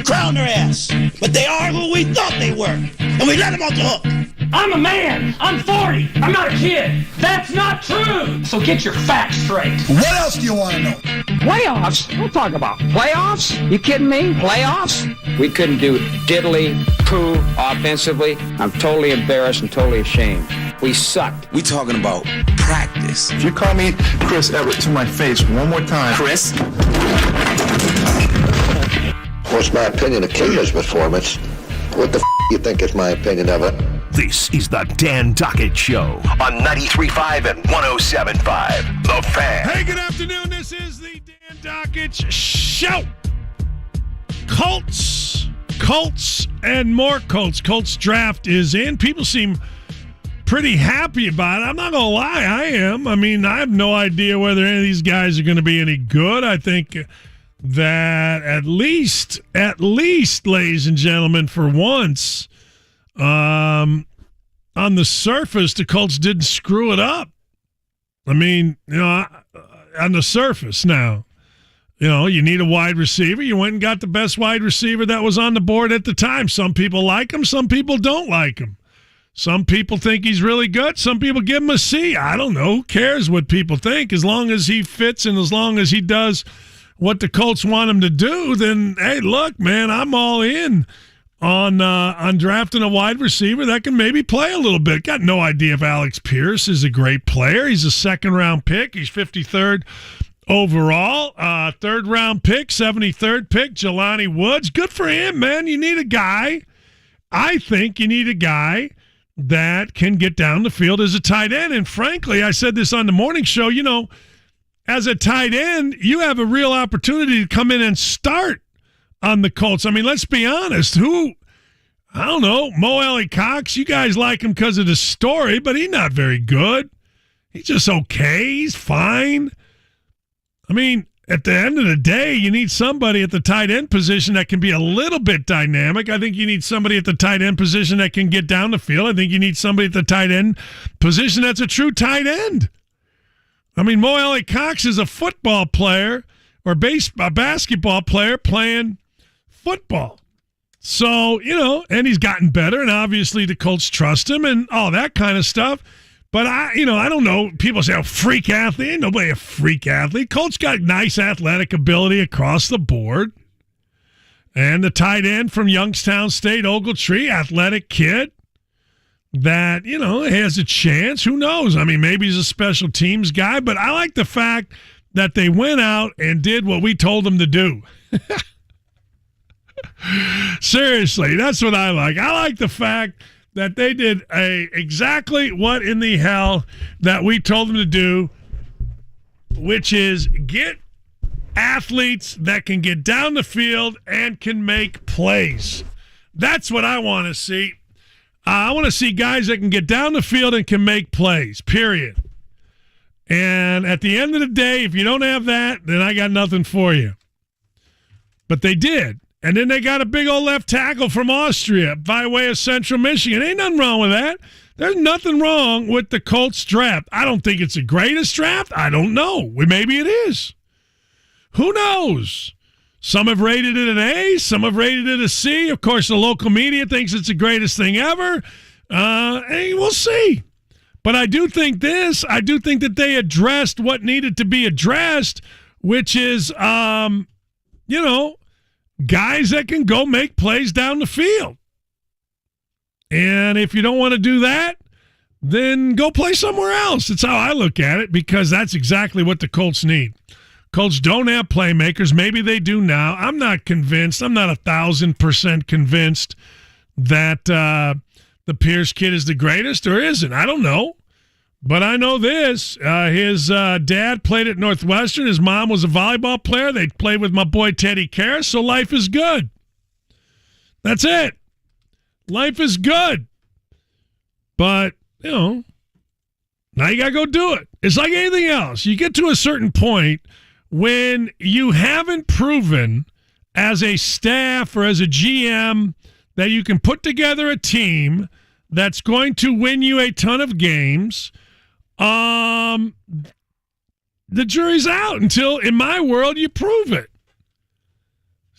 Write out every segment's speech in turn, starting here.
crown their ass. But they are who we thought they were. And we let them off the hook. I'm a man. I'm 40. I'm not a kid. That's not true. So get your facts straight. What else do you want to know? Playoffs? Don't talk about playoffs. You kidding me? Playoffs? We couldn't do diddly poo offensively. I'm totally embarrassed and totally ashamed. We sucked. We talking about practice. If you call me Chris Everett to my face one more time, Chris? What's my opinion of Kingler's performance? What the you think is my opinion of it? This is the Dan Dockett Show on 93.5 and 107.5. The Fan. Hey, good afternoon. This is the Dan Dockett Show. Colts, and more Colts. Colts draft is in. People seem pretty happy about it. I'm not going to lie. I am. I mean, I have no idea whether any of these guys are going to be any good. I think that at least, ladies and gentlemen, for once, on the surface, the Colts didn't screw it up. I mean, on the surface now, you need a wide receiver. You went and got the best wide receiver that was on the board at the time. Some people like him. Some people don't like him. Some people think he's really good. Some people give him a C. I don't know. Who cares what people think? As long as he fits and as long as he does what the Colts want him to do, then, hey, look, man, I'm all in on drafting a wide receiver that can maybe play a little bit. Got no idea if Alec Pierce is a great player. He's a second-round pick. He's 53rd overall. Third-round pick, 73rd pick, Jelani Woods. Good for him, man. You need a guy. I think you need a guy that can get down the field as a tight end. And frankly, I said this on the morning show, as a tight end, you have a real opportunity to come in and start on the Colts. I mean, let's be honest. I don't know, Mo Alley Cox, you guys like him because of the story, but he's not very good. He's just okay. He's fine. I mean, at the end of the day, you need somebody at the tight end position that can be a little bit dynamic. I think you need somebody at the tight end position that can get down the field. I think you need somebody at the tight end position that's a true tight end. I mean, Mo Alley Cox is a football player or a basketball player playing football. So, and he's gotten better, and obviously the Colts trust him and all that kind of stuff. But, I don't know. People say, freak athlete. Ain't nobody a freak athlete. Colts got nice athletic ability across the board. And the tight end from Youngstown State, Ogletree, athletic kid that, has a chance. Who knows? I mean, maybe he's a special teams guy, but I like the fact that they went out and did what we told them to do. Seriously, that's what I like. I like the fact that they did exactly what in the hell that we told them to do, which is get athletes that can get down the field and can make plays. That's what I want to see. I want to see guys that can get down the field and can make plays, period. And at the end of the day, if you don't have that, then I got nothing for you. But they did. And then they got a big old left tackle from Austria by way of Central Michigan. Ain't nothing wrong with that. There's nothing wrong with the Colts draft. I don't think it's the greatest draft. I don't know. Maybe it is. Who knows? Some have rated it an A. Some have rated it a C. Of course, the local media thinks it's the greatest thing ever. And we'll see. But I do think that they addressed what needed to be addressed, which is, guys that can go make plays down the field. And if you don't want to do that, then go play somewhere else. That's how I look at it, because that's exactly what the Colts need. Colts don't have playmakers. Maybe they do now. I'm not convinced. I'm not 1,000% convinced that the Pierce kid is the greatest, or isn't. I don't know. But I know this. His dad played at Northwestern. His mom was a volleyball player. They played with my boy Teddy Karras, so life is good. That's it. Life is good. But, now you got to go do it. It's like anything else. You get to a certain point when you haven't proven as a staff or as a GM that you can put together a team that's going to win you a ton of games. The jury's out until, in my world, you prove it.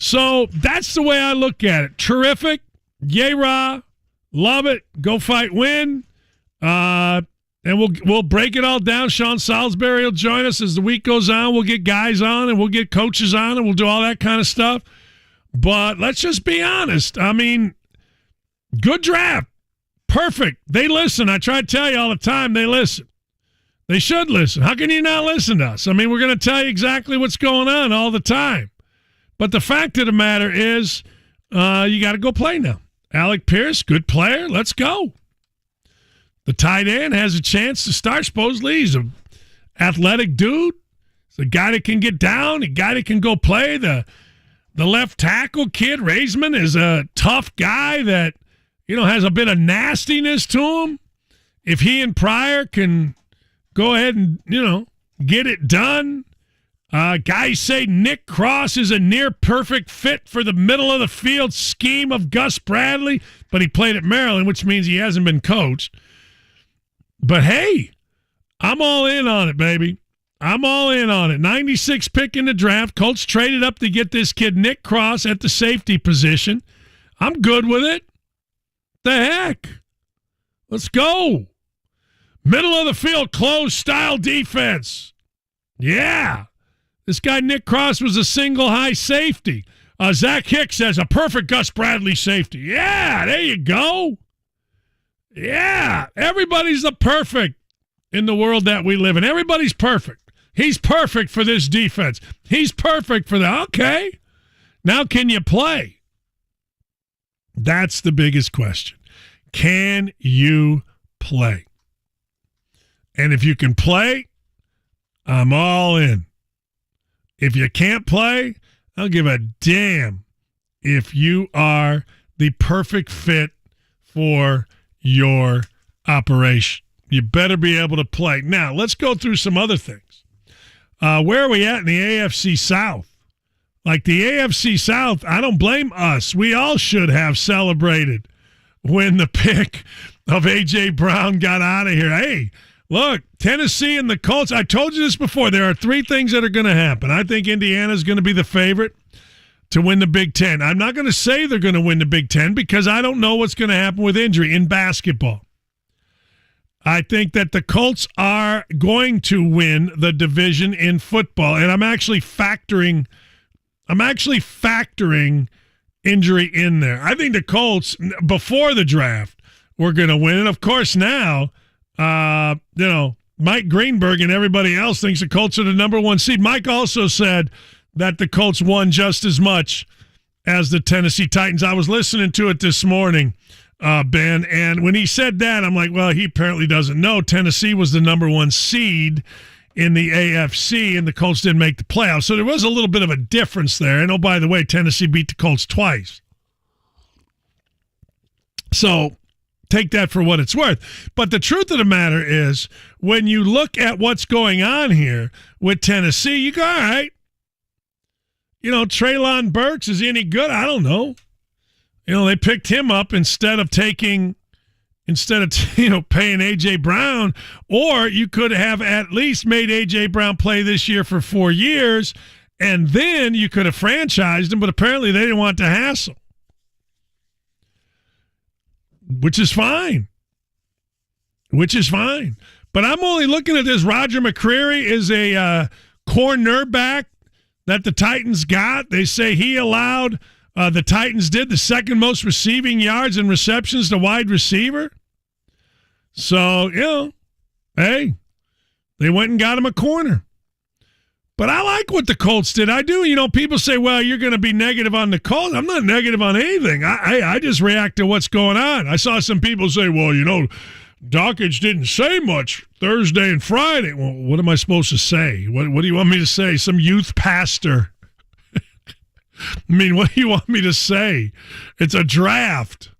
So that's the way I look at it. Terrific. Yay, rah. Love it. Go fight, win. And we'll break it all down. Sean Salisbury will join us as the week goes on. We'll get guys on and we'll get coaches on and we'll do all that kind of stuff. But let's just be honest. I mean, good draft. Perfect. They listen. I try to tell you all the time they listen. They should listen. How can you not listen to us? I mean, we're going to tell you exactly what's going on all the time. But the fact of the matter is, you got to go play now. Alec Pierce, good player. Let's go. The tight end has a chance to start. Supposedly, he's an athletic dude. He's a guy that can get down, a guy that can go play. The left tackle kid, Raisman, is a tough guy that, has a bit of nastiness to him. If he and Pryor can go ahead and, get it done. Guys say Nick Cross is a near-perfect fit for the middle-of-the-field scheme of Gus Bradley, but he played at Maryland, which means he hasn't been coached. But, hey, I'm all in on it, baby. I'm all in on it. 96 pick in the draft. Colts traded up to get this kid Nick Cross at the safety position. I'm good with it. The heck? Let's go. Middle-of-the-field closed-style defense. Yeah. This guy, Nick Cross, was a single high safety. Zach Hicks has a perfect Gus Bradley safety. Yeah, there you go. Yeah, everybody's the perfect in the world that we live in. Everybody's perfect. He's perfect for this defense. He's perfect for that. Okay. Now, can you play? That's the biggest question. Can you play? And if you can play, I'm all in. If you can't play, I'll give a damn if you are the perfect fit for your operation. You better be able to play. Now, let's go through some other things. Where are we at in the AFC South? Like the AFC South, I don't blame us. We all should have celebrated when the pick of A.J. Brown got out of here. Hey, look, Tennessee and the Colts, I told you this before, there are three things that are going to happen. I think Indiana's going to be the favorite to win the Big Ten. I'm not going to say they're going to win the Big Ten because I don't know what's going to happen with injury in basketball. I think that the Colts are going to win the division in football, and I'm actually factoring injury in there. I think the Colts, before the draft, were going to win. And, of course, now, Mike Greenberg and everybody else thinks the Colts are the number one seed. Mike also said that the Colts won just as much as the Tennessee Titans. I was listening to it this morning, Ben, and when he said that, I'm like, well, he apparently doesn't know. Tennessee was the number one seed in the AFC, and the Colts didn't make the playoffs. So there was a little bit of a difference there. And, oh, by the way, Tennessee beat the Colts twice. So take that for what it's worth. But the truth of the matter is, when you look at what's going on here with Tennessee, you go, all right, Treylon Burks, is he any good? I don't know. They picked him up instead of paying A.J. Brown, or you could have at least made A.J. Brown play this year for 4 years, and then you could have franchised him, but apparently they didn't want to hassle. Which is fine. But I'm only looking at this. Roger McCreary is a cornerback that the Titans got. They say he allowed, the Titans did, the second most receiving yards and receptions to wide receiver. So, hey, they went and got him a corner. But I like what the Colts did. I do. People say, well, you're going to be negative on the Colts. I'm not negative on anything. I just react to what's going on. I saw some people say, well, Dockage didn't say much Thursday and Friday. Well, what am I supposed to say? What do you want me to say? Some youth pastor. What do you want me to say? It's a draft.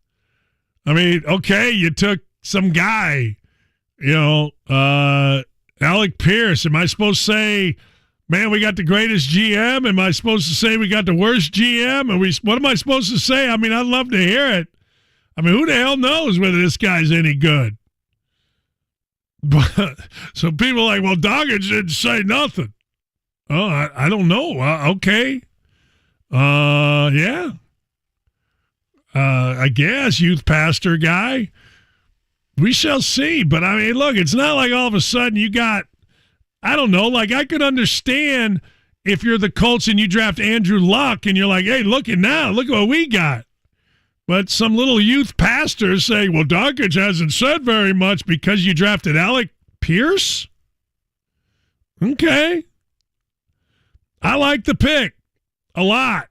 Okay, you took some guy, Alec Pierce. Am I supposed to say, man, we got the greatest GM? Am I supposed to say we got the worst GM? What am I supposed to say? I'd love to hear it. Who the hell knows whether this guy's any good? But so people are like, well, Doggett didn't say nothing. Oh, I don't know. Okay. Yeah. I guess youth pastor guy. We shall see. But, I mean, look, it's not like all of a sudden you got, I don't know, like I could understand if you're the Colts and you draft Andrew Luck and you're like, hey, look at now, look at what we got. But some little youth pastors say, well, Dockage hasn't said very much because you drafted Alec Pierce? Okay. I like the pick a lot.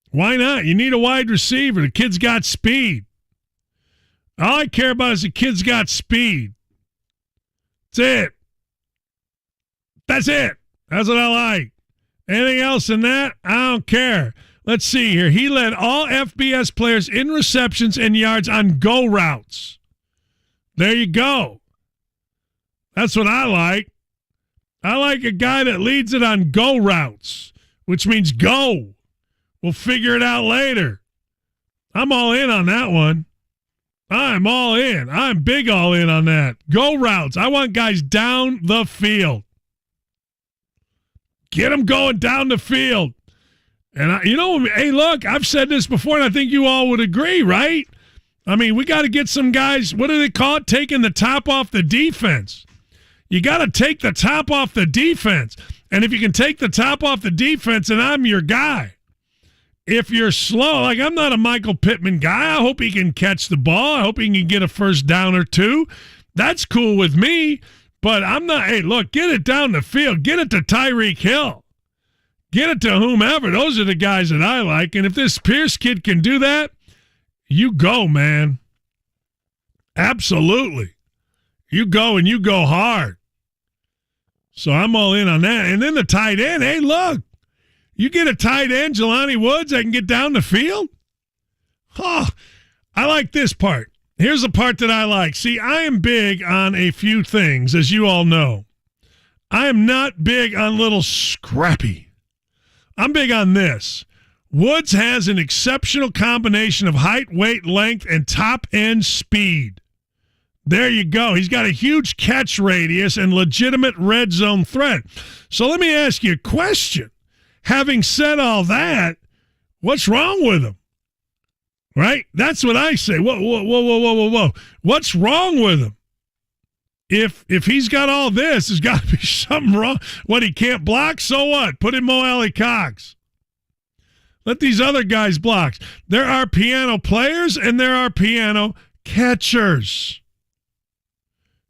Why not? You need a wide receiver. The kid's got speed. All I care about is the kid's got speed. That's it. That's it. That's what I like. Anything else than that, I don't care. Let's see here. He led all FBS players in receptions and yards on go routes. There you go. That's what I like. I like a guy that leads it on go routes, which means go. We'll figure it out later. I'm all in on that one. I'm all in. I'm big all in on that. Go routes. I want guys down the field. Get them going down the field. And, hey, look, I've said this before, and I think you all would agree, right? I mean, we got to get some guys, what do they call it? Taking the top off the defense. You got to take the top off the defense. And if you can take the top off the defense, then I'm your guy. If you're slow, like I'm not a Michael Pittman guy. I hope he can catch the ball. I hope he can get a first down or two. That's cool with me. But I'm not, hey, look, get it down the field. Get it to Tyreek Hill. Get it to whomever. Those are the guys that I like. And if this Pierce kid can do that, you go, man. Absolutely. You go and you go hard. So I'm all in on that. And then the tight end, hey, look. You get a tight end, Jelani Woods, that can get down the field? Oh, I like this part. Here's the part that I like. See, I am big on a few things, as you all know. I am not big on little scrappy. I'm big on this. Woods has an exceptional combination of height, weight, length, and top-end speed. There you go. He's got a huge catch radius and legitimate red zone threat. So let me ask you a question. Having said all that, what's wrong with him? Right? That's what I say. Whoa. What's wrong with him? If he's got all this, there's got to be something wrong. What, he can't block? So what? Put in Mo Alley Cox. Let these other guys block. There are piano players and there are piano catchers.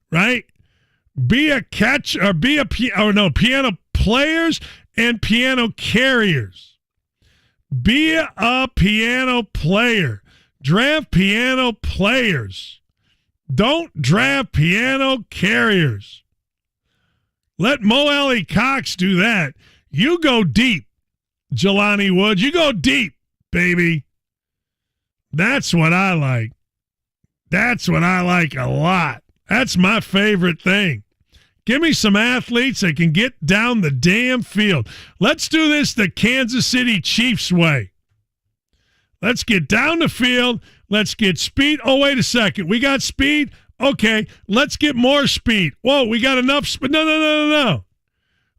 Right? Piano players and piano carriers. Be a piano player. Draft piano players. Don't draft piano carriers. Let Mo Alley Cox do that. You go deep, Jelani Woods. You go deep, baby. That's what I like. That's what I like a lot. That's my favorite thing. Give me some athletes that can get down the damn field. Let's do this the Kansas City Chiefs way. Let's get down the field. Let's get speed. Oh, wait a second. We got speed? Okay, let's get more speed. Whoa, we got enough speed. No.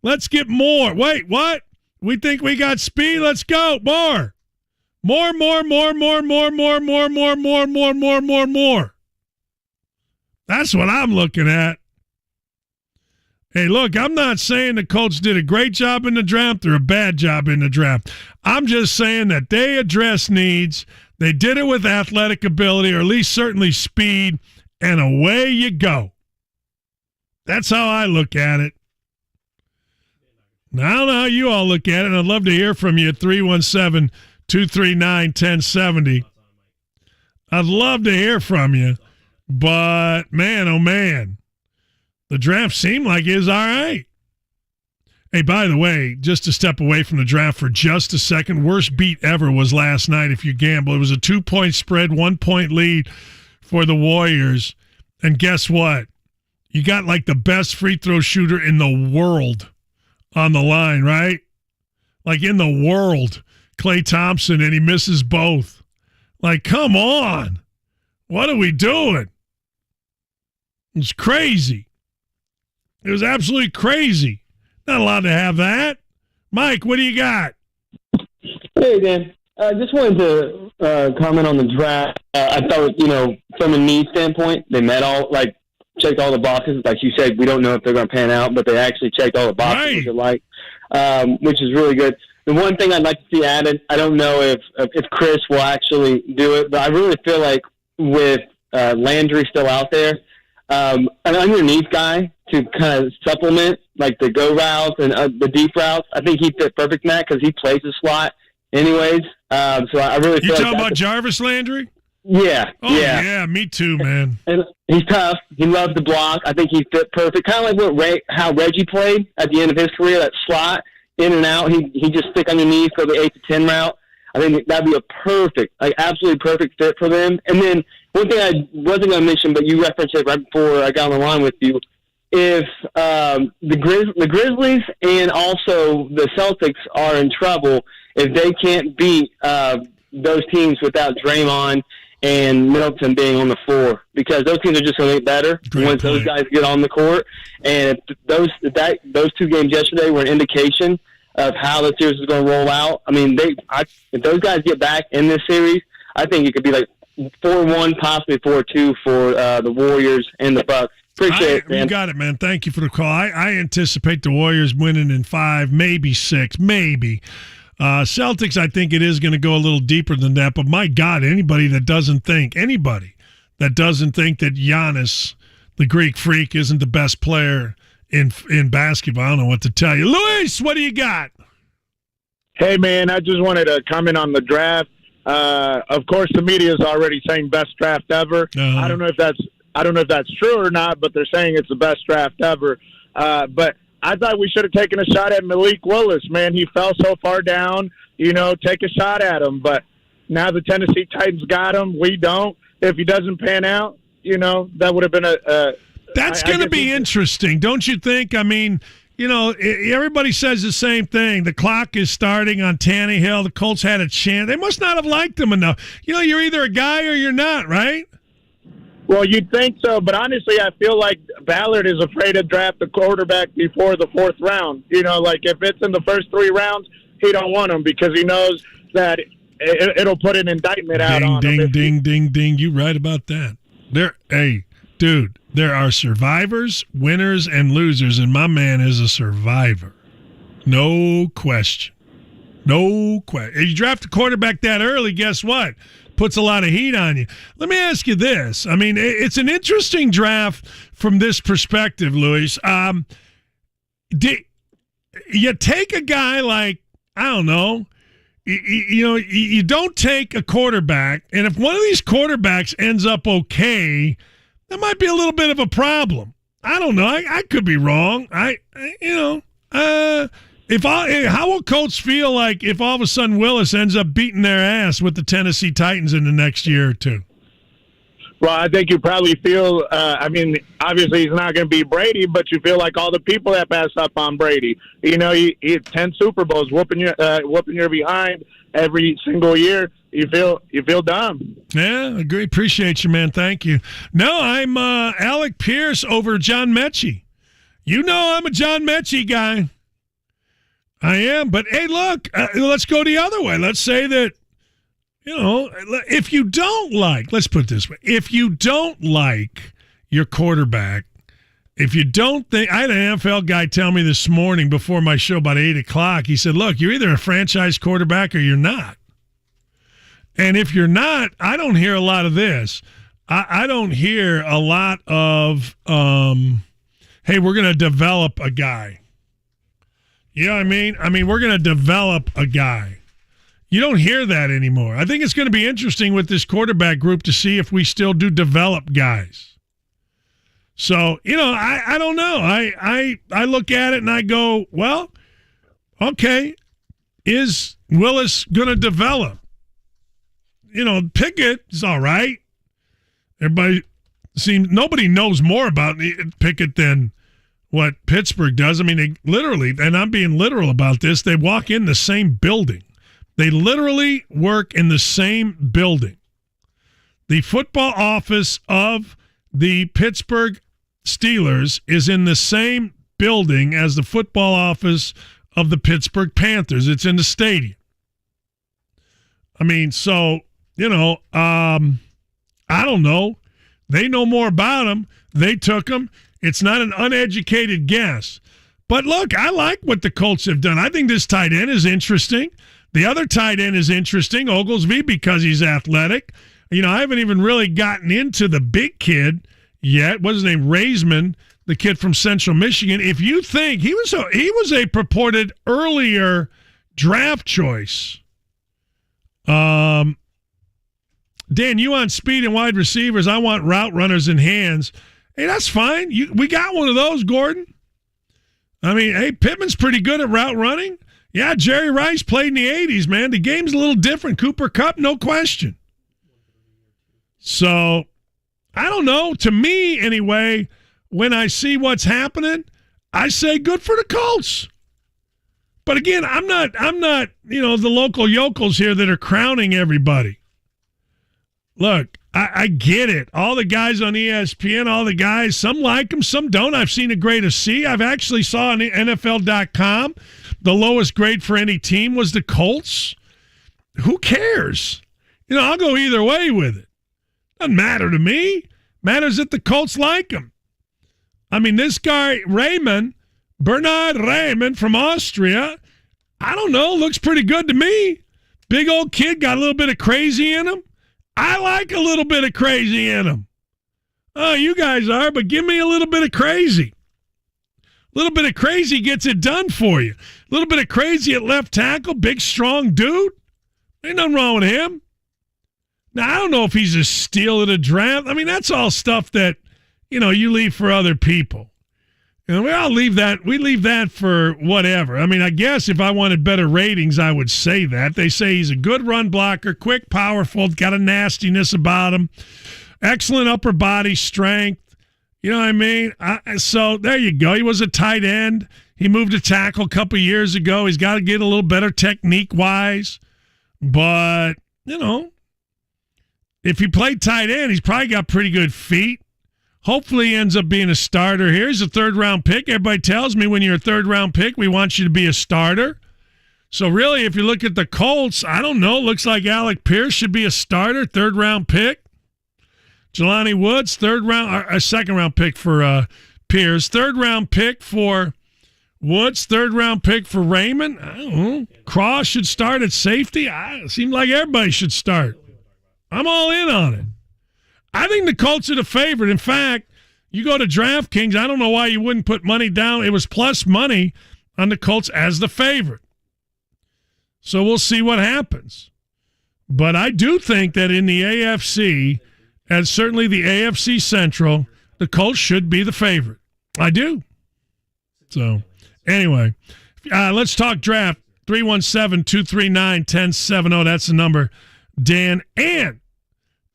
Let's get more. Wait, what? We think we got speed? Let's go. More. More. That's what I'm looking at. Hey, look, I'm not saying the Colts did a great job in the draft or a bad job in the draft. I'm just saying that they addressed needs. They did it with athletic ability, or at least certainly speed, and away you go. That's how I look at it. Now, I don't know how you all look at it, and I'd love to hear from you at 317-239-1070. I'd love to hear from you, but man, oh man. The draft seemed like it was all right. Hey, by the way, just to step away from the draft for just a second, worst beat ever was last night if you gamble. It was a 2-point spread, 1-point lead for the Warriors. And guess what? You got like the best free throw shooter in the world on the line, right? Like in the world, Klay Thompson, and he misses both. Like, come on. What are we doing? It's crazy. It was absolutely crazy. Not allowed to have that. Mike, what do you got? Hey, Dan. I just wanted to comment on the draft. I thought, from a need standpoint, they checked all the boxes. Like you said, we don't know if they're going to pan out, but they actually checked all the boxes, which is really good. The one thing I'd like to see added, I don't know if Chris will actually do it, but I really feel like with Landry still out there, an underneath guy to kind of supplement like the go routes and the deep routes. I think he fit perfect in that because he plays the slot anyways. So I really feel talking about Jarvis Landry? Yeah. Oh, yeah, me too, man. And he's tough. He loves to block. I think he fit perfect. Kind of like how Reggie played at the end of his career, that slot, in and out. He just stick underneath, go the 8 to 10 route. I think that'd be a perfect, absolutely perfect fit for them. And then one thing I wasn't going to mention, but you referenced it right before I got on the line with you, if the Grizzlies and also the Celtics are in trouble, if they can't beat those teams without Draymond and Middleton being on the floor, because those teams are just going to get better once those guys get on the court. And if those 2 games yesterday were an indication of how the series is going to roll out. I mean, if those guys get back in this series, I think it could be like 4-1, possibly 4-2 for the Warriors and the Bucks. Appreciate it, man. You got it, man. Thank you for the call. I anticipate the Warriors winning in 5, maybe 6, maybe. Celtics, I think it is going to go a little deeper than that. But my God, anybody that doesn't think that Giannis, the Greek freak, isn't the best player in basketball, I don't know what to tell you. Luis, what do you got? Hey, man, I just wanted to comment on the draft. Of course, the media is already saying best draft ever. I don't know if that's true or not, but they're saying it's the best draft ever. But I thought we should have taken a shot at Malik Willis, man. He fell so far down, take a shot at him. But now the Tennessee Titans got him. We don't. If he doesn't pan out, that would have been That's going to be interesting, don't you think? I mean, everybody says the same thing. The clock is starting on Tannehill. The Colts had a chance. They must not have liked him enough. You're either a guy or you're not, right? Well, you'd think so, but honestly, I feel like Ballard is afraid to draft the quarterback before the 4th round. If it's in the first 3 rounds, he don't want him because he knows that it'll put an indictment out on him. Ding. You right about that. Dude, there are survivors, winners, and losers, and my man is a survivor. No question. If you draft a quarterback that early, guess what? Puts a lot of heat on you. Let me ask you this. I mean, it's an interesting draft from this perspective, Luis. You take a guy like, I don't know, you don't take a quarterback, and if one of these quarterbacks ends up okay, that might be a little bit of a problem. I don't know. I could be wrong. How will Colts feel like if all of a sudden Willis ends up beating their ass with the Tennessee Titans in the next year or two? Well, I think you probably feel, obviously he's not going to be Brady, but you feel like all the people that pass up on Brady. He had 10 Super Bowls, whooping your behind every single year. You feel dumb. Yeah, agree. Appreciate you, man. Thank you. No, I'm Alec Pierce over John Mechie. I'm a John Mechie guy. I am, but hey, look, let's go the other way. Let's say that, if you don't like, let's put it this way, if you don't like your quarterback, if you don't think, I had an NFL guy tell me this morning before my show about 8 o'clock, he said, look, you're either a franchise quarterback or you're not. And if you're not, I don't hear a lot of this. I don't hear a lot of, hey, we're going to develop a guy. You know what I mean? We're going to develop a guy. You don't hear that anymore. I think it's going to be interesting with this quarterback group to see if we still do develop guys. So, I don't know. I look at it and I go, well, okay, is Willis going to develop? Pickett is all right. Nobody knows more about Pickett than what Pittsburgh does. They literally, and I'm being literal about this, they walk in the same building. They literally work in the same building. The football office of the Pittsburgh Steelers is in the same building as the football office of the Pittsburgh Panthers. It's in the stadium. I mean, so, I don't know. They know more about him. They took him. It's not an uneducated guess. But look, I like what the Colts have done. I think this tight end is interesting. The other tight end is interesting, Oglesby, because he's athletic. I haven't even really gotten into the big kid yet. What's his name? Raisman, the kid from Central Michigan. If you think he was a purported earlier draft choice. Dan, you on speed and wide receivers. I want route runners and hands. Hey, that's fine. We got one of those, Gordon. I mean, hey, Pittman's pretty good at route running. Yeah, Jerry Rice played in the 80s, man. The game's a little different. Cooper Kupp, no question. So, I don't know. To me, anyway, when I see what's happening, I say good for the Colts. But again, I'm not, the local yokels here that are crowning everybody. Look, I get it. All the guys on ESPN, all the guys, some like them, some don't. I've seen a grade of C. I've actually saw on NFL.com the lowest grade for any team was the Colts. Who cares? I'll go either way with it. Doesn't matter to me. Matters that the Colts like him. I mean, this guy, Bernard Raymond from Austria, I don't know, looks pretty good to me. Big old kid, got a little bit of crazy in him. I like a little bit of crazy in him. Oh, you guys are, but give me a little bit of crazy. A little bit of crazy gets it done for you. A little bit of crazy at left tackle, big, strong dude. Ain't nothing wrong with him. Now, I don't know if he's a steal at a draft. I mean, that's all stuff that, you leave for other people. We leave that for whatever. I mean, I guess if I wanted better ratings, I would say that. They say he's a good run blocker, quick, powerful, got a nastiness about him, excellent upper body strength. You know what I mean? So there you go. He was a tight end. He moved to tackle a couple years ago. He's got to get a little better technique-wise. But, if he played tight end, he's probably got pretty good feet. Hopefully he ends up being a starter here. He's a third-round pick. Everybody tells me when you're a third-round pick, we want you to be a starter. So really, if you look at the Colts, I don't know. Looks like Alec Pierce should be a starter, third-round pick. Jelani Woods, second-round pick for Pierce. Third-round pick for Woods. Third-round pick for Raymond. I don't know. Cross should start at safety. It seems like everybody should start. I'm all in on it. I think the Colts are the favorite. In fact, you go to DraftKings, I don't know why you wouldn't put money down. It was plus money on the Colts as the favorite. So we'll see what happens. But I do think that in the AFC, and certainly the AFC Central, the Colts should be the favorite. I do. So, anyway, let's talk draft. 317-239-1070. That's the number, Dan.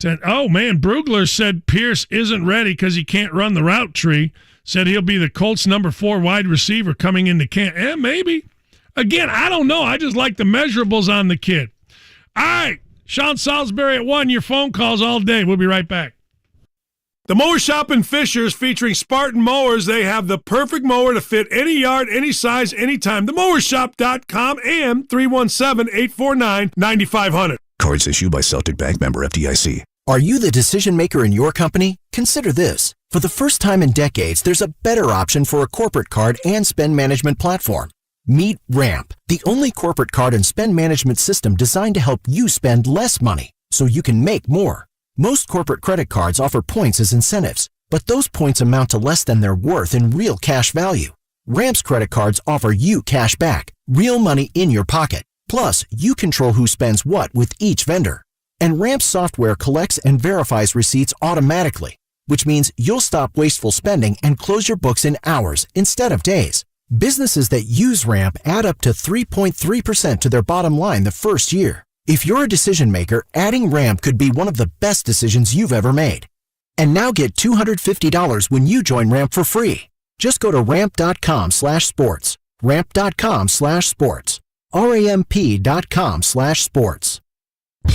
And Brugler said Pierce isn't ready because he can't run the route tree. Said he'll be the Colts' number 4 wide receiver coming into camp. Maybe. Again, I don't know. I just like the measurables on the kid. All right. Sean Salisbury at 1. Your phone calls all day. We'll be right back. The Mower Shop in Fishers featuring Spartan mowers. They have the perfect mower to fit any yard, any size, anytime. TheMowerShop.com and 317-849-9500. Cards issued by Celtic Bank, member FDIC. Are you the decision maker in your company? Consider this. For the first time in decades, there's a better option for a corporate card and spend management platform. Meet Ramp, the only corporate card and spend management system designed to help you spend less money so you can make more. Most corporate credit cards offer points as incentives, but those points amount to less than their worth in real cash value. Ramp's credit cards offer you cash back, real money in your pocket. Plus, you control who spends what with each vendor. And Ramp's software collects and verifies receipts automatically, which means you'll stop wasteful spending and close your books in hours instead of days. Businesses that use Ramp add up to 3.3% to their bottom line the first year. If you're a decision maker, adding Ramp could be one of the best decisions you've ever made. And now get $250 when you join Ramp for free. Just go to ramp.com/sports. Ramp.com/sports. RAMP.com/sports.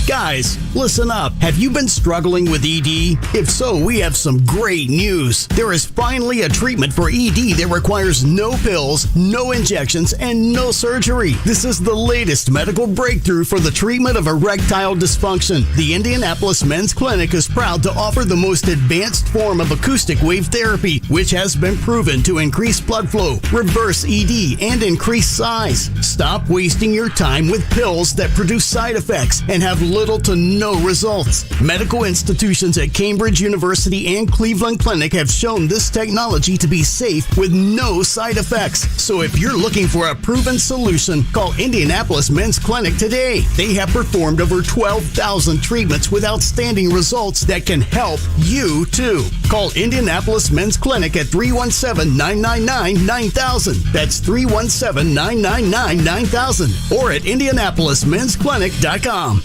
Guys, listen up. Have you been struggling with ED? If so, we have some great news. There is finally a treatment for ED that requires no pills, no injections, and no surgery. This is the latest medical breakthrough for the treatment of erectile dysfunction. The Indianapolis Men's Clinic is proud to offer the most advanced form of acoustic wave therapy, which has been proven to increase blood flow, reverse ED, and increase size. Stop wasting your time with pills that produce side effects and have little to no results. Medical institutions at Cambridge University and Cleveland Clinic have shown this technology to be safe with no side effects. So if you're looking for a proven solution, call Indianapolis Men's Clinic today. They have performed over 12,000 treatments with outstanding results that can help you too. Call Indianapolis Men's Clinic at 317-999-9000. That's 317-999-9000 or at IndianapolisMen'sClinic.com.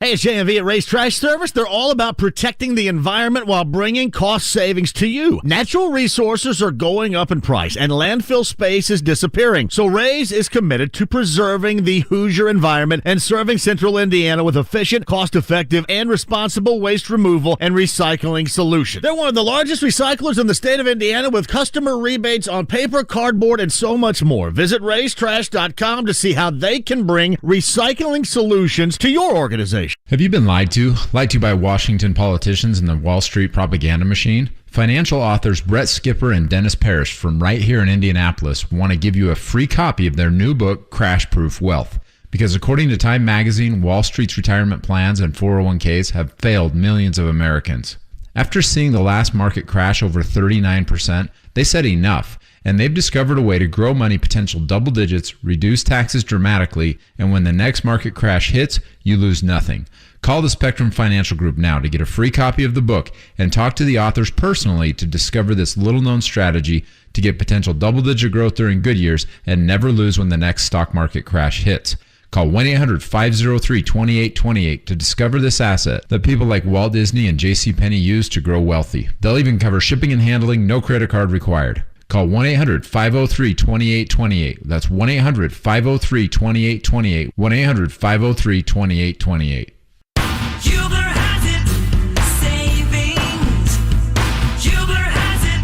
Hey, it's JMV at Ray's Trash Service. They're all about protecting the environment while bringing cost savings to you. Natural resources are going up in price, and landfill space is disappearing. So Ray's is committed to preserving the Hoosier environment and serving Central Indiana with efficient, cost-effective, and responsible waste removal and recycling solutions. They're one of the largest recyclers in the state of Indiana with customer rebates on paper, cardboard, and so much more. Visit raystrash.com to see how they can bring recycling solutions to your organization. Have you been lied to? Lied to by Washington politicians and the Wall Street propaganda machine? Financial authors Brett Skipper and Dennis Parrish from right here in Indianapolis want to give you a free copy of their new book, Crash Proof Wealth. Because according to Time Magazine, Wall Street's retirement plans and 401ks have failed millions of Americans. After seeing the last market crash over 39%, they said enough. And they've discovered a way to grow money potential double digits, reduce taxes dramatically, and when the next market crash hits, you lose nothing. Call the Spectrum Financial Group now to get a free copy of the book and talk to the authors personally to discover this little-known strategy to get potential double-digit growth during good years and never lose when the next stock market crash hits. Call 1-800-503-2828 to discover this asset that people like Walt Disney and JCPenney use to grow wealthy. They'll even cover shipping and handling, no credit card required. Call 1-800-503-2828. That's 1-800-503-2828. 1-800-503-2828. Hubler has it. Savings. Hubler has it.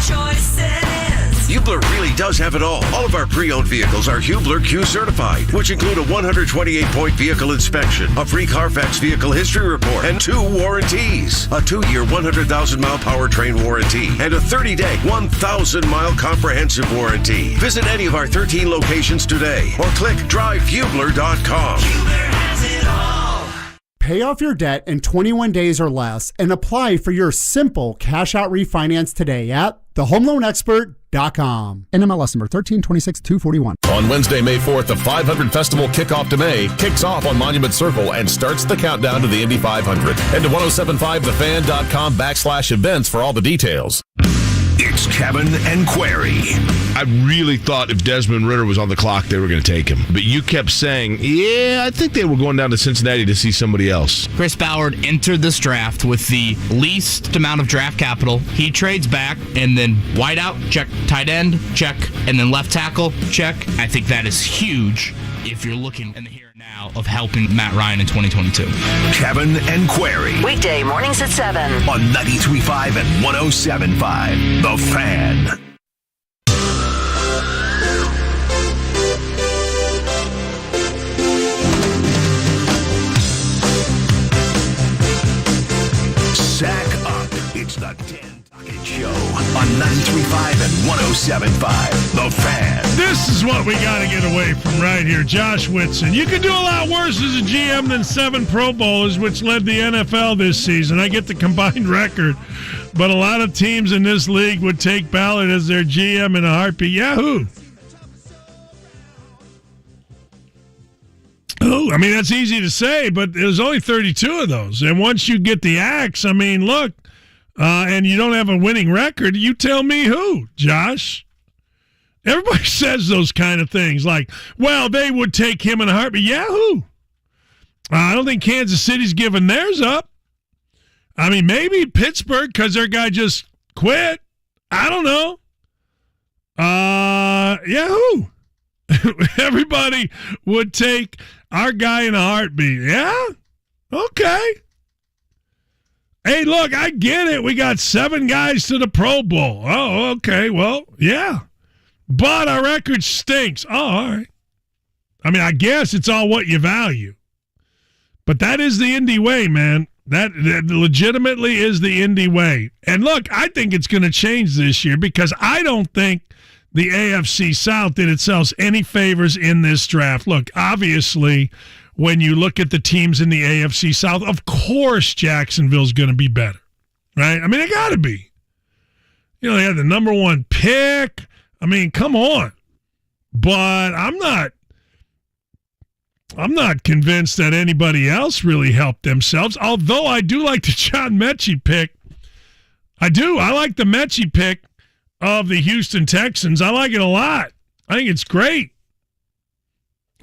Choices. Hubler really does have it all. All of our pre-owned vehicles are Hubler Q certified, which include a 128-point vehicle inspection, a free Carfax vehicle history report, and 2 warranties. A 2-year, 100,000-mile powertrain warranty, and a 30-day, 1,000-mile comprehensive warranty. Visit any of our 13 locations today, or click drivehubler.com. Hubler has it all. Pay off your debt in 21 days or less and apply for your simple cash-out refinance today at thehomeloanexpert.com. NMLS number 1326241. On Wednesday, May 4th, the 500 Festival Kickoff to May kicks off on Monument Circle and starts the countdown to the Indy 500. Head to 1075thefan.com/events for all the details. It's Kevin and Query. I really thought if Desmond Ridder was on the clock, they were going to take him. But you kept saying, I think they were going down to Cincinnati to see somebody else. Chris Ballard entered this draft with the least amount of draft capital. He trades back, and then wide out, check. Tight end, check. And then left tackle, check. I think that is huge if you're looking in the here and now of helping Matt Ryan in 2022. Kevin and Query. Weekday mornings at 7. On 93.5 and 107.5. The Fan. Sack up. It's the Dan Duckett Show on 93.5 and 107.5. The Fan. This is what we got to get away from right here. Josh Whitson. You can do a lot worse as a GM than 7 Pro Bowlers, which led the NFL this season. I get the combined record. But a lot of teams in this league would take Ballard as their GM in a heartbeat. Yahoo! Oh, I mean, that's easy to say, but there's only 32 of those. And once you get the axe, I mean, look, and you don't have a winning record, you tell me who, Josh. Everybody says those kind of things like, well, they would take him in a heartbeat. Yahoo! I don't think Kansas City's giving theirs up. I mean, maybe Pittsburgh because their guy just quit. I don't know. Yahoo! Everybody would take our guy in a heartbeat. Yeah? Okay. Hey, look, I get it. We got 7 guys to the Pro Bowl. Oh, okay. Well, yeah. But our record stinks. Oh, all right. I mean, I guess it's all what you value. But that is the Indy way, man. That legitimately is the Indy way. And look, I think it's going to change this year because I don't think the AFC South did itself any favors in this draft. Look, obviously, when you look at the teams in the AFC South, of course Jacksonville's going to be better, right? I mean, they got to be. You know, they had the number 1 pick. I mean, come on. But I'm not convinced that anybody else really helped themselves, although I do like the John Mechie pick. I do. I like the Mechie pick of the Houston Texans. I like it a lot. I think it's great.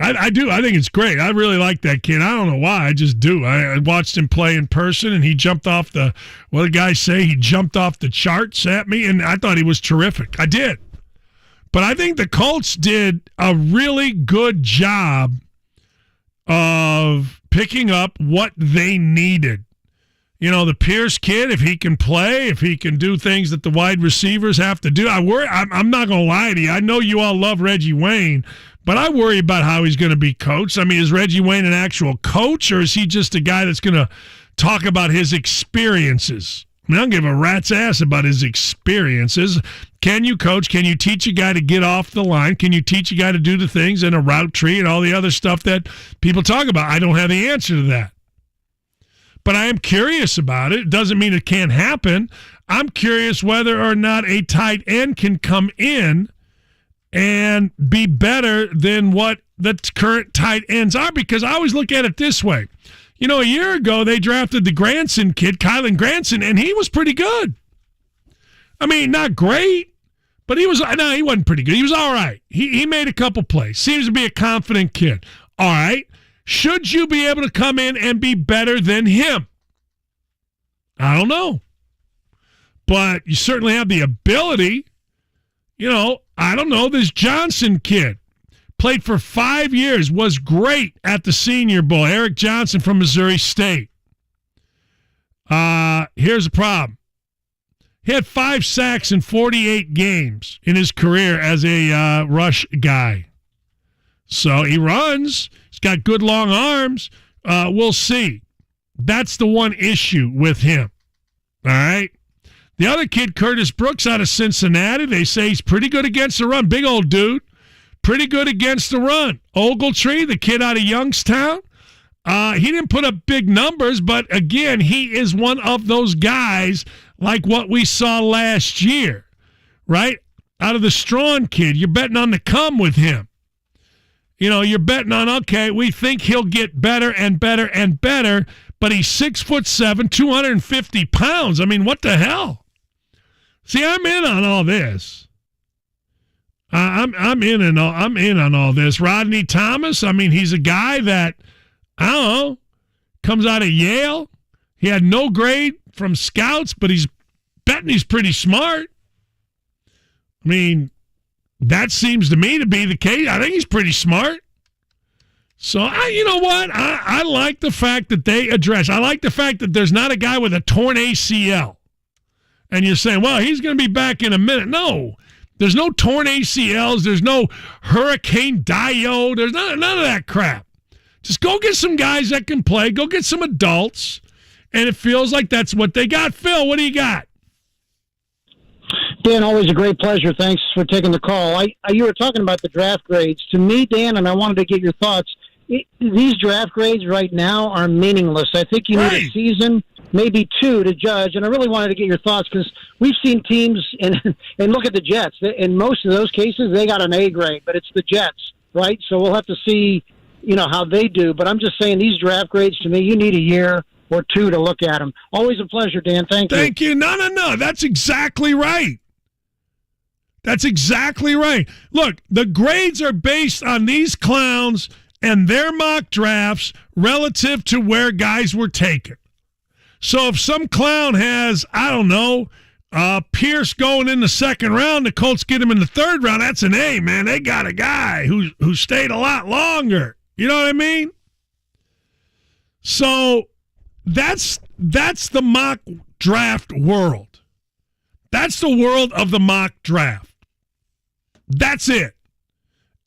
I do. I think it's great. I really like that kid. I don't know why. I just do. I watched him play in person, and he jumped off the, what do guys say? He jumped off the charts at me, and I thought he was terrific. I did. But I think the Colts did a really good job of picking up what they needed. You know, the Pierce kid, if he can play, if he can do things that the wide receivers have to do. I'm not going to lie to you. I know you all love Reggie Wayne, but I worry about how he's going to be coached. I mean, is Reggie Wayne an actual coach, or is he just a guy that's going to talk about his experiences? I mean, I don't give a rat's ass about his experiences. Can you coach? Can you teach a guy to get off the line? Can you teach a guy to do the things in a route tree and all the other stuff that people talk about? I don't have the answer to that. But I am curious about it. It doesn't mean it can't happen. I'm curious whether or not a tight end can come in and be better than what the current tight ends are, because I always look at it this way. You know, a year ago, they drafted the Granson kid, Kylen Granson, and he was pretty good. I mean, not great, but he wasn't pretty good. He was all right. He made a couple plays. Seems to be a confident kid. All right. Should you be able to come in and be better than him? I don't know. But you certainly have the ability. You know, I don't know. This Johnson kid played for 5 years, was great at the Senior Bowl. Eric Johnson from Missouri State. Here's the problem. He had 5 sacks in 48 games in his career as a rush guy. So he runs. He's got good long arms. We'll see. That's the one issue with him. All right? The other kid, Curtis Brooks, out of Cincinnati, they say he's pretty good against the run. Big old dude. Pretty good against the run. Ogletree, the kid out of Youngstown, he didn't put up big numbers, but again, he is one of those guys like what we saw last year, right? Out of the Strawn kid, you're betting on the come with him. You know, you're betting on, okay, we think he'll get better and better and better, but he's 6'7", 250 pounds. I mean, what the hell? See, I'm in on all this. I'm in on all this. Rodney Thomas, I mean, he's a guy that, I don't know, comes out of Yale. He had no grade from scouts, but he's betting he's pretty smart. I mean, that seems to me to be the case. I think he's pretty smart. So, you know what? I like the fact that they address. I like the fact that there's not a guy with a torn ACL. And you're saying, well, he's going to be back in a minute. No. There's no torn ACLs. There's no Hurricane Dio. There's none of that crap. Just go get some guys that can play. Go get some adults. And it feels like that's what they got. Phil, what do you got? Dan, always a great pleasure. Thanks for taking the call. You were talking about the draft grades. To me, Dan, and I wanted to get your thoughts, these draft grades right now are meaningless. I think you need a season, maybe 2, to judge. And I really wanted to get your thoughts because we've seen teams, and look at the Jets. In most of those cases, they got an A grade, but it's the Jets, right? So we'll have to see, how they do. But I'm just saying these draft grades, to me, you need a year or 2 to look at them. Always a pleasure, Dan. Thank you. Thank you. No. That's exactly right. That's exactly right. Look, the grades are based on these clowns and their mock drafts relative to where guys were taken. So if some clown has, I don't know, Pierce going in the 2nd round, the Colts get him in the 3rd round, that's an A, man. They got a guy who stayed a lot longer. You know what I mean? So that's the mock draft world. That's the world of the mock draft. That's it.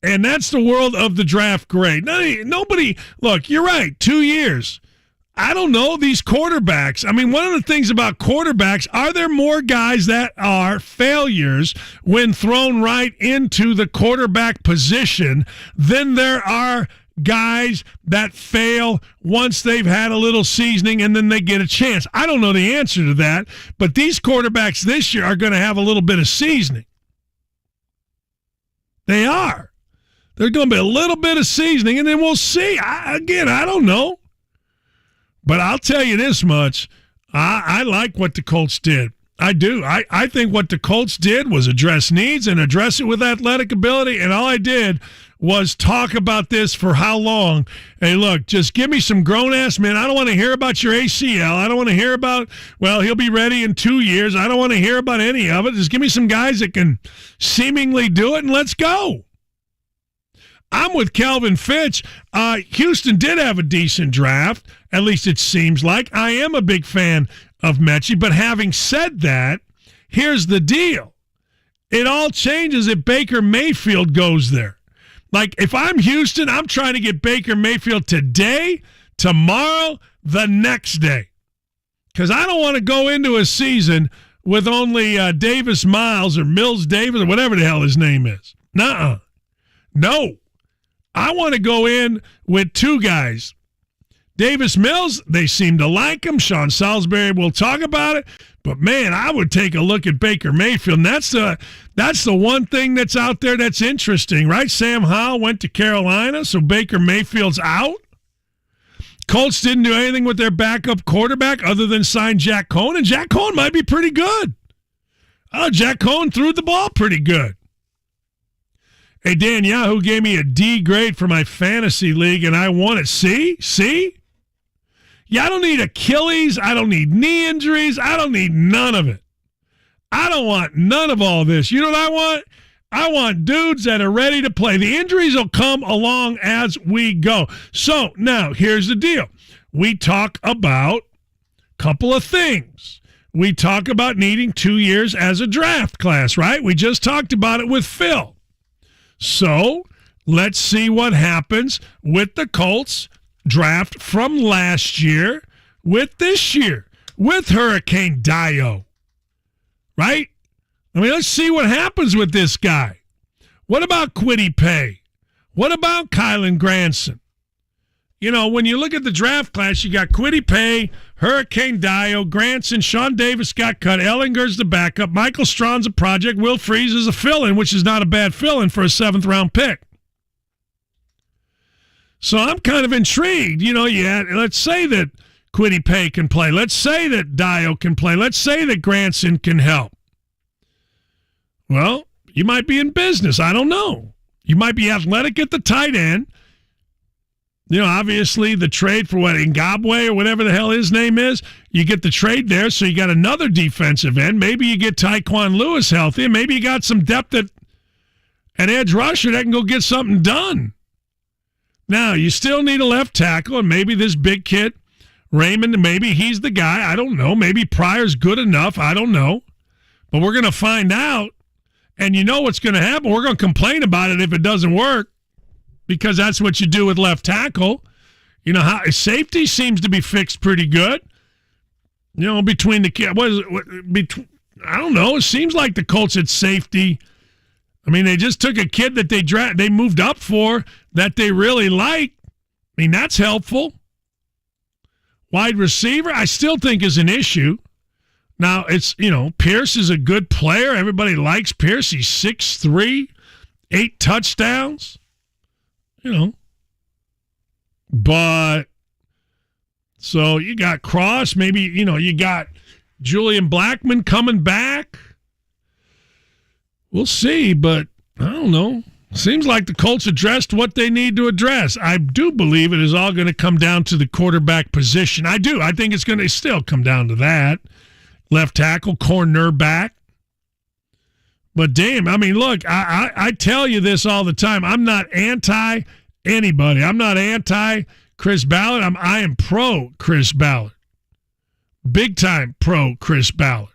And that's the world of the draft grade. Nobody, look, you're right, 2 years. I don't know, these quarterbacks. I mean, one of the things about quarterbacks, are there more guys that are failures when thrown right into the quarterback position than there are guys that fail once they've had a little seasoning and then they get a chance? I don't know the answer to that, but these quarterbacks this year are going to have a little bit of seasoning. They are. There's going to be a little bit of seasoning, and then we'll see. I don't know. But I'll tell you this much. I like what the Colts did. I do. I think what the Colts did was address needs and address it with athletic ability, and all I did was talk about this for how long. Hey, look, just give me some grown-ass men. I don't want to hear about your ACL. I don't want to hear about, well, he'll be ready in 2 years. I don't want to hear about any of it. Just give me some guys that can seemingly do it, and let's go. I'm with Calvin Fitch. Houston did have a decent draft. At least it seems like. I am a big fan of Mechie, but having said that, here's the deal. It all changes if Baker Mayfield goes there. Like, if I'm Houston, I'm trying to get Baker Mayfield today, tomorrow, the next day. Because I don't want to go into a season with only Davis Miles or Mills Davis or whatever the hell his name is. Nuh-uh. No. I want to go in with two guys. Davis Mills, they seem to like him. Sean Salisbury will talk about it. But, man, I would take a look at Baker Mayfield. And that's the one thing that's out there that's interesting, right? Sam Howell went to Carolina, so Baker Mayfield's out. Colts didn't do anything with their backup quarterback other than sign Jack Cohn, and Jack Cohn might be pretty good. Jack Cohn threw the ball pretty good. Hey, Dan Yahoo gave me a D grade for my fantasy league, and I won it. See? Yeah, I don't need Achilles. I don't need knee injuries. I don't need none of it. I don't want none of all this. You know what I want? I want dudes that are ready to play. The injuries will come along as we go. So, now, here's the deal. We talk about a couple of things. We talk about needing 2 years as a draft class, right? We just talked about it with Phil. So, let's see what happens with the Colts draft from last year with this year, with Hurricane Dio, right? I mean, let's see what happens with this guy. What about Kwity Paye? What about Kylen Granson? You know, when you look at the draft class, you got Kwity Paye, Hurricane Dio, Granson, Sean Davis got cut, Ellinger's the backup, Michael Strawn's a project, Will Freeze is a fill-in, which is not a bad fill-in for a 7th-round pick. So I'm kind of intrigued. You know, let's say that Kwity Paye can play. Let's say that Dio can play. Let's say that Granson can help. Well, you might be in business. I don't know. You might be athletic at the tight end. You know, obviously the trade for Ngabwe or whatever the hell his name is, you get the trade there, so you got another defensive end. Maybe you get Tyquan Lewis healthy, and maybe you got some depth at edge rusher that can go get something done. Now, you still need a left tackle, and maybe this big kid, Raymond, maybe he's the guy. I don't know. Maybe Pryor's good enough. I don't know. But we're going to find out, and you know what's going to happen. We're going to complain about it if it doesn't work, because that's what you do with left tackle. You know, how safety seems to be fixed pretty good. You know, between the I don't know. It seems like the Colts at safety. I mean, they just took a kid that they moved up for that they really like. I mean, that's helpful. Wide receiver, I still think is an issue. Now, it's, you know, Pierce is a good player. Everybody likes Pierce. He's 6'3", 8 touchdowns. You know. But, so you got Cross. Maybe, you know, you got Julian Blackmon coming back. We'll see, but I don't know. Seems like the Colts addressed what they need to address. I do believe it is all going to come down to the quarterback position. I do. I think it's going to still come down to that. Left tackle, cornerback. But damn, I mean, look, I tell you this all the time. I'm not anti anybody. I'm not anti Chris Ballard. I am pro Chris Ballard. big time pro Chris Ballard.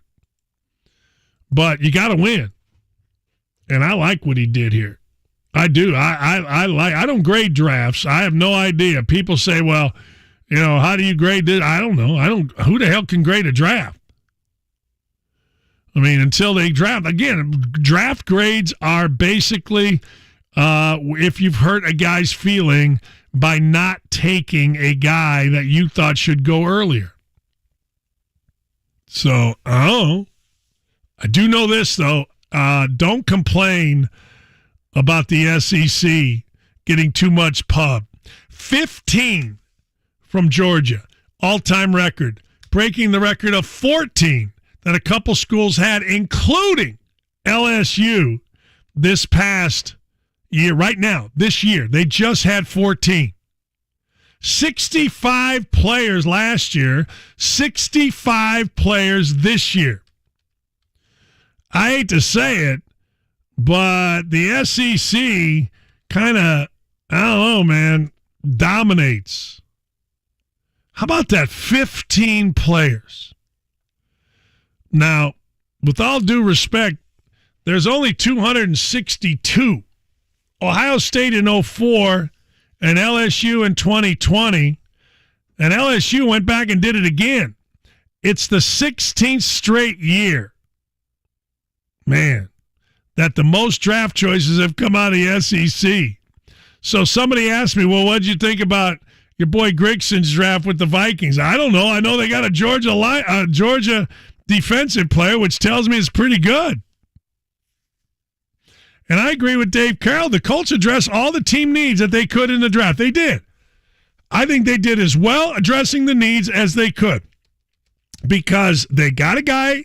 But you got to win. And I like what he did here. I do. I don't grade drafts. I have no idea. People say, well, how do you grade this? I don't know. Who the hell can grade a draft? I mean, until they draft. Again, draft grades are basically if you've hurt a guy's feeling by not taking a guy that you thought should go earlier. So, I do know this, though. Don't complain about the SEC getting too much pub. 15 from Georgia, all-time record, breaking the record of 14 that a couple schools had, including LSU this past year. Right now, this year, they just had 14. 65 players last year, 65 players this year. I hate to say it, but the SEC kind of, I don't know, man, dominates. How about that? 15 players. Now, with all due respect, there's only 262. Ohio State in 2004 and LSU in 2020. And LSU went back and did it again. It's the 16th straight year, man, that the most draft choices have come out of the SEC. So somebody asked me, well, what'd you think about your boy Grigson's draft with the Vikings? I don't know. I know they got a Georgia defensive player, which tells me it's pretty good. And I agree with Dave Carroll. The Colts addressed all the team needs that they could in the draft. They did. I think they did as well addressing the needs as they could because they got a guy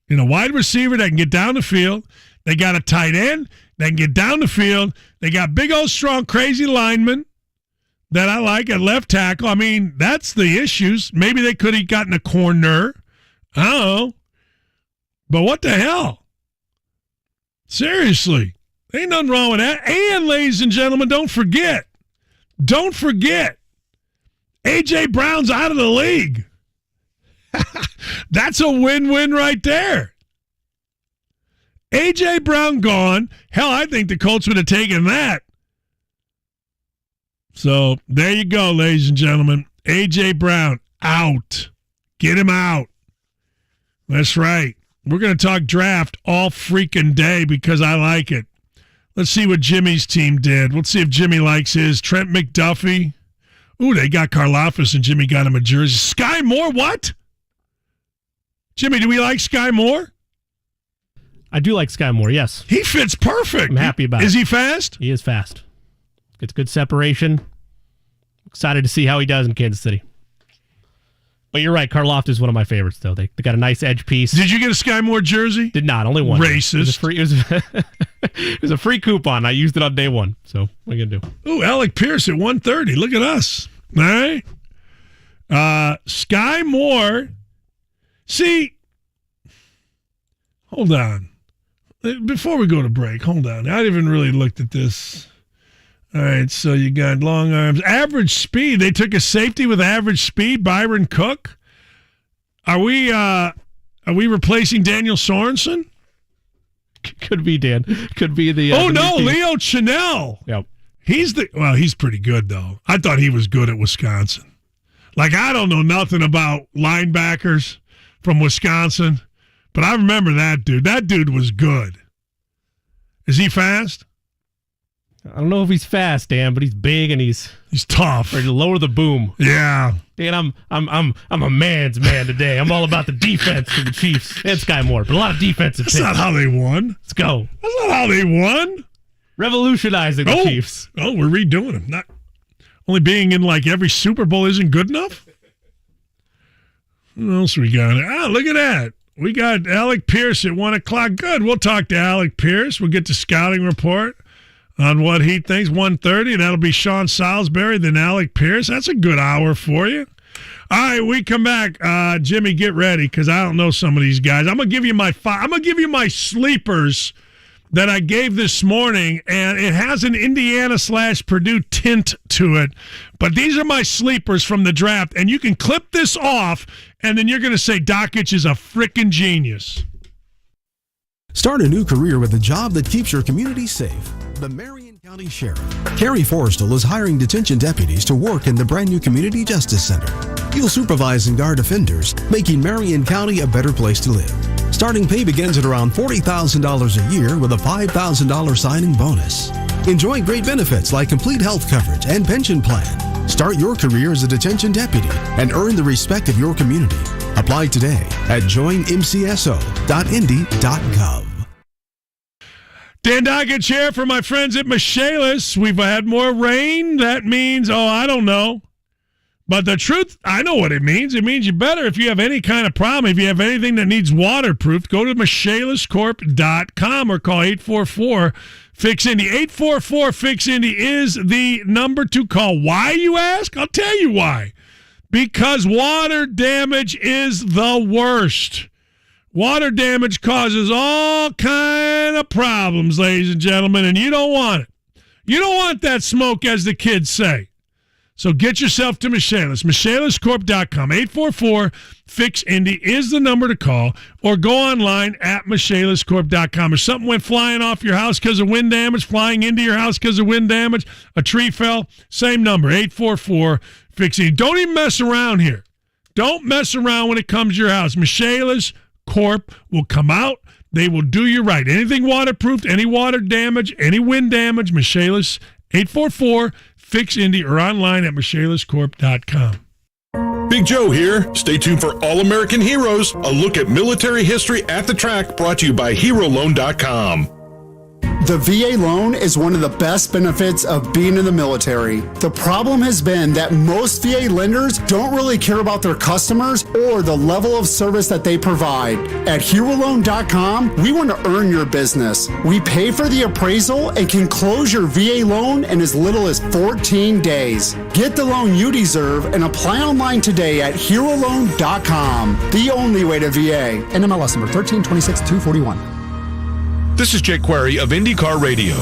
in a wide receiver that can get down the field. They got a tight end that can get down the field. They got big old strong crazy linemen that I like at left tackle. I mean, that's the issues. Maybe they could have gotten a corner. I don't know. But what the hell? Seriously. Ain't nothing wrong with that. And, ladies and gentlemen, don't forget, A.J. Brown's out of the league. That's a win-win right there. A.J. Brown gone. Hell, I think the Colts would have taken that. So there you go, ladies and gentlemen. A.J. Brown out. Get him out. That's right. We're going to talk draft all freaking day because I like it. Let's see what Jimmy's team did. Let's see if Jimmy likes his. Trent McDuffie. Ooh, they got Karlaftis and Jimmy got him a jersey. Sky Moore, what? Jimmy, do we like Sky Moore? I do like Sky Moore, yes. He fits perfect. I'm happy about it. Is he fast? He is fast. Gets good separation. Excited to see how he does in Kansas City. But you're right, Karlaftis is one of my favorites, though. They got a nice edge piece. Did you get a Sky Moore jersey? Did not, only one. Racist. It was a free coupon. I used it on day one, so what are you going to do? Ooh, Alec Pierce at 130. Look at us. All right. Sky Moore. See, hold on. Before we go to break, hold on. I haven't even really looked at this. All right, so you got long arms. Average speed. They took a safety with average speed, Byron Cook. Are we replacing Daniel Sorensen? Could be, Dan. Could be the... oh, no, Leo Chenal. Yep. He's pretty good, though. I thought he was good at Wisconsin. Like, I don't know nothing about linebackers from Wisconsin, but I remember that dude. That dude was good. Is he fast? I don't know if he's fast, Dan, but he's big and he's tough. Ready to lower the boom. Yeah. Dan, I'm a man's man today. I'm all about the defense for the Chiefs and Sky Moore, but a lot of defensive picks. That's not how they won. Let's go. That's not how they won. Revolutionizing the Chiefs. Oh, we're redoing them. Not only being in like every Super Bowl isn't good enough. What else we got? Look at that. We got Alec Pierce at 1 o'clock. Good. We'll talk to Alec Pierce. We'll get the scouting report on what he thinks. 1:30. That'll be Sean Salisbury, then Alec Pierce. That's a good hour for you. All right, we come back. Jimmy, get ready because I don't know some of these guys. I'm gonna give you my sleepers that I gave this morning, and it has an Indiana/Purdue tint to it. But these are my sleepers from the draft, and you can clip this off, and then you're going to say Dakich is a frickin' genius. Start a new career with a job that keeps your community safe. The Marion County Sheriff, Carrie Forrestal, is hiring detention deputies to work in the brand new Community Justice Center. You'll supervise and guard offenders, making Marion County a better place to live. Starting pay begins at around $40,000 a year with a $5,000 signing bonus. Enjoy great benefits like complete health coverage and pension plan. Start your career as a detention deputy and earn the respect of your community. Apply today at joinmcso.indy.gov. Dan Dakich here for my friends at Michaelis. We've had more rain. That means, I don't know. But the truth, I know what it means. It means you better, if you have any kind of problem, if you have anything that needs waterproof, go to michaeliscorp.com or call 844-FIX-INDY. 844-FIX-INDY is the number to call. Why, you ask? I'll tell you why. Because water damage is the worst. Water damage causes all kind of problems, ladies and gentlemen, and you don't want it. You don't want that smoke, as the kids say. So get yourself to Michaelis. michaeliscorp.com. 844-FIX-INDY is the number to call, or go online at michaeliscorp.com. If something went flying off your house because of wind damage, flying into your house because of wind damage, a tree fell, same number, 844-FIX-INDY. Don't even mess around here. Don't mess around when it comes to your house. Michaelis Corp will come out. They will do you right. Anything waterproofed, any water damage, any wind damage, Michaelis, 844-FIX-INDY, or online at michaeliscorp.com. Big Joe here. Stay tuned for All American Heroes, a look at military history at the track, brought to you by HeroLoan.com. The VA loan is one of the best benefits of being in the military. The problem has been that most VA lenders don't really care about their customers or the level of service that they provide. At HeroLoan.com, we want to earn your business. We pay for the appraisal and can close your VA loan in as little as 14 days. Get the loan you deserve and apply online today at HeroLoan.com. The only way to VA. NMLS number 1326241. This is Jake Query of IndyCar Radio.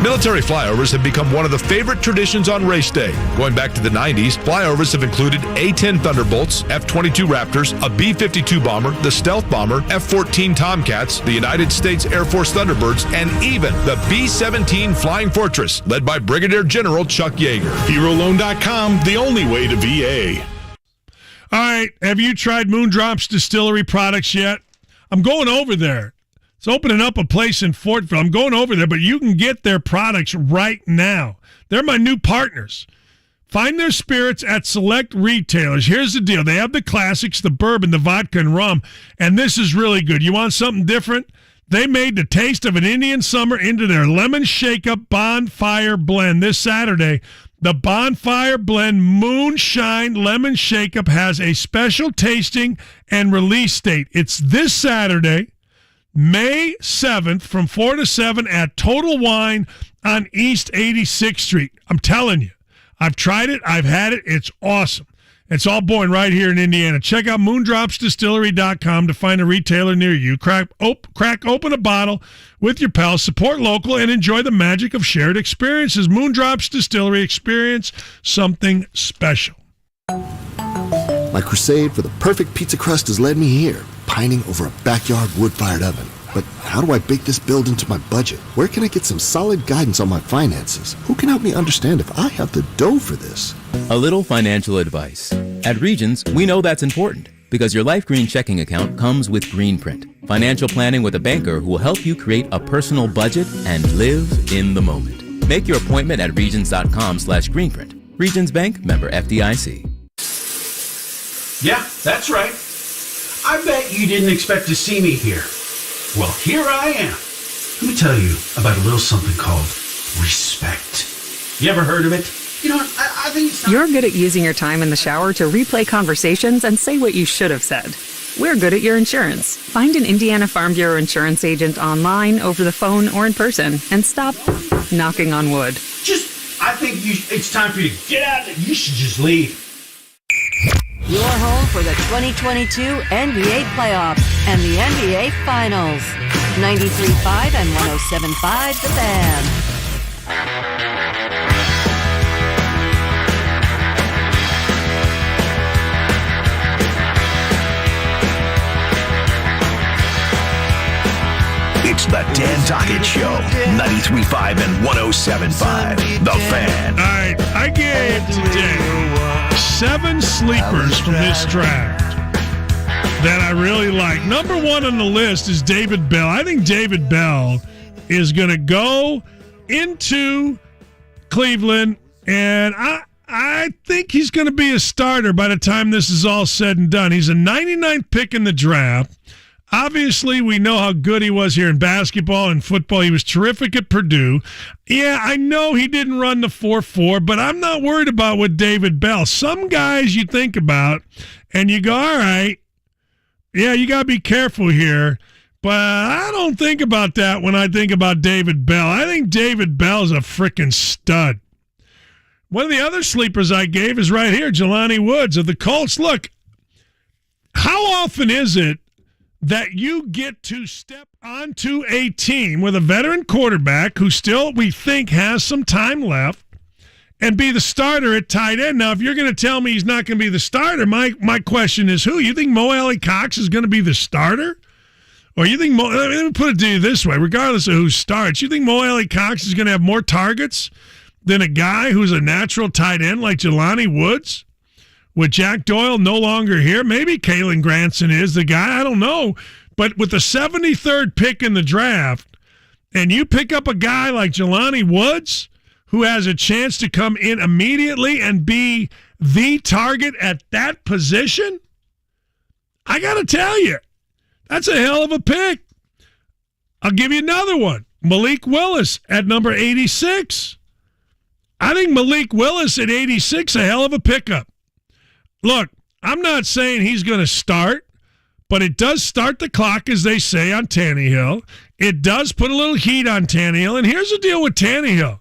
Military flyovers have become one of the favorite traditions on race day. Going back to the 90s, flyovers have included A-10 Thunderbolts, F-22 Raptors, a B-52 bomber, the Stealth Bomber, F-14 Tomcats, the United States Air Force Thunderbirds, and even the B-17 Flying Fortress, led by Brigadier General Chuck Yeager. HeroLoan.com, the only way to VA. All right, have you tried Moondrops Distillery products yet? I'm going over there. It's opening up a place in Fortville. I'm going over there, but you can get their products right now. They're my new partners. Find their spirits at select retailers. Here's the deal. They have the classics, the bourbon, the vodka, and rum, and this is really good. You want something different? They made the taste of an Indian summer into their Lemon Shake-Up Bonfire Blend this Saturday. The Bonfire Blend Moonshine Lemon Shake-Up has a special tasting and release date. It's this Saturday, May 7th from 4 to 7 at Total Wine on East 86th Street. I'm telling you, I've tried it. I've had it. It's awesome. It's all born right here in Indiana. Check out moondropsdistillery.com to find a retailer near you. Crack open a bottle with your pals, support local, and enjoy the magic of shared experiences. Moondrops Distillery, experience something special. My crusade for the perfect pizza crust has led me here, pining over a backyard wood-fired oven. But how do I bake this build into my budget? Where can I get some solid guidance on my finances? Who can help me understand if I have the dough for this? A little financial advice. At Regions, we know that's important because your Life Green checking account comes with Greenprint, financial planning with a banker who will help you create a personal budget and live in the moment. Make your appointment at regions.com/Greenprint. Regions Bank, member FDIC. Yeah, that's right. I bet you didn't expect to see me here. Well, here I am. Let me tell you about a little something called respect. You ever heard of it? You know what? I think it's not... You're good at using your time in the shower to replay conversations and say what you should have said. We're good at your insurance. Find an Indiana Farm Bureau insurance agent online, over the phone, or in person, and stop knocking on wood. I think it's time for you to get out of it. You should just leave. Your home for the 2022 NBA playoffs and the NBA Finals. 93.5 and 107.5 The Fan. It's the Dan Tockett Show, 93.5 and 107.5 The Fan. All right, I gave today 7 sleepers from this draft that I really like. Number 1 on the list is David Bell. I think David Bell is going to go into Cleveland, and I think he's going to be a starter by the time this is all said and done. He's a 99th pick in the draft. Obviously, we know how good he was here in basketball and football. He was terrific at Purdue. Yeah, I know he didn't run the 4.4, but I'm not worried about what David Bell. Some guys you think about, and you go, all right, yeah, you got to be careful here. But I don't think about that when I think about David Bell. I think David Bell's a freaking stud. One of the other sleepers I gave is right here, Jelani Woods of the Colts. Look, how often is it that you get to step onto a team with a veteran quarterback who still, we think, has some time left and be the starter at tight end? Now, if you're going to tell me he's not going to be the starter, my question is who? You think Mo Alley Cox is going to be the starter? Or you think let me put it to you this way, regardless of who starts, you think Mo Alley Cox is going to have more targets than a guy who's a natural tight end like Jelani Woods? With Jack Doyle no longer here, maybe Kalen Granson is the guy. I don't know. But with the 73rd pick in the draft, and you pick up a guy like Jelani Woods, who has a chance to come in immediately and be the target at that position, I got to tell you, that's a hell of a pick. I'll give you another one. Malik Willis at number 86. I think Malik Willis at 86, a hell of a pickup. Look, I'm not saying he's going to start, but it does start the clock, as they say, on Tannehill. It does put a little heat on Tannehill. And here's the deal with Tannehill.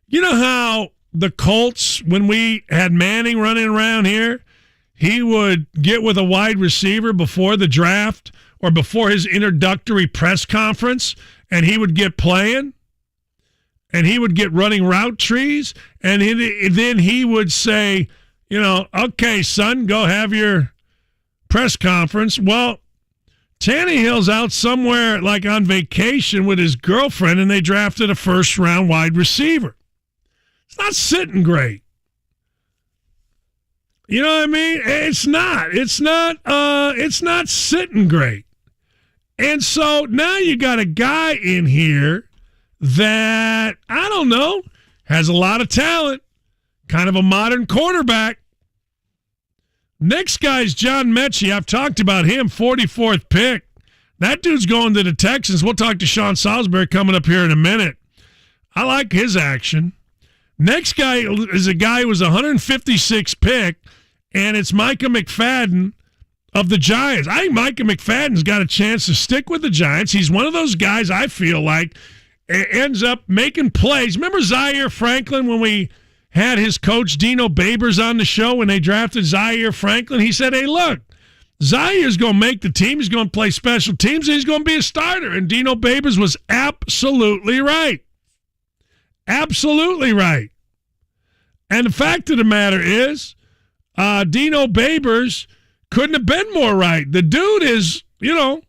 You know how the Colts, when we had Manning running around here, he would get with a wide receiver before the draft or before his introductory press conference, and he would get playing, and he would get running route trees, and then he would say, you know, okay, son, go have your press conference. Well, Tannehill's out somewhere like on vacation with his girlfriend, and they drafted a first-round wide receiver. It's not sitting great. You know what I mean? It's not sitting great. And so now you got a guy in here that, I don't know, has a lot of talent. Kind of a modern quarterback. Next guy's John Mechie. I've talked about him, 44th pick. That dude's going to the Texans. We'll talk to Sean Salisbury coming up here in a minute. I like his action. Next guy is a guy who was 156th pick, and it's Micah McFadden of the Giants. I think Micah McFadden's got a chance to stick with the Giants. He's one of those guys I feel like ends up making plays. Remember Zaire Franklin when we had his coach Dino Babers on the show when they drafted Zaire Franklin? He said, hey, look, Zaire's going to make the team. He's going to play special teams, and he's going to be a starter. And Dino Babers was absolutely right. Absolutely right. And the fact of the matter is, Dino Babers couldn't have been more right. The dude is, the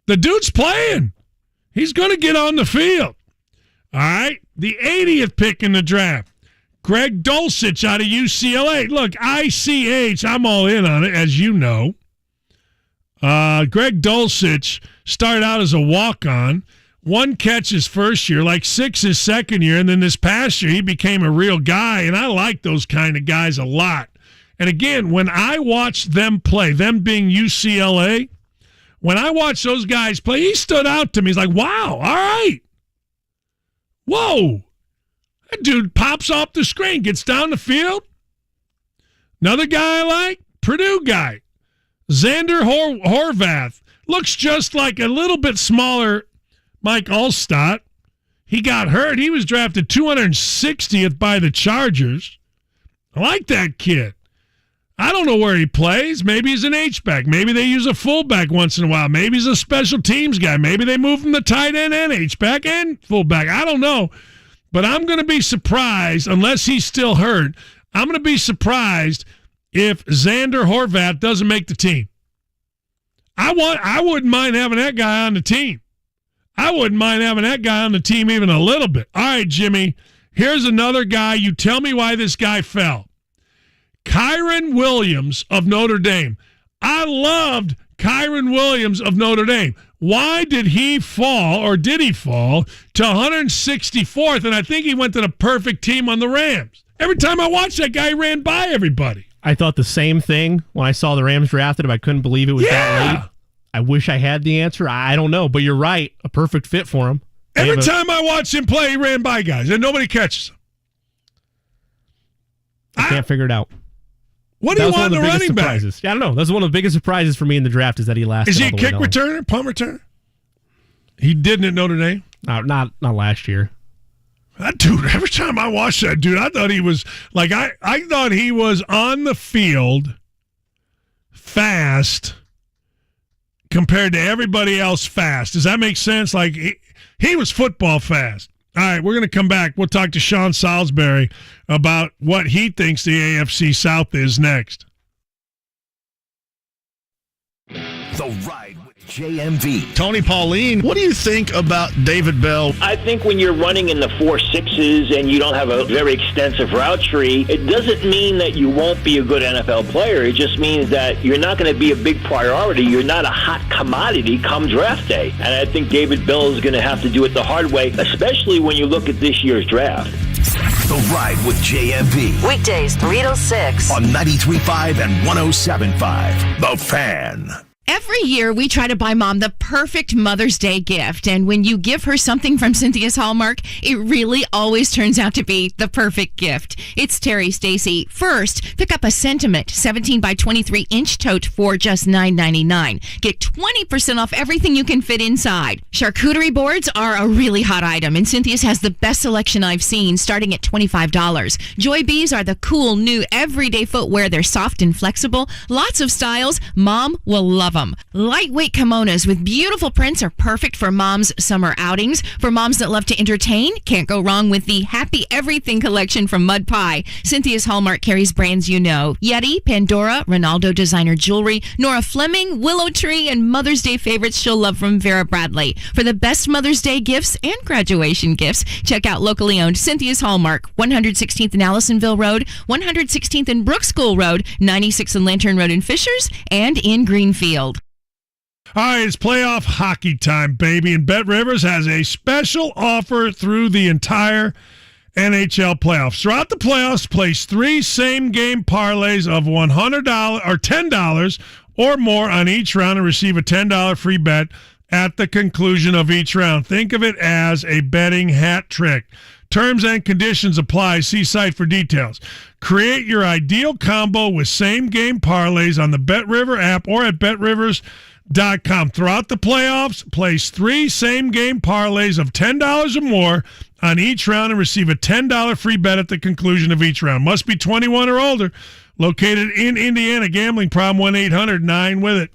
dude's playing. He's going to get on the field. All right. The 80th pick in the draft. Greg Dulcich out of UCLA. Look, ICH, I'm all in on it, as you know. Greg Dulcich started out as a walk-on, 1 catch his first year, like 6 his second year, and then this past year he became a real guy, and I like those kind of guys a lot. And again, when I watched them play, them being UCLA, when I watched those guys play, he stood out to me. He's like, wow, all right. Whoa. That dude pops off the screen, gets down the field. Another guy I like, Purdue guy, Xander Horvath. Looks just like a little bit smaller Mike Allstott. He got hurt. He was drafted 260th by the Chargers. I like that kid. I don't know where he plays. Maybe he's an H-back. Maybe they use a fullback once in a while. Maybe he's a special teams guy. Maybe they move him to tight end and H-back and fullback. I don't know. But I'm going to be surprised, unless he's still hurt, I'm going to be surprised if Xander Horvath doesn't make the team. I wouldn't mind having that guy on the team. I wouldn't mind having that guy on the team even a little bit. All right, Jimmy, here's another guy. You tell me why this guy fell. Kyren Williams of Notre Dame. I loved Kyren Williams of Notre Dame. Why did he fall, or did he fall, to 164th? And I think he went to the perfect team on the Rams. Every time I watched that guy, he ran by everybody. I thought the same thing when I saw the Rams drafted him. I couldn't believe it was that late. I wish I had the answer. I don't know, but you're right. A perfect fit for him. Every time I watched him play, he ran by guys, and nobody catches him. I can't figure it out. What do you want in the running back? Surprises. Yeah, I don't know. That's one of the biggest surprises for me in the draft is that he lasted. Is he all a the kick way down. returner, punt returner? He didn't at Notre Dame. Not last year. That dude, every time I watched that dude, I thought he was like I thought he was on the field fast compared to everybody else fast. Does that make sense? Like he was football fast. All right, we're going to come back. We'll talk to Sean Salisbury about what he thinks the AFC South is next. The Ride with JMV. Tony Pauline, what do you think about David Bell? I think when you're running in the 4.6s and you don't have a very extensive route tree, it doesn't mean that you won't be a good NFL player. It just means that you're not going to be a big priority. You're not a hot commodity come draft day. And I think David Bell is going to have to do it the hard way, especially when you look at this year's draft. The Ride with JMV. Weekdays 3 to 6 on 93.5 and 107.5. The Fan. Every year, we try to buy Mom the perfect Mother's Day gift. And when you give her something from Cynthia's Hallmark, it really always turns out to be the perfect gift. It's Terry Stacy. First, pick up a Sentiment 17 by 23 inch tote for just $9.99. Get 20% off everything you can fit inside. Charcuterie boards are a really hot item, and Cynthia's has the best selection I've seen, starting at $25. Joy Bees are the cool, new, everyday footwear. They're soft and flexible. Lots of styles. Mom will love them. Lightweight kimonos with beautiful prints are perfect for mom's summer outings. For moms that love to entertain, can't go wrong with the Happy Everything collection from Mud Pie. Cynthia's Hallmark carries brands you know: Yeti, Pandora, Ronaldo designer jewelry, Nora Fleming, Willow Tree, and Mother's Day favorites she'll love from Vera Bradley. For the best Mother's Day gifts and graduation gifts, check out locally owned Cynthia's Hallmark, 116th in Allisonville Road, 116th in Brooks School Road, 96th in Lantern Road in Fishers, and in Greenfield. All right, it's playoff hockey time, baby, and Bet Rivers has a special offer through the entire NHL playoffs. Throughout the playoffs, place 3 same-game parlays of $100 or $10 or more on each round and receive a $10 free bet at the conclusion of each round. Think of it as a betting hat trick. Terms and conditions apply. See site for details. Create your ideal combo with same-game parlays on the BetRiver app or at BetRivers.com. Throughout the playoffs, place 3 same-game parlays of $10 or more on each round and receive a $10 free bet at the conclusion of each round. Must be 21 or older. Located in Indiana. Gambling problem 1-800-9-WITH-IT.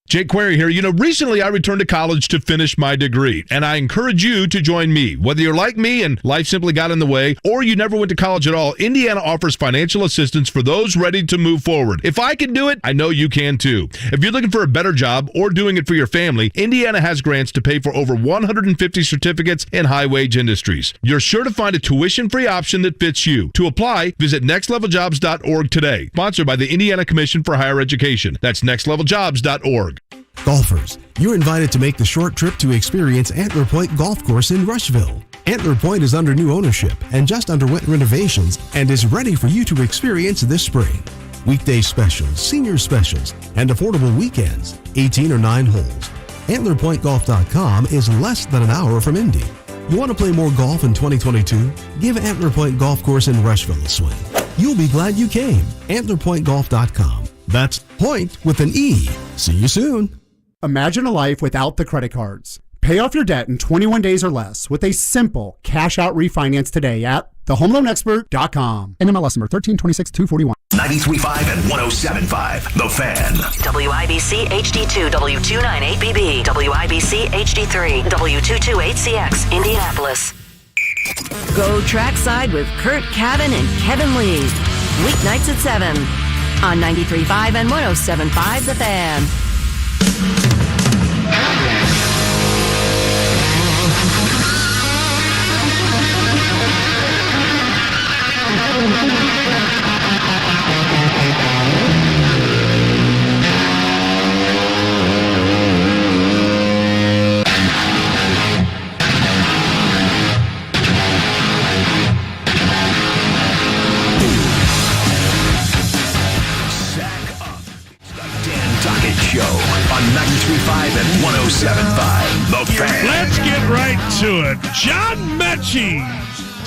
Jake Query here. Recently I returned to college to finish my degree, and I encourage you to join me. Whether you're like me and life simply got in the way, or you never went to college at all, Indiana offers financial assistance for those ready to move forward. If I can do it, I know you can too. If you're looking for a better job or doing it for your family, Indiana has grants to pay for over 150 certificates in high-wage industries. You're sure to find a tuition-free option that fits you. To apply, visit nextleveljobs.org today. Sponsored by the Indiana Commission for Higher Education. That's nextleveljobs.org. Golfers, you're invited to make the short trip to experience Antler Point Golf Course in Rushville. Antler Point is under new ownership and just underwent renovations and is ready for you to experience this spring. Weekday specials, senior specials, and affordable weekends, 18 or 9 holes. AntlerPointGolf.com is less than an hour from Indy. You want to play more golf in 2022? Give Antler Point Golf Course in Rushville a swing. You'll be glad you came. AntlerPointGolf.com. That's point with an E. See you soon. Imagine a life without the credit cards. Pay off your debt in 21 days or less with a simple cash-out refinance today at thehomeloanexpert.com. NMLS number 1326-241. 93.5 and 107.5. The Fan. WIBC HD2 W298BB. WIBC HD3 W228CX. Indianapolis. Go trackside with Kurt Cavan and Kevin Lee. Weeknights at 7 on 93.5 and 107.5 The Fan. Show on 93.5 and 107.5 The Fan. Let's get right to it. John Mechie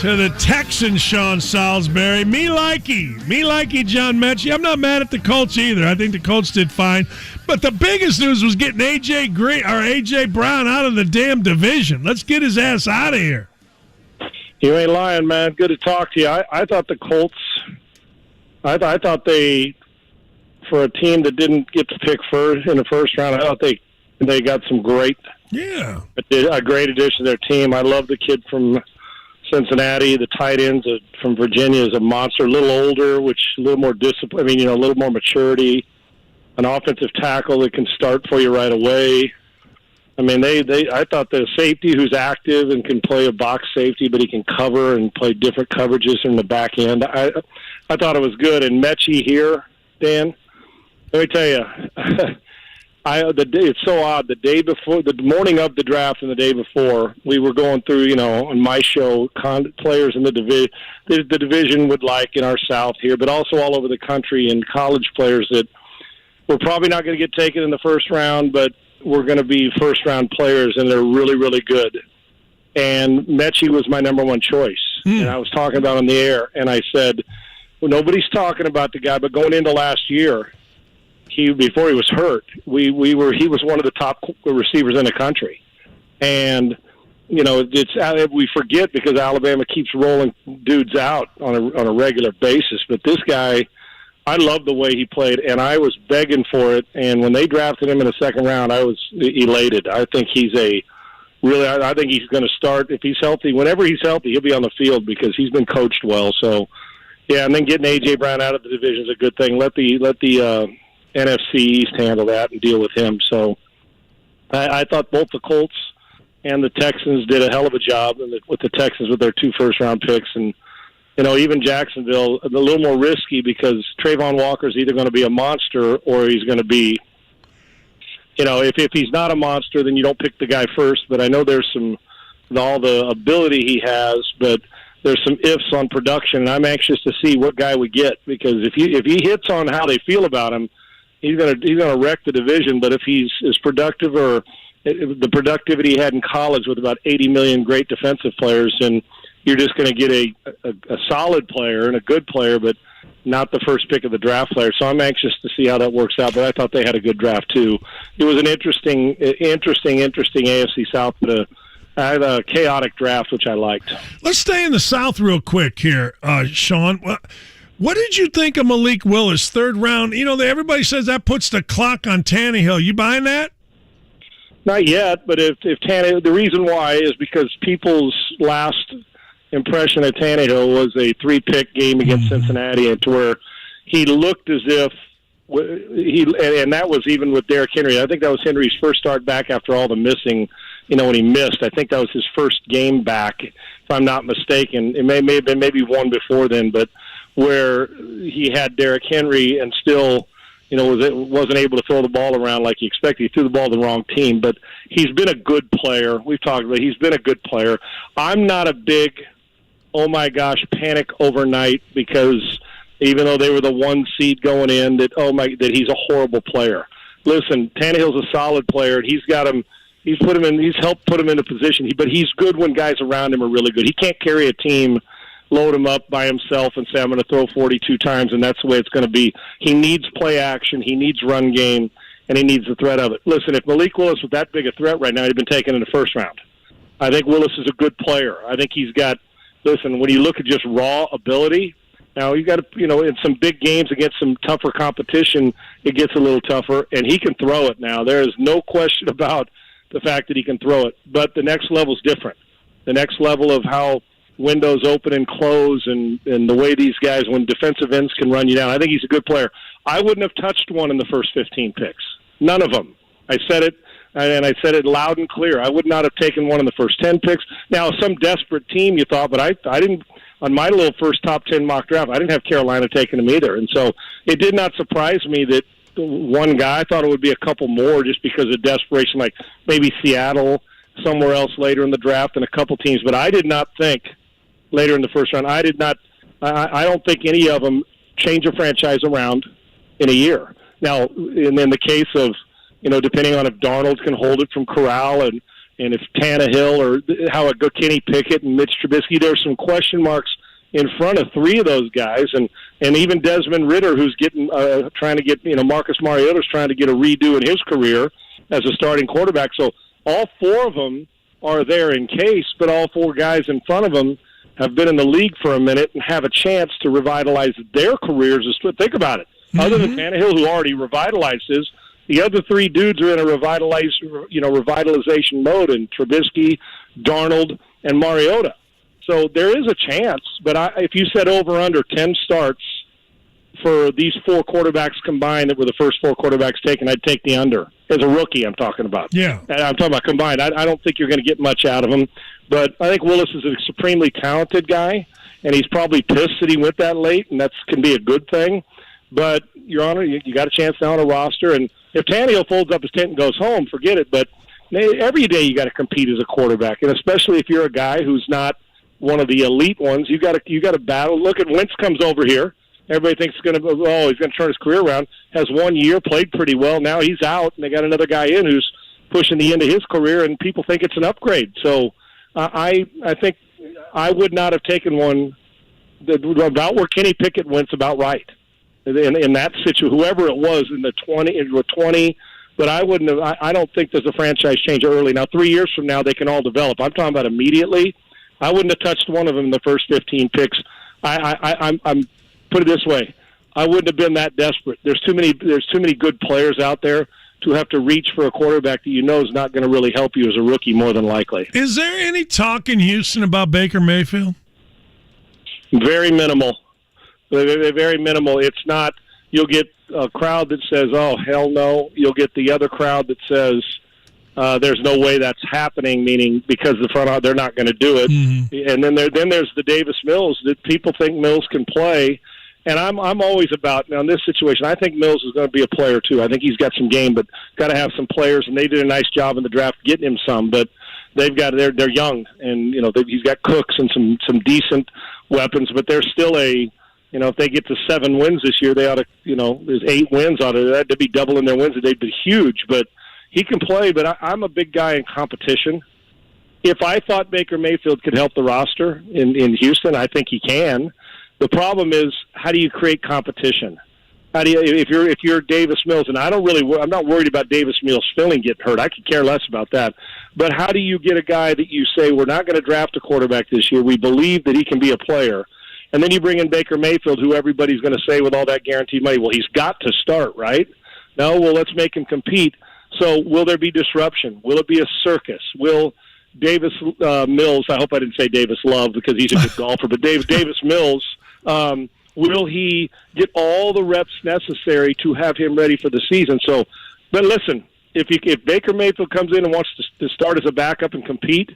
to the Texans, Sean Salisbury. Me likey, John Mechie. I'm not mad at the Colts either. I think the Colts did fine. But the biggest news was getting AJ Brown out of the damn division. Let's get his ass out of here. You ain't lying, man. Good to talk to you. I thought the Colts, I thought they, for a team that didn't get to pick first in the first round, I thought they got some great, a great addition to their team. I love the kid from Cincinnati. The tight ends from Virginia is a monster, a little older, which a little more discipline. A little more maturity. An offensive tackle that can start for you right away. I thought the safety who's active and can play a box safety, but he can cover and play different coverages in the back end. I thought it was good. And Mechie here, Dan, let me tell you, it's so odd. The day before, the morning of the draft and the day before, we were going through, on my show, players in the division would like in our South here, but also all over the country, and college players that we're probably not going to get taken in the first round, but we're going to be first-round players, and they're really, really good. And Mechie was my number one choice. And I was talking about on the air, and I said, well, nobody's talking about the guy, but going into last year, before he was hurt, he was one of the top receivers in the country. And, we forget because Alabama keeps rolling dudes out on a regular basis. But this guy, I love the way he played, and I was begging for it. And when they drafted him in the second round, I was elated. I think he's I think he's going to start if he's healthy. Whenever he's healthy, he'll be on the field because he's been coached well. So, yeah, and then getting A.J. Brown out of the division is a good thing. Let the NFC East handle that and deal with him. So I thought both the Colts and the Texans did a hell of a job with the Texans with their 2 first-round picks. And, even Jacksonville, a little more risky because Trayvon Walker's either going to be a monster or he's going to be, if he's not a monster, then you don't pick the guy first. But I know there's all the ability he has, but there's some ifs on production. And I'm anxious to see what guy we get because if he hits on how they feel about him, he's gonna wreck the division. But if he's as productive or the productivity he had in college with about 80 million great defensive players, then you're just going to get a solid player and a good player, but not the first pick of the draft player. So I'm anxious to see how that works out. But I thought they had a good draft too. It was an interesting AFC South, but a chaotic draft, which I liked. Let's stay in the South real quick here, Sean. What did you think of Malik Willis, third round? Everybody says that puts the clock on Tannehill. You buying that? Not yet, but if Tannehill, the reason why is because people's last impression of Tannehill was a 3-pick game against Cincinnati, and to where he looked as if and that was even with Derrick Henry. I think that was Henry's first start back after all the missing. When he missed, I think that was his first game back, if I'm not mistaken. It may have been maybe one before then, but where he had Derrick Henry and still, wasn't able to throw the ball around like he expected. He threw the ball to the wrong team, but he's been a good player. We've talked about he's been a good player. I'm not a big, oh my gosh, panic overnight because even though they were the 1 seed going in, that he's a horrible player. Listen, Tannehill's a solid player, and he's got him. He's helped put him in a position, but he's good when guys around him are really good. He can't carry a team, load him up by himself and say, I'm going to throw 42 times, and that's the way it's going to be. He needs play action, he needs run game, and he needs the threat of it. Listen, if Malik Willis was that big a threat right now, he'd been taken in the first round. I think Willis is a good player. I think he's got – listen, when you look at just raw ability, now you got to, in some big games against some tougher competition, it gets a little tougher, and he can throw it now. There is no question about the fact that he can throw it, but the next level is different. The next level of how windows open and close and the way these guys, when defensive ends can run you down. I think he's a good player. I wouldn't have touched one in the first 15 picks. None of them. I said it, and I said it loud and clear. I would not have taken one in the first 10 picks. Now, some desperate team you thought, but I didn't. On my little first top 10 mock draft, I didn't have Carolina taking him either. And so it did not surprise me that one guy, I thought it would be a couple more just because of desperation, like maybe Seattle, somewhere else later in the draft, and a couple teams. But I did not think later in the first round, I don't think any of them change a franchise around in a year. Now, and in the case of, depending on if Darnold can hold it from Corral and if Tannehill or how a good Kenny Pickett and Mitch Trubisky, there's some question marks in front of three of those guys, and even Desmond Ridder, who's getting trying to get, Marcus Mariota's trying to get a redo in his career as a starting quarterback. So all four of them are there in case, but all four guys in front of them have been in the league for a minute and have a chance to revitalize their careers. Think about it. Mm-hmm. Other than Tannehill, who already revitalized his, the other three dudes are in a revitalization mode, in Trubisky, Darnold, and Mariota. So there is a chance, but if you said over under 10 starts for these four quarterbacks combined that were the first four quarterbacks taken, I'd take the under. As a rookie, I'm talking about. Yeah. And I'm talking about combined. I don't think you're going to get much out of him, but I think Willis is a supremely talented guy, and he's probably pissed that he went that late, and that can be a good thing. But, Your Honor, you got a chance now on a roster, and if Tannehill folds up his tent and goes home, forget it. But every day you got to compete as a quarterback, and especially if you're a guy who's not one of the elite ones, you got to battle. Look at Wentz comes over here. Everybody thinks he's going to turn his career around. Has 1 year, played pretty well. Now he's out, and they got another guy in who's pushing the end of his career, and people think it's an upgrade. So I think I would not have taken one about where Kenny Pickett went's about right. In that situation, whoever it was in the 20, but I wouldn't have. I don't think there's a franchise change early. Now, 3 years from now, they can all develop. I'm talking about immediately. I wouldn't have touched one of them in the first 15 picks. I'm put it this way: I wouldn't have been that desperate. There's too many good players out there to have to reach for a quarterback that is not going to really help you as a rookie, more than likely. Is there any talk in Houston about Baker Mayfield? Very minimal. Very minimal. It's not. You'll get a crowd that says, "Oh, hell no." You'll get the other crowd that says, "There's no way that's happening," meaning because the front they're not going to do it. Mm-hmm. And then there's the Davis Mills that people think Mills can play. And I'm always about, now in this situation, I think Mills is going to be a player too. I think he's got some game, but got to have some players, and they did a nice job in the draft getting him some. But they're young, and he's got Cooks and some decent weapons, but they're still if they get to 7 wins this year, they ought to, there's 8 wins out of that. They'd be doubling their wins, and they'd be huge. But he can play, but I'm a big guy in competition. If I thought Baker Mayfield could help the roster in Houston, I think he can. The problem is, how do you create competition? How do you, if you're Davis Mills, and I'm not worried about Davis Mills' feeling getting hurt. I could care less about that. But how do you get a guy that you say, we're not going to draft a quarterback this year, we believe that he can be a player, and then you bring in Baker Mayfield, who everybody's going to say with all that guaranteed money, well, he's got to start, right? No, well, let's make him compete. So will there be disruption? Will it be a circus? Will Davis Mills, I hope I didn't say Davis Love because he's a good golfer, but Davis Mills, will he get all the reps necessary to have him ready for the season? So, but listen, if Baker Mayfield comes in and wants to start as a backup and compete,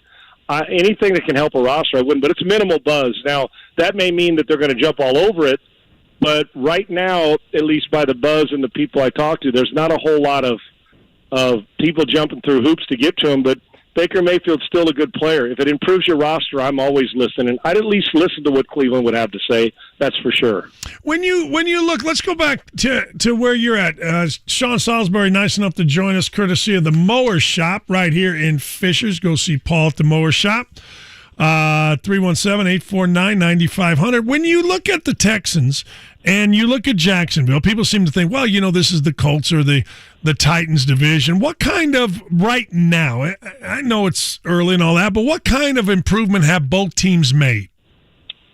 anything that can help a roster, I wouldn't. But it's minimal buzz. Now, that may mean that they're going to jump all over it, but right now, at least by the buzz and the people I talk to, there's not a whole lot of people jumping through hoops to get to him, but Baker Mayfield's still a good player. If it improves your roster, I'm always listening. I'd at least listen to what Cleveland would have to say. That's for sure. When you look, let's go back to where you're at. Sean Salisbury, nice enough to join us, courtesy of the Mower Shop right here in Fishers. Go see Paul at the Mower Shop. 317-849-9500. When you look at the Texans and you look at Jacksonville, people seem to think, well, this is the Colts or the Titans division. What kind of, right now, I know it's early and all that, but what kind of improvement have both teams made?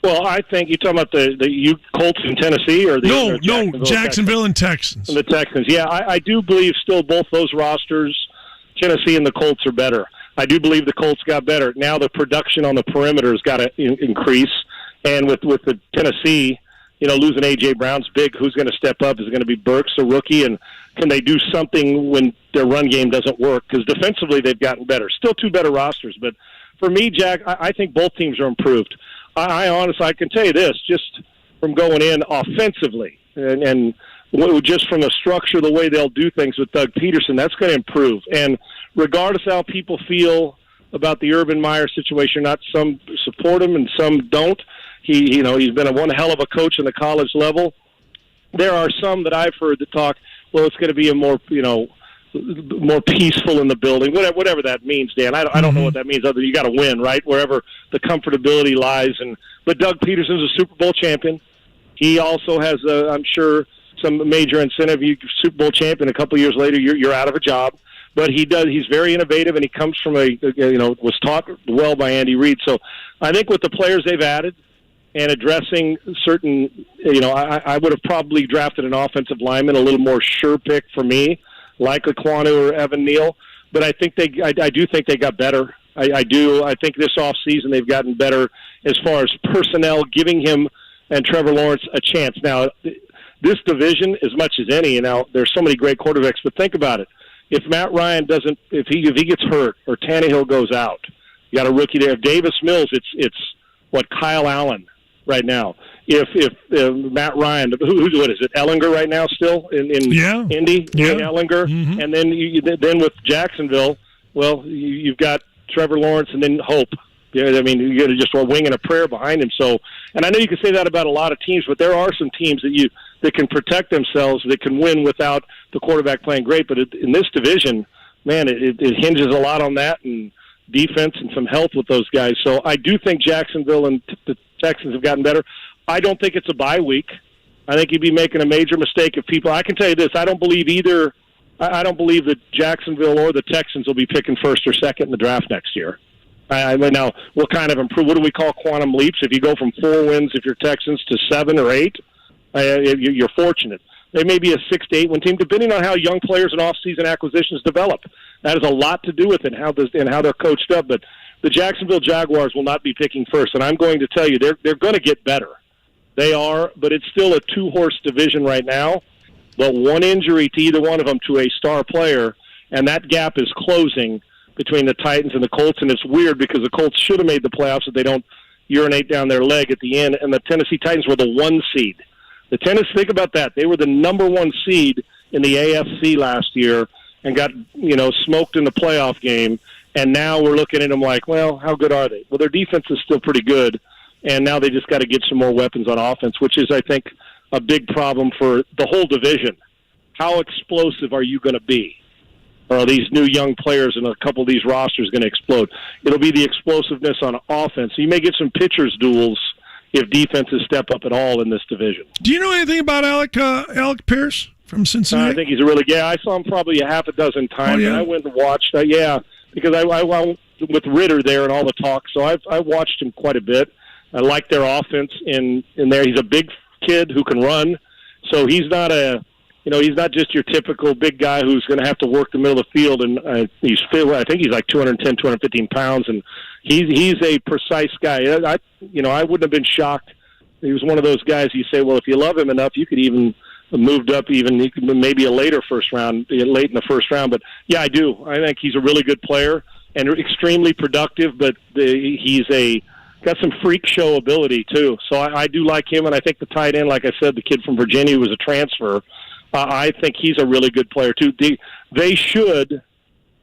Well, I think you're talking about the Colts in Tennessee or the Jacksonville and Texans. And the Texans. Yeah, I do believe still both those rosters, Tennessee and the Colts, are better. I do believe the Colts got better. Now the production on the perimeter has got to increase. And with the Tennessee, losing A.J. Brown's big. Who's going to step up? Is it going to be Burks, a rookie? And can they do something when their run game doesn't work? Because defensively they've gotten better. Still two better rosters. But for me, Jack, I think both teams are improved. I honestly, I can tell you this, just from going in offensively and just from the structure, the way they'll do things with Doug Peterson, that's going to improve. And regardless how people feel about the Urban Meyer situation, not some support him and some don't. He's been one hell of a coach in the college level. There are some that I've heard that talk, well, it's going to be a more peaceful in the building, whatever that means, Dan. I don't know what that means other than you got to win, right, wherever the comfortability lies. But Doug Peterson's a Super Bowl champion. He also has, I'm sure, some major incentive. You Super Bowl champion, a couple of years later, you're out of a job. But he's very innovative, and he comes from was taught well by Andy Reid. So I think with the players they've added and addressing certain, I would have probably drafted an offensive lineman, a little more sure pick for me, like Laquanu or Evan Neal. But I think I do think they got better. I do. I think this offseason they've gotten better as far as personnel, giving him and Trevor Lawrence a chance. Now, this division, as much as any, there's so many great quarterbacks, but think about it. If Matt Ryan if he gets hurt or Tannehill goes out, you got a rookie there. If Davis Mills, it's Kyle Allen right now. If Matt Ryan, what is it? Ellinger right now still in Indy. Yeah. Ellinger, and then with Jacksonville, well, you've got Trevor Lawrence and then Hope. I mean, you got just a wing and a prayer behind him. So, and I know you can say that about a lot of teams, but there are some teams that can protect themselves, that can win without the quarterback playing great. But in this division, man, it hinges a lot on that and defense and some health with those guys. So I do think Jacksonville and the Texans have gotten better. I don't think it's a bye week. I think you'd be making a major mistake if people. I can tell you this: I don't believe that Jacksonville or the Texans will be picking first or second in the draft next year. Now, what kind of improve? What do we call quantum leaps? If you go from 4 wins, if you're Texans, to 7 or 8, you're fortunate. They may be a 6 to 8 win team, depending on how young players and off-season acquisitions develop. That has a lot to do with it and how they're coached up. But the Jacksonville Jaguars will not be picking first, and I'm going to tell you they're going to get better. They are, but it's still a 2-horse division right now. But one injury to either one of them, to a star player, and that gap is closing between the Titans and the Colts. And it's weird because the Colts should have made the playoffs if they don't urinate down their leg at the end. And the Tennessee Titans were the 1 seed. Think about that. They were the number 1 seed in the AFC last year and got, smoked in the playoff game. And now we're looking at them like, well, how good are they? Well, their defense is still pretty good. And now they just got to get some more weapons on offense, which is, I think, a big problem for the whole division. How explosive are you going to be? Or are these new young players and a couple of these rosters going to explode? It'll be the explosiveness on offense. So you may get some pitchers' duels if defenses step up at all in this division. Do you know anything about Alec Pierce from Cincinnati? I think he's a really good. I saw him probably a half a dozen times. Oh, yeah? And I went and watched. Because I went with Ritter there and all the talk. So I watched him quite a bit. I like their offense in there. He's a big kid who can run. So he's not he's not just your typical big guy who's going to have to work the middle of the field. And I think he's like 210, 215 pounds, and he's a precise guy. I wouldn't have been shocked. He was one of those guys you say, well, if you love him enough, you could even moved up maybe a late in the first round. But yeah, I do. I think he's a really good player and extremely productive. But he's got some freak show ability too. So I do like him, and I think the tight end, like I said, the kid from Virginia who was a transfer. I think he's a really good player, too. They should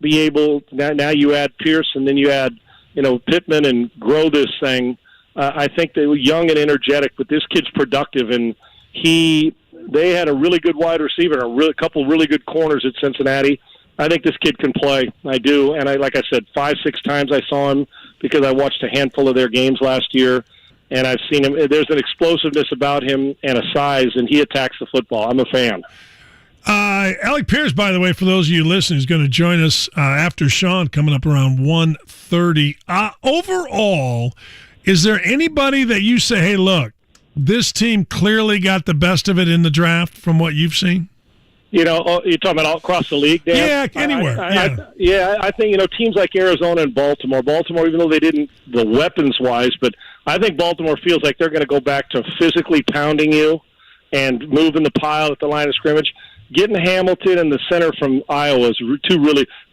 be able – now you add Pierce and then you add, Pittman and grow this thing. I think they were young and energetic, but this kid's productive. And they had a really good wide receiver and a couple really good corners at Cincinnati. I think this kid can play. I do. And like I said, 5-6 times I saw him because I watched a handful of their games last year. And I've seen him. There's an explosiveness about him and a size, and he attacks the football. I'm a fan. Alec Pierce, by the way, for those of you listening, is going to join us after Sean, coming up around 1:30. Overall, Is there anybody that you say, hey, look, this team clearly got the best of it in the draft from what you've seen? You're talking about all across the league, Dan? Yeah, anywhere. I think, teams like Arizona and Baltimore, even though they didn't the weapons-wise, but I think Baltimore feels like they're going to go back to physically pounding you and moving the pile at the line of scrimmage. Getting Hamilton and the center from Iowa is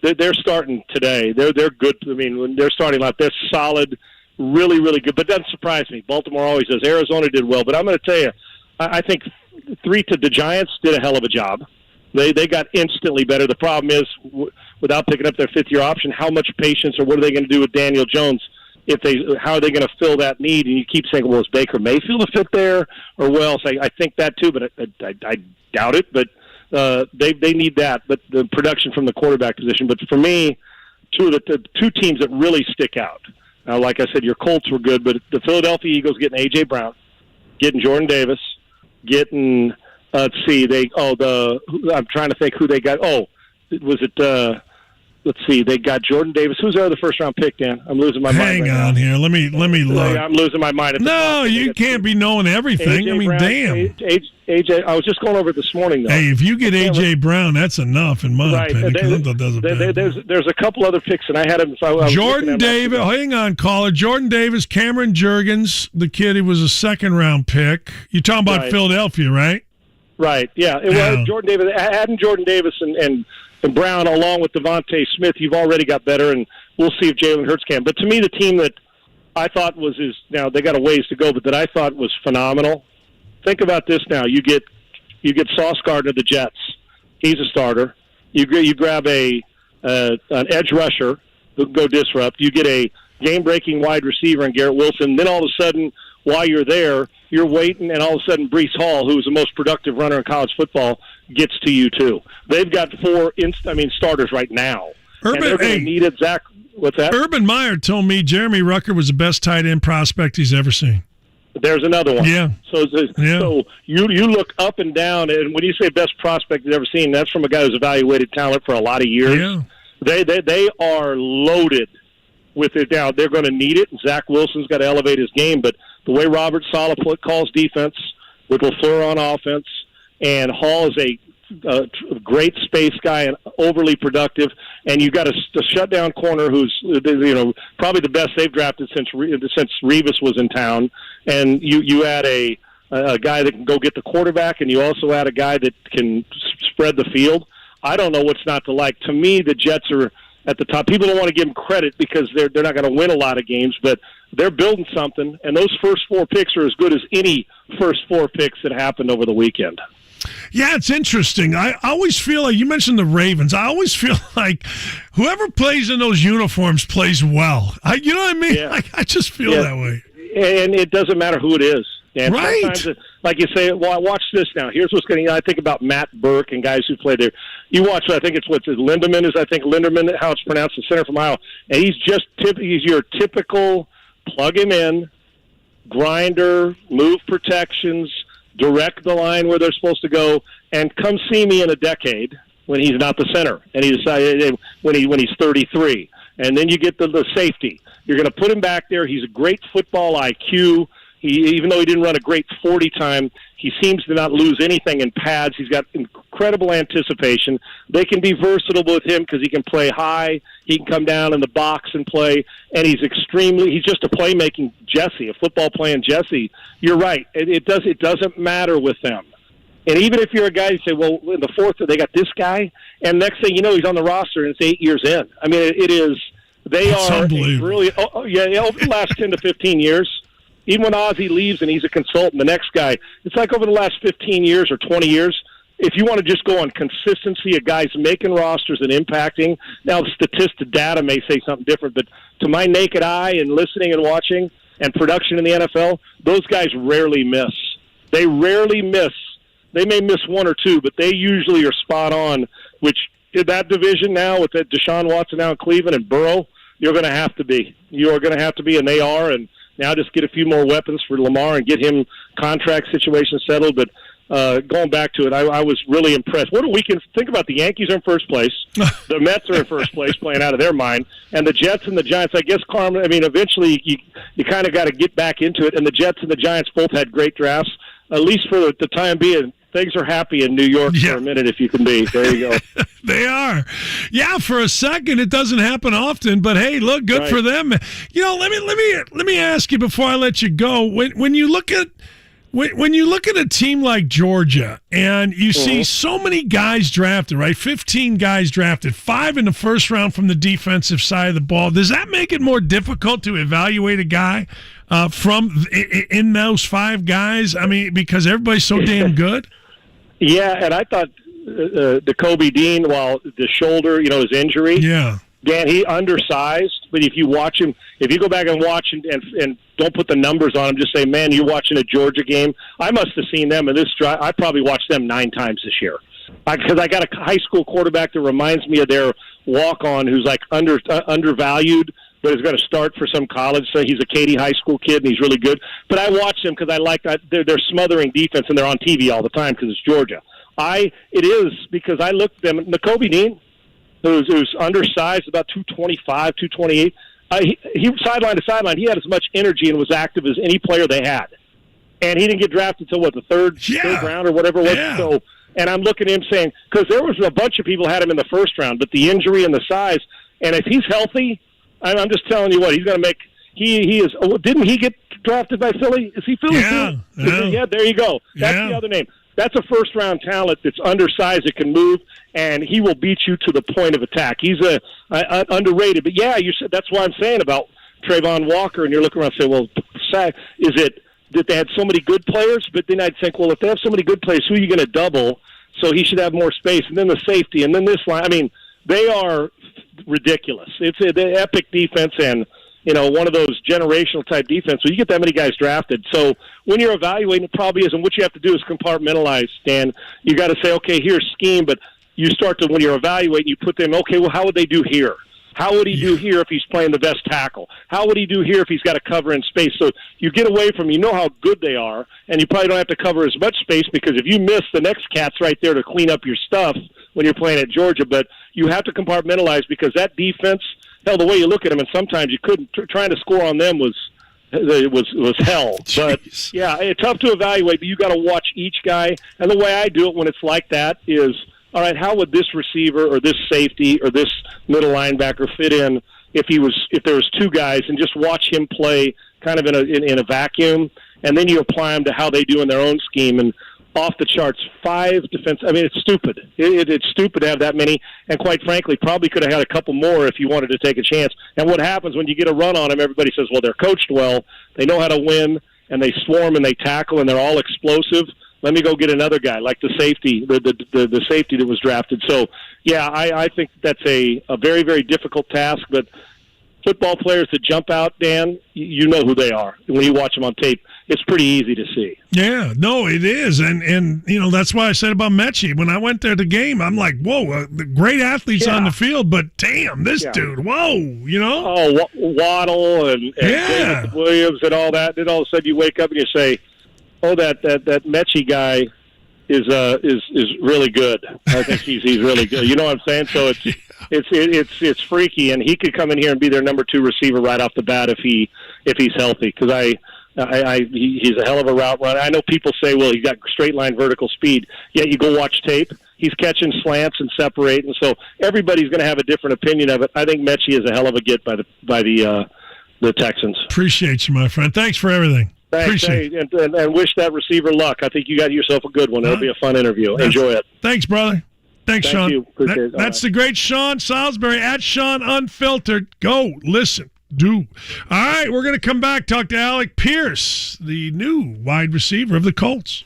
they're starting today. They're good. I mean, when they're starting like they're solid, really, really good. But it doesn't surprise me. Baltimore always does. Arizona did well. But I'm going to tell you, I think the Giants did a hell of a job. They got instantly better. The problem is, without picking up their fifth-year option, how much patience or what are they going to do with Daniel Jones? How are they going to fill that need? And you keep saying, well, is Baker Mayfield a fit there or who else? I think that too, but I doubt it. But they need that. But the production from the quarterback position. But for me, the two teams that really stick out. Now, like I said, your Colts were good, but the Philadelphia Eagles getting A.J. Brown, getting Jordan Davis, getting I'm trying to think who they got. They got Jordan Davis. Who's their other first-round pick, Dan? I'm losing my mind. Hang on here. Let me look. I'm losing my mind. No, you can't be knowing everything. AJ I mean, Brown, damn. AJ, I was just going over it this morning, though. Hey, if you get A.J. Brown, that's enough in my opinion. There's a couple other picks, and I had him. Jordan Davis. Hang on, caller. Jordan Davis, Cameron Jurgens, the kid who was a second-round pick. You're talking about Philadelphia, right? Right, yeah. It was Jordan Davis. Adding Jordan Davis and Brown along with Devontae Smith, you've already got better, and we'll see if Jalen Hurts can. But to me, the team that I thought now they got a ways to go, but that I thought was phenomenal. Think about this now. You get Sauce Gardner of the Jets. He's a starter. You grab an edge rusher who can go disrupt. You get a game-breaking wide receiver in Garrett Wilson. Then all of a sudden, while you're there, you're waiting, and all of a sudden Breece Hall, who's the most productive runner in college football, gets to you too. They've got four starters right now. And they're going to need it. Zach, what's that? Urban Meyer told me Jeremy Rucker was the best tight end prospect he's ever seen. There's another one. Yeah. So you look up and down, and when you say best prospect you've ever seen, that's from a guy who's evaluated talent for a lot of years. Yeah. They are loaded with it now. They're going to need it. Zach Wilson's got to elevate his game, but the way Robert Saleh calls defense with LaFleur on offense, and Hall is a great space guy and overly productive, and you've got a shutdown corner who's probably the best they've drafted since Revis was in town, and you add a guy that can go get the quarterback, and you also add a guy that can spread the field. I don't know what's not to like. To me, the Jets are at the top. People don't want to give them credit because they're not going to win a lot of games, but they're building something, and those first four picks are as good as any first four picks that happened over the weekend. Yeah, it's interesting. I always feel like, you mentioned the Ravens, I always feel like whoever plays in those uniforms plays well. You know what I mean? Yeah. I just feel that way. And it doesn't matter who it is. And right. Sometimes, like you say, well, watch this now. Here's what's going to, I think about Matt Burke and guys who play there. You watch, I think it's Linderman, how it's pronounced, the center from Iowa. And he's your typical plug him in, grinder, move protections, direct the line where they're supposed to go, and come see me in a decade when he's not the center, and he decided when he's 33. And then you get the safety. You're going to put him back there. He's a great football IQ. Even though he didn't run a great 40 time, he seems to not lose anything in pads. He's got incredible anticipation. They can be versatile with him because he can play high. He can come down in the box and play. And he's just a playmaking Jesse, a football playing Jesse. You're right. It doesn't matter with them. And even if you're a guy, you say, well, in the fourth, they got this guy. And next thing you know, he's on the roster and it's 8 years in. I mean, it is. That's unbelievable. Really, over the last 10 to 15 years. Even when Ozzie leaves and he's a consultant, the next guy, it's like over the last 15 years or 20 years, if you want to just go on consistency of guys making rosters and impacting, now the data may say something different, but to my naked eye and listening and watching and production in the NFL, those guys rarely miss. They rarely miss. They may miss one or two, but they usually are spot on, which in that division now with that Deshaun Watson now in Cleveland and Burrow, you're going to have to be. You are going to have to be, and they are, and now just get a few more weapons for Lamar and get him contract situation settled. But going back to it, I was really impressed. What a weekend. Think about the Yankees are in first place. The Mets are in first place, playing out of their mind. And the Jets and the Giants, I guess, Carmen, I mean, eventually you kind of got to get back into it. And the Jets and the Giants both had great drafts, at least for the time being. Things are happy in New York for a minute, if you can be. There you go. They are. Yeah, for a second, it doesn't happen often, but hey, look, good for them. You know, let me ask you before I let you go. When you look at a team like Georgia and you see so many guys drafted, right? 15 guys drafted, 5 in the first round from the defensive side of the ball. Does that make it more difficult to evaluate a guy from in those 5 guys? I mean, because everybody's so damn good. Yeah, and I thought the Kobe Dean, while the shoulder, his injury. Yeah. Dan, he undersized, but if you watch him, if you go back and watch and don't put the numbers on him, just say, man, you're watching a Georgia game. I must have seen them in this drive. I probably watched them 9 times this year. Because I got a high school quarterback that reminds me of their walk-on who's like undervalued, but is going to start for some college. So he's a Katy High School kid, and he's really good. But I watch them because I like that. They're smothering defense, and they're on TV all the time because it's Georgia. It is because I looked at them. Nakobe Dean, who's undersized, about 225, 228. He sideline to sideline. He had as much energy and was active as any player they had. And he didn't get drafted until, the third round or whatever it was. Yeah. So, and I'm looking at him saying, because there was a bunch of people had him in the first round, but the injury and the size, and if he's healthy, I'm just telling you what, he's going to make – he is – didn't he get drafted by Philly? Is he Philly? Yeah, there you go. That's the other name. That's a first-round talent that's undersized, that can move, and he will beat you to the point of attack. He's underrated. But, yeah, that's what I'm saying about Trayvon Walker, and you're looking around and say, well, is it that they had so many good players? But then I'd think, well, if they have so many good players, who are you going to double? So he should have more space. And then the safety, and then this line. I mean, they are ridiculous. It's the epic defense and, one of those generational type defense. So you get that many guys drafted. So when you're evaluating, it probably is. And what you have to do is compartmentalize, Dan. You got to say, okay, here's scheme. But you start to, when you're evaluating, you put them, okay, well, how would they do here? How would he do here if he's playing the best tackle? How would he do here if he's got to cover in space? So you get away from, how good they are, and you probably don't have to cover as much space because if you miss, the next cat's right there to clean up your stuff when you're playing at Georgia. But you have to compartmentalize because that defense, hell, the way you look at them, and sometimes you couldn't, trying to score on them was hell. But, yeah, it's tough to evaluate, but you got to watch each guy. And the way I do it when it's like that is, all right, how would this receiver or this safety or this middle linebacker fit in if there was 2 guys, and just watch him play kind of in a vacuum, and then you apply them to how they do in their own scheme, and off the charts, 5 defense. I mean, it's stupid. It's stupid to have that many, and quite frankly, probably could have had a couple more if you wanted to take a chance. And what happens when you get a run on them, everybody says, well, they're coached well, they know how to win, and they swarm and they tackle, and they're all explosive. Let me go get another guy, like the safety, the safety that was drafted. So, yeah, I think that's a very, very difficult task. But football players that jump out, Dan, you know who they are. When you watch them on tape, it's pretty easy to see. Yeah, no, it is. And that's why I said about Mechie. When I went there to game, I'm like, whoa, the great athletes on the field, but damn, this dude, whoa, Oh, Waddle and David Williams and all that. Then all of a sudden you wake up and you say, oh, that Mechie guy is really good. I think he's really good. You know what I'm saying? So it's freaky, and he could come in here and be their number 2 receiver right off the bat if he's healthy. Because he's a hell of a route runner. I know people say, well, he's got straight line vertical speed. Yeah, you go watch tape. He's catching slants and separating. So everybody's going to have a different opinion of it. I think Mechie is a hell of a get by the Texans. Appreciate you, my friend. Thanks for everything. Thanks, and wish that receiver luck. I think you got yourself a good one. It'll be a fun interview. Enjoy it. Thanks, brother. Thanks, Sean. You. That's the great Sean Salisbury at Sean Unfiltered. Go, listen, do. All right, we're going to come back, talk to Alec Pierce, the new wide receiver of the Colts.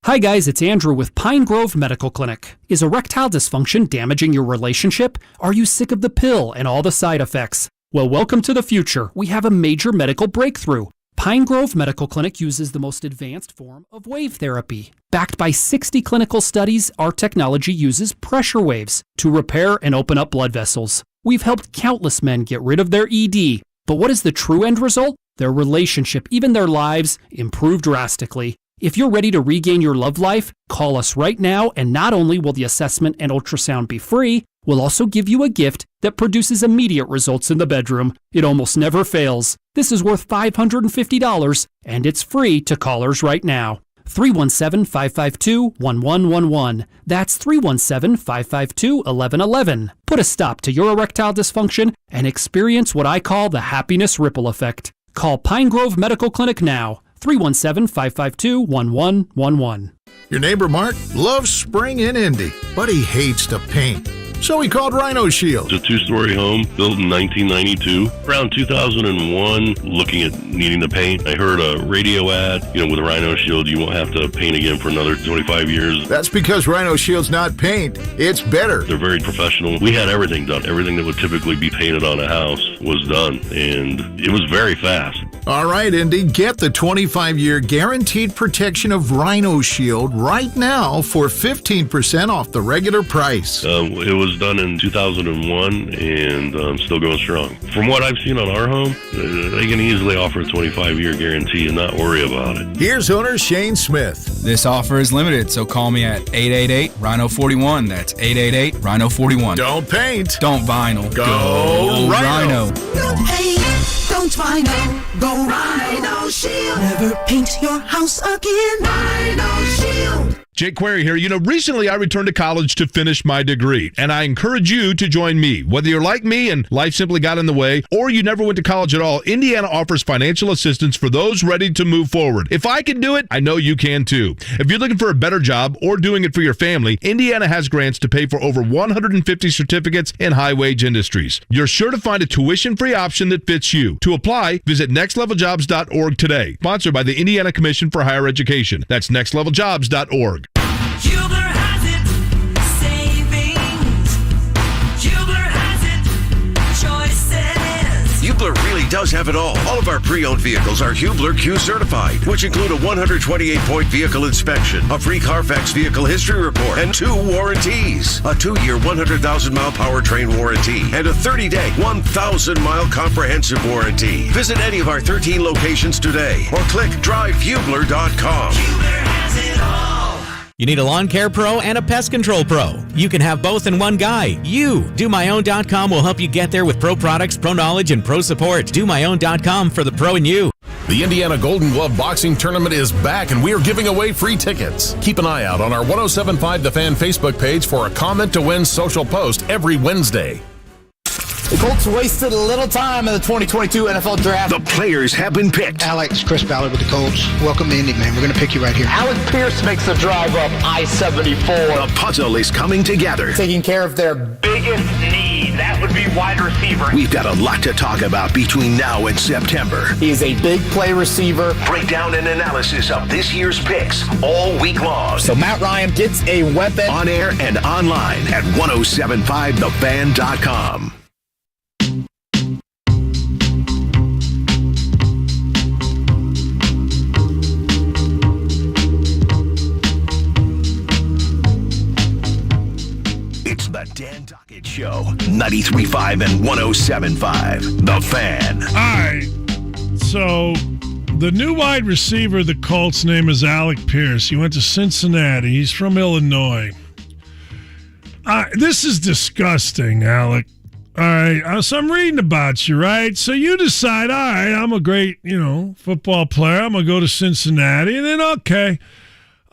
Hi guys, it's Andrew with Pine Grove Medical Clinic. Is erectile dysfunction damaging your relationship? Are you sick of the pill and all the side effects? Well, welcome to the future. We have a major medical breakthrough. Pine Grove Medical Clinic uses the most advanced form of wave therapy. Backed by 60 clinical studies, our technology uses pressure waves to repair and open up blood vessels. We've helped countless men get rid of their ED. But what is the true end result? Their relationship, even their lives, improve drastically. If you're ready to regain your love life, call us right now, and not only will the assessment and ultrasound be free, we'll also give you a gift that produces immediate results in the bedroom. It almost never fails. This is worth $550, and it's free to callers right now. 317-552-1111. That's 317-552-1111. Put a stop to your erectile dysfunction and experience what I call the happiness ripple effect. Call Pine Grove Medical Clinic now. 317-552-1111. Your neighbor Mark loves spring in Indy, but he hates to paint. So he called Rhino Shield. It's a two-story home built in 1992. Around 2001, looking at needing to paint, I heard a radio ad, with Rhino Shield, you won't have to paint again for another 25 years. That's because Rhino Shield's not paint, it's better. They're very professional. We had everything done. Everything that would typically be painted on a house was done, and it was very fast. All right, Indy, get the 25-year guaranteed protection of Rhino Shield right now for 15% off the regular price. It was done in 2001 and still going strong. From what I've seen on our home, they can easily offer a 25-year guarantee and not worry about it. Here's owner Shane Smith. This offer is limited, so call me at 888-RHINO-41. That's 888-RHINO-41. Don't paint. Don't vinyl. Go Rhino. Don't paint. Don't vinyl. Go Rhino Shield. Never paint your house again. Rhino Shield. Jake Query here. Recently I returned to college to finish my degree, and I encourage you to join me. Whether you're like me and life simply got in the way, or you never went to college at all, Indiana offers financial assistance for those ready to move forward. If I can do it, I know you can too. If you're looking for a better job or doing it for your family, Indiana has grants to pay for over 150 certificates in high-wage industries. You're sure to find a tuition-free option that fits you. To apply, visit nextleveljobs.org today. Sponsored by the Indiana Commission for Higher Education. That's nextleveljobs.org. Hubler has it, savings. Hubler has it, choices. Hubler really does have it all. All of our pre-owned vehicles are Hubler Q certified, which include a 128-point vehicle inspection, a free Carfax vehicle history report, and 2 warranties. A 2-year, 100,000-mile powertrain warranty, and a 30-day, 1,000-mile comprehensive warranty. Visit any of our 13 locations today, or click drivehubler.com. Hubler has it all. You need a lawn care pro and a pest control pro. You can have both in one guy. DoMyOwn.com will help you get there with pro products, pro knowledge, and pro support. DoMyOwn.com for the pro in you. The Indiana Golden Glove Boxing Tournament is back, and we are giving away free tickets. Keep an eye out on our 107.5 The Fan Facebook page for a Comment to Win social post every Wednesday. The Colts wasted a little time in the 2022 NFL Draft. The players have been picked. Alex, Chris Ballard with the Colts. Welcome to Indy, man. We're going to pick you right here. Alec Pierce makes the drive up I-74. The puzzle is coming together. Taking care of their biggest need. That would be wide receiver. We've got a lot to talk about between now and September. He is a big play receiver. Breakdown and analysis of this year's picks all week long. So Matt Ryan gets a weapon. On air and online at 1075thefan.com. It's the Dan Dockett Show, 93.5 and 107.5. The Fan. All right. So the new wide receiver of the Colts' name is Alec Pierce. He went to Cincinnati. He's from Illinois. This is disgusting, Alec. All right. So I'm reading about you, right? So you decide, all right, I'm a great, football player. I'm going to go to Cincinnati. And then, okay,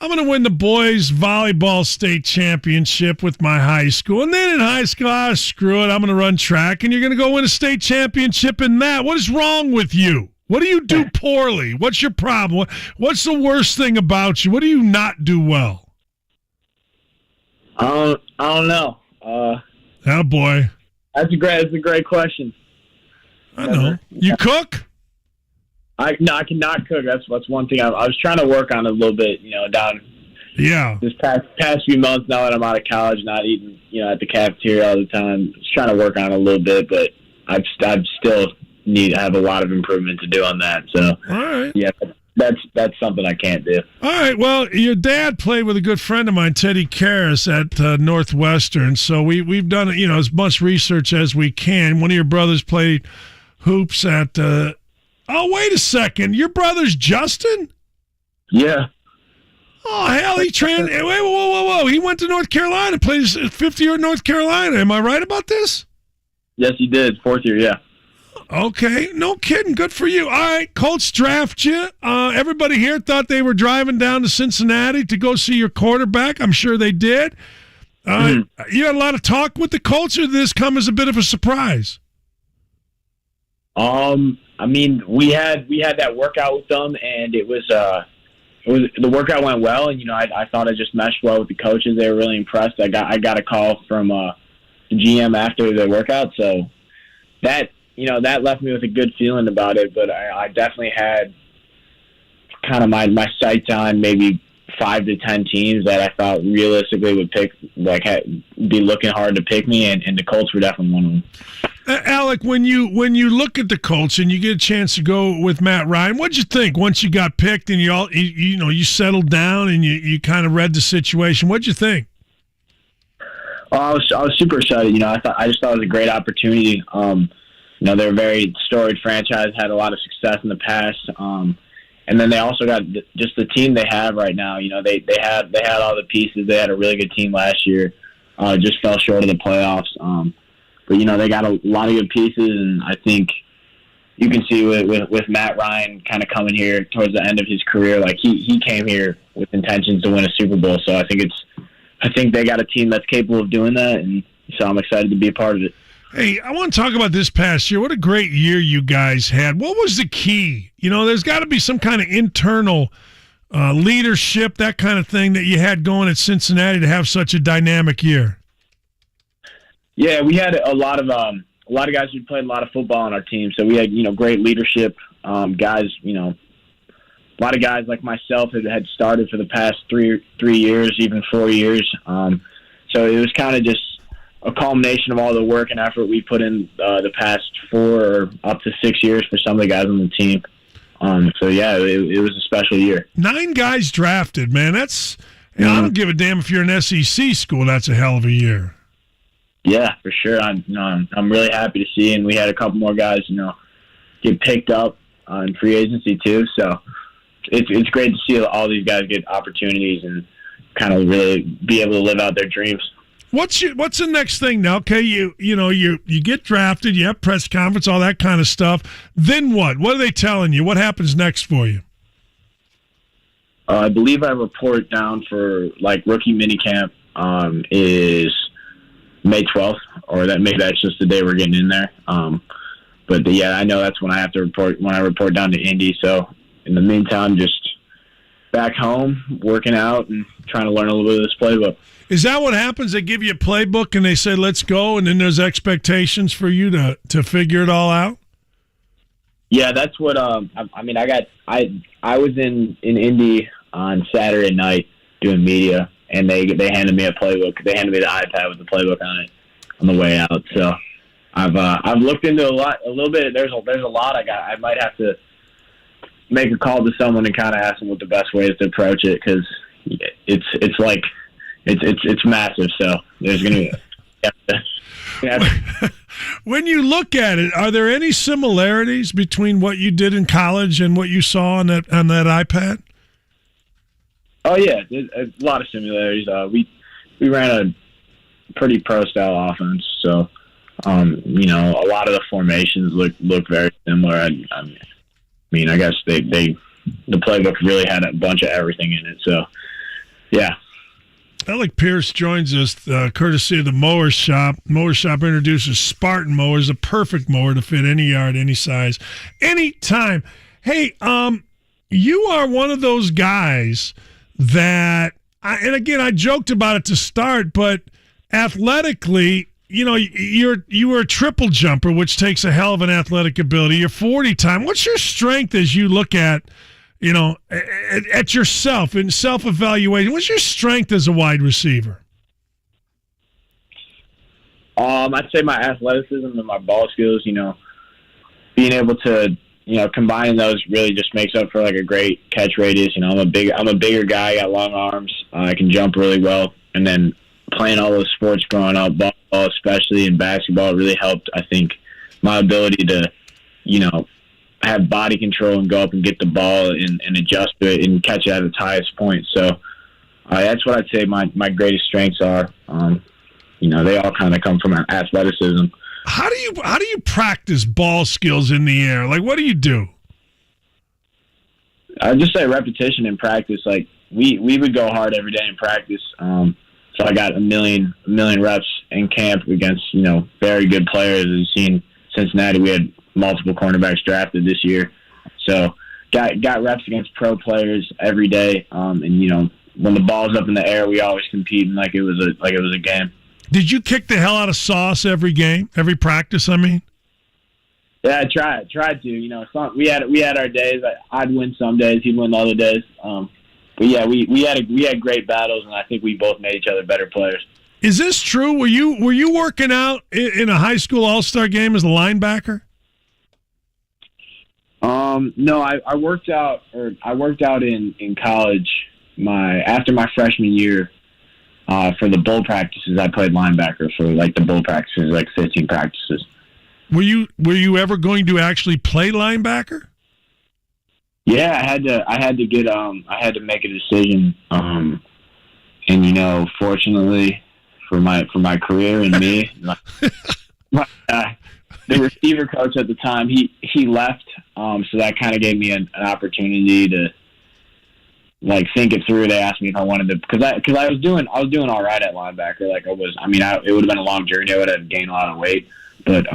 I'm going to win the boys volleyball state championship with my high school. And then in high school, screw it, I'm going to run track. And you're going to go win a state championship in that. What is wrong with you? What do you do poorly? What's your problem? What's the worst thing about you? What do you not do well? I don't know. Oh, boy. That's a great question. I know. You cook? I cannot cook. That's one thing I was trying to work on a little bit, down. Yeah. This past few months, now that I'm out of college, not eating, at the cafeteria all the time. Just trying to work on it a little bit, but I still have a lot of improvement to do on that. So, all right. Yeah, that's something I can't do. All right. Well, your dad played with a good friend of mine, Teddy Karras, at Northwestern. So we've done as much research as we can. One of your brothers played hoops at. Oh, wait a second. Your brother's Justin? Yeah. Oh, hell, whoa. He went to North Carolina, played his fifth year at North Carolina. Am I right about this? Yes, he did. Fourth year, yeah. Okay, no kidding. Good for you. All right, Colts draft you. Everybody here thought they were driving down to Cincinnati to go see your quarterback. I'm sure they did. You had a lot of talk with the Colts, or did this come as a bit of a surprise? I mean, we had that workout with them, and it was the workout went well, and I thought it just meshed well with the coaches. They were really impressed. I got a call from the GM after the workout, so that left me with a good feeling about it. But I definitely had kind of my sights on maybe 5 to 10 teams that I thought realistically would be looking hard to pick me, and the Colts were definitely one of them. Alec, when you look at the Colts and you get a chance to go with Matt Ryan, what'd you think once you got picked and you settled down and you kind of read the situation? What'd you think? I was super excited. I just thought it was a great opportunity. They're a very storied franchise, had a lot of success in the past. And then they also got just the team they have right now. They had all the pieces. They had a really good team last year. Just fell short of the playoffs. But they got a lot of good pieces, and I think you can see with Matt Ryan kind of coming here towards the end of his career, like he came here with intentions to win a Super Bowl. So I think they got a team that's capable of doing that, and so I'm excited to be a part of it. Hey, I want to talk about this past year. What a great year you guys had. What was the key? There's got to be some kind of internal leadership, that kind of thing that you had going at Cincinnati to have such a dynamic year. Yeah, we had a lot of guys who played a lot of football on our team. So we had great leadership guys. A lot of guys like myself had started for the past 3 years, even 4 years. So it was kind of just a culmination of all the work and effort we put in the past 4 or up to 6 years for some of the guys on the team. So yeah, it was a special year. 9 guys drafted, man. That's I don't give a damn if you're an SEC school. That's a hell of a year. Yeah, for sure. I'm really happy to see, and we had a couple more guys, get picked up in free agency too. So it's great to see all these guys get opportunities and kind of really be able to live out their dreams. What's the next thing now? Okay, you get drafted, you have press conference, all that kind of stuff. Then what? What are they telling you? What happens next for you? I believe I report down for rookie minicamp is May 12th, or maybe that's just the day we're getting in there. But I know that's when I have to report, when I report down to Indy. So in the meantime, just back home, working out and trying to learn a little bit of this playbook. Is that what happens? They give you a playbook and they say, let's go, and then there's expectations for you to figure it all out? Yeah, that's what I was in Indy on Saturday night doing media, and they handed me a playbook. They handed me the iPad with the playbook on it on the way out. So I've looked into a little bit. There's a lot I might have to make a call to someone and kind of ask them what the best way is to approach it, because it's massive. So there's going to When you look at it, are there any similarities between what you did in college and what you saw on that iPad? Oh yeah, there's a lot of similarities. We ran a pretty pro style offense, so a lot of the formations look very similar. I guess the playbook really had a bunch of everything in it. So yeah. Alec Pierce joins us courtesy of the Mower Shop. Mower Shop introduces Spartan mowers, a perfect mower to fit any yard, any size, any time. Hey, you are one of those guys that, and again, I joked about it to start, but athletically, you were a triple jumper, which takes a hell of an athletic ability. Your 40 time. What's your strength as you look at yourself in self-evaluation? What's your strength as a wide receiver? I'd say my athleticism and my ball skills, being able to, combining those really just makes up for a great catch radius. I'm a bigger guy, got long arms. I can jump really well. And then playing all those sports growing up, ball especially, and basketball really helped, I think, my ability to, have body control and go up and get the ball and adjust to it and catch it at its highest point. So That's what I'd say my greatest strengths are. They all kind of come from athleticism. How do you practice ball skills in the air? Like, what do you do? I just say repetition in practice. Like we would go hard every day in practice. So I got a million reps in camp against very good players. As you've seen Cincinnati, we had multiple cornerbacks drafted this year. So got reps against pro players every day. And when the ball's up in the air, we always competing like it was a game. Did you kick the hell out of Sauce every game, every practice? I mean, yeah, I tried to. We had our days. I'd win some days, he'd win the other days. But yeah, we had great battles, and I think we both made each other better players. Is this true? Were you working out in a high school all-star game as a linebacker? No, I worked out in college. After my freshman year, for the bull practices, I played linebacker for like the bull practices, like 15 practices. Were you ever going to actually play linebacker? Yeah, I had to make a decision. And fortunately for my career and me, the receiver coach at the time, he left. So that kind of gave me an opportunity to think it through. They asked me if I wanted to, because I was doing all right at linebacker. It would have been a long journey. I would have gained a lot of weight, but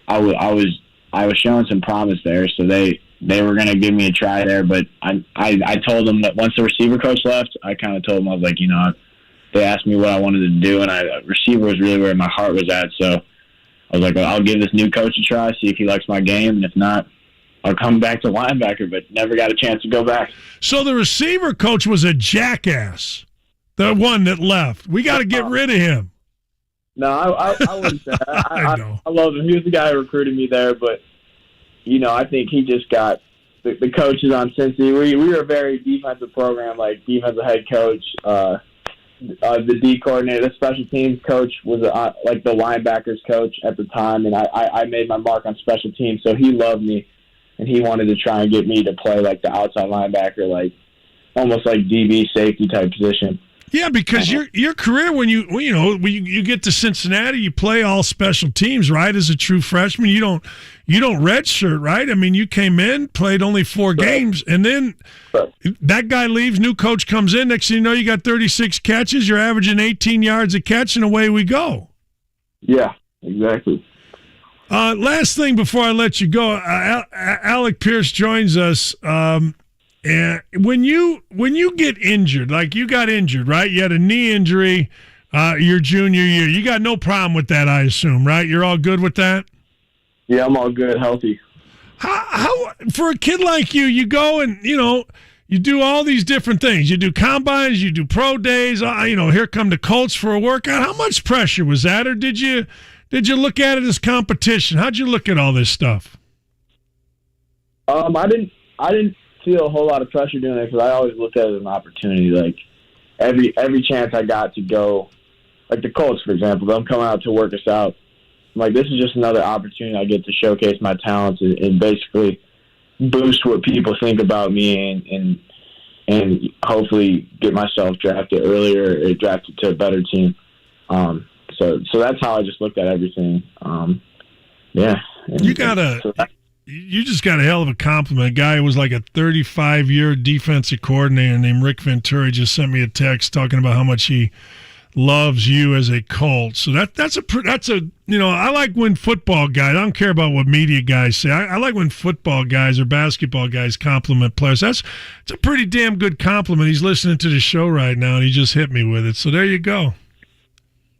I was showing some promise there. So they were going to give me a try there, but I told them that once the receiver coach left, I kind of told them, I was like, they asked me what I wanted to do, and receiver was really where my heart was at. So I was like, well, I'll give this new coach a try, see if he likes my game, and if not, I'll come back to linebacker, but never got a chance to go back. So the receiver coach was a jackass, the one that left. We got to get rid of him. No, I wouldn't say that. I love him. He was the guy who recruited me there, but I think he just got the coaches on Cincy. We were a very defensive program, like defensive head coach, the D coordinator, the special teams coach was like the linebackers coach at the time, and I made my mark on special teams, so he loved me, and he wanted to try and get me to play like the outside linebacker, like almost like DB safety type position. Yeah, because your career when you get to Cincinnati, you play all special teams, right? As a true freshman, you don't redshirt, right? I mean, you came in, played only 4 games, and then that guy leaves, new coach comes in. Next thing you know, you got 36 catches, you're averaging 18 yards a catch, and away we go. Yeah, exactly. Last thing before I let you go, Alec Pierce joins us. And when you get injured, like you got injured, right? You had a knee injury your junior year. You got no problem with that, I assume, right? You're all good with that? Yeah, I'm all good, healthy. How for a kid like you, you go and, you do all these different things. You do combines, you do pro days, here come the Colts for a workout. How much pressure was that, or did you look at it as competition? How'd you look at all this stuff? I didn't feel a whole lot of pressure doing it because I always looked at it as an opportunity. Like every chance I got to go, like the Colts, for example, them coming out to work us out. I'm like, this is just another opportunity I get to showcase my talents and basically boost what people think about me and hopefully get myself drafted earlier or drafted to a better team. So that's how I just looked at everything. Yeah. You just got a hell of a compliment. A guy who was like a 35-year defensive coordinator named Rick Venturi just sent me a text talking about how much he loves you as a Colt. So that's a I like when football guys, I don't care about what media guys say. I like when football guys or basketball guys compliment players. It's a pretty damn good compliment. He's listening to the show right now, and he just hit me with it. So there you go.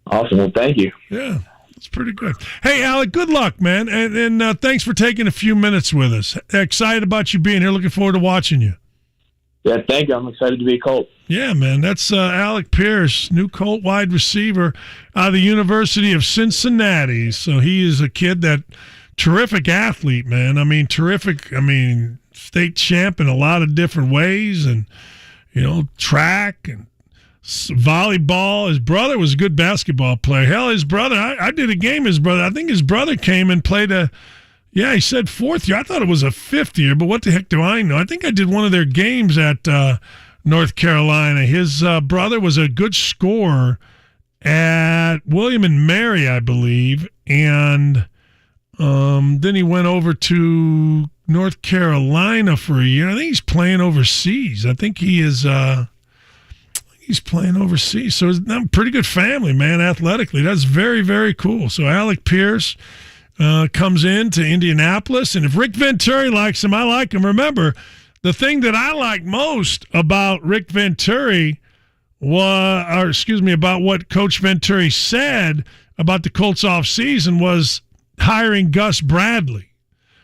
Awesome. Well, thank you. Yeah. It's pretty good. Hey, Alec, good luck, man. And thanks for taking a few minutes with us. Excited about you being here. Looking forward to watching you. Yeah, thank you. I'm excited to be a Colt. Yeah, man. That's Alec Pierce, new Colt wide receiver out of the University of Cincinnati. So he is a kid terrific athlete, man. I mean, terrific. I mean, state champ in a lot of different ways and, track and volleyball. His brother was a good basketball player. Hell, his brother, I did a game his brother. I think his brother came and played he said 4th year. I thought it was a 5th year, but what the heck do I know? I think I did one of their games at the North Carolina. His brother was a good scorer at William and Mary, I believe, and then he went over to North Carolina for a year. I think he's playing overseas. I think he is. He's playing overseas, so it's a pretty good family, man. Athletically, that's very, very cool. So Alec Pierce comes in to Indianapolis, and if Rick Venturi likes him, I like him. Remember, the thing that I like most about Rick Venturi about what Coach Venturi said about the Colts offseason was hiring Gus Bradley.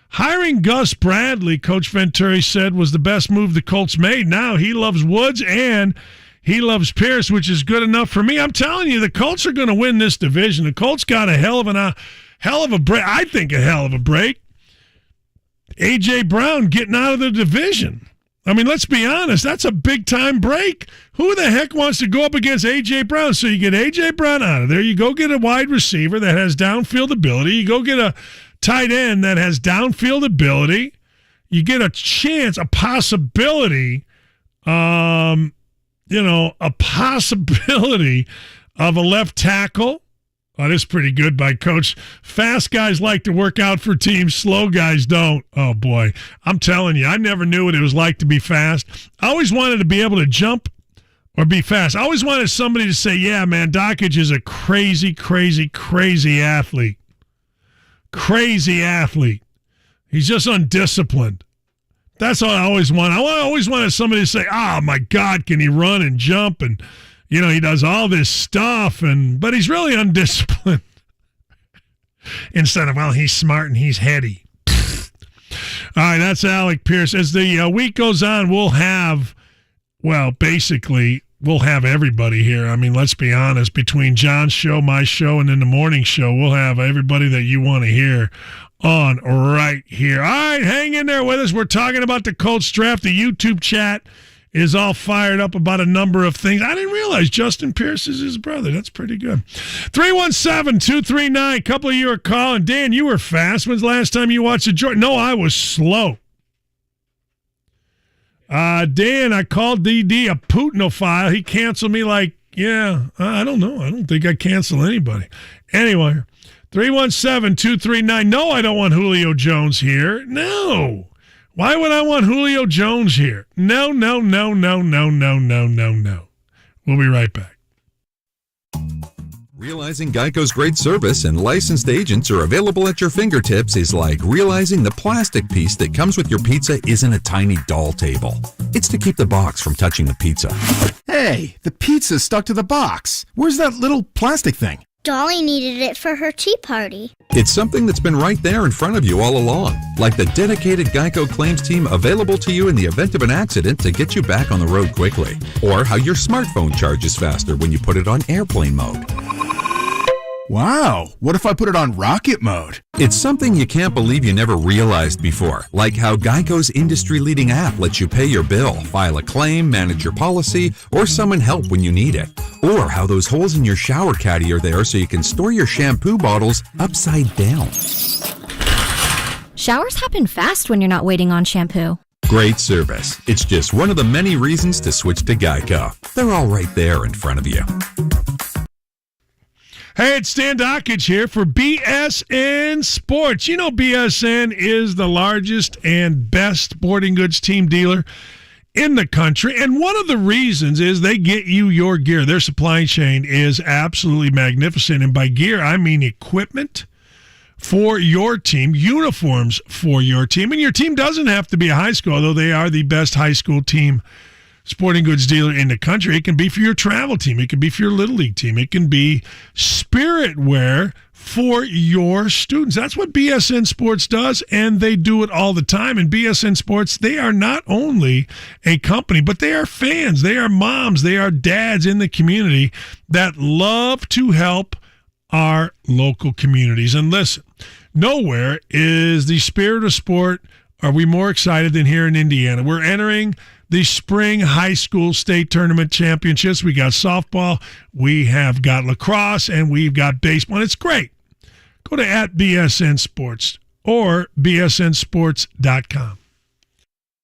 Hiring Gus Bradley, Coach Venturi said, was the best move the Colts made. Now he loves Woods and he loves Pierce, which is good enough for me. I'm telling you, the Colts are going to win this division. The Colts got a hell of a break. I think a hell of a break. A.J. Brown getting out of the division. I mean, let's be honest. That's a big-time break. Who the heck wants to go up against A.J. Brown? So you get A.J. Brown out of there. You go get a wide receiver that has downfield ability. You go get a tight end that has downfield ability. You get a chance, a possibility, a possibility of a left tackle. Oh, this is pretty good by Coach. Fast guys like to work out for teams. Slow guys don't. Oh, boy. I'm telling you, I never knew what it was like to be fast. I always wanted to be able to jump or be fast. I always wanted somebody to say, yeah, man, Dockage is a crazy, crazy, crazy athlete. Crazy athlete. He's just undisciplined. That's what I always want. I always wanted somebody to say, oh, my God, can he run and jump? And, he does all this stuff, but he's really undisciplined. Instead of, well, he's smart and he's heady. All right, that's Alec Pierce. As the week goes on, we'll have everybody here. I mean, let's be honest. Between John's show, my show, and then the morning show, we'll have everybody that you want to hear on right here. All right, hang in there with us. We're talking about the Colts draft. The YouTube chat is all fired up about a number of things. I didn't realize Justin Pierce is his brother. That's pretty good. 317-239, a couple of you are calling. Dan, you were fast. When's the last time you watched the Jordan? No, I was slow. Dan, I called DD a Putinophile. He canceled me I don't know. I don't think I cancel anybody. Anyway, 317-239. No, I don't want Julio Jones here. No. Why would I want Julio Jones here? No. We'll be right back. Realizing Geico's great service and licensed agents are available at your fingertips is like realizing the plastic piece that comes with your pizza isn't a tiny doll table. It's to keep the box from touching the pizza. Hey, the pizza's stuck to the box. Where's that little plastic thing? Dolly needed it for her tea party. It's something that's been right there in front of you all along, like the dedicated Geico claims team available to you in the event of an accident to get you back on the road quickly, or how your smartphone charges faster when you put it on airplane mode. Wow, what if I put it on rocket mode? It's something you can't believe you never realized before, like how Geico's industry-leading app lets you pay your bill, file a claim, manage your policy, or summon help when you need it. Or how those holes in your shower caddy are there so you can store your shampoo bottles upside down. Showers happen fast when you're not waiting on shampoo. Great service. It's just one of the many reasons to switch to Geico. They're all right there in front of you. Hey, it's Stan Dockage here for BSN Sports. You know BSN is the largest and best sporting goods team dealer in the country, and one of the reasons is they get you your gear. Their supply chain is absolutely magnificent, and by gear, I mean equipment for your team, uniforms for your team, and your team doesn't have to be a high school, although they are the best high school team sporting goods dealer in the country. It can be for your travel team. It can be for your Little League team. It can be spirit wear for your students. That's what BSN Sports does, and they do it all the time. And BSN Sports, they are not only a company, but they are fans. They are moms. They are dads in the community that love to help our local communities. And listen, nowhere is the spirit of sport are we more excited than here in Indiana. We're entering the spring high school state tournament championships. We got softball, we have got lacrosse, and we've got baseball. And it's great. Go to @BSN Sports or bsnsports.com.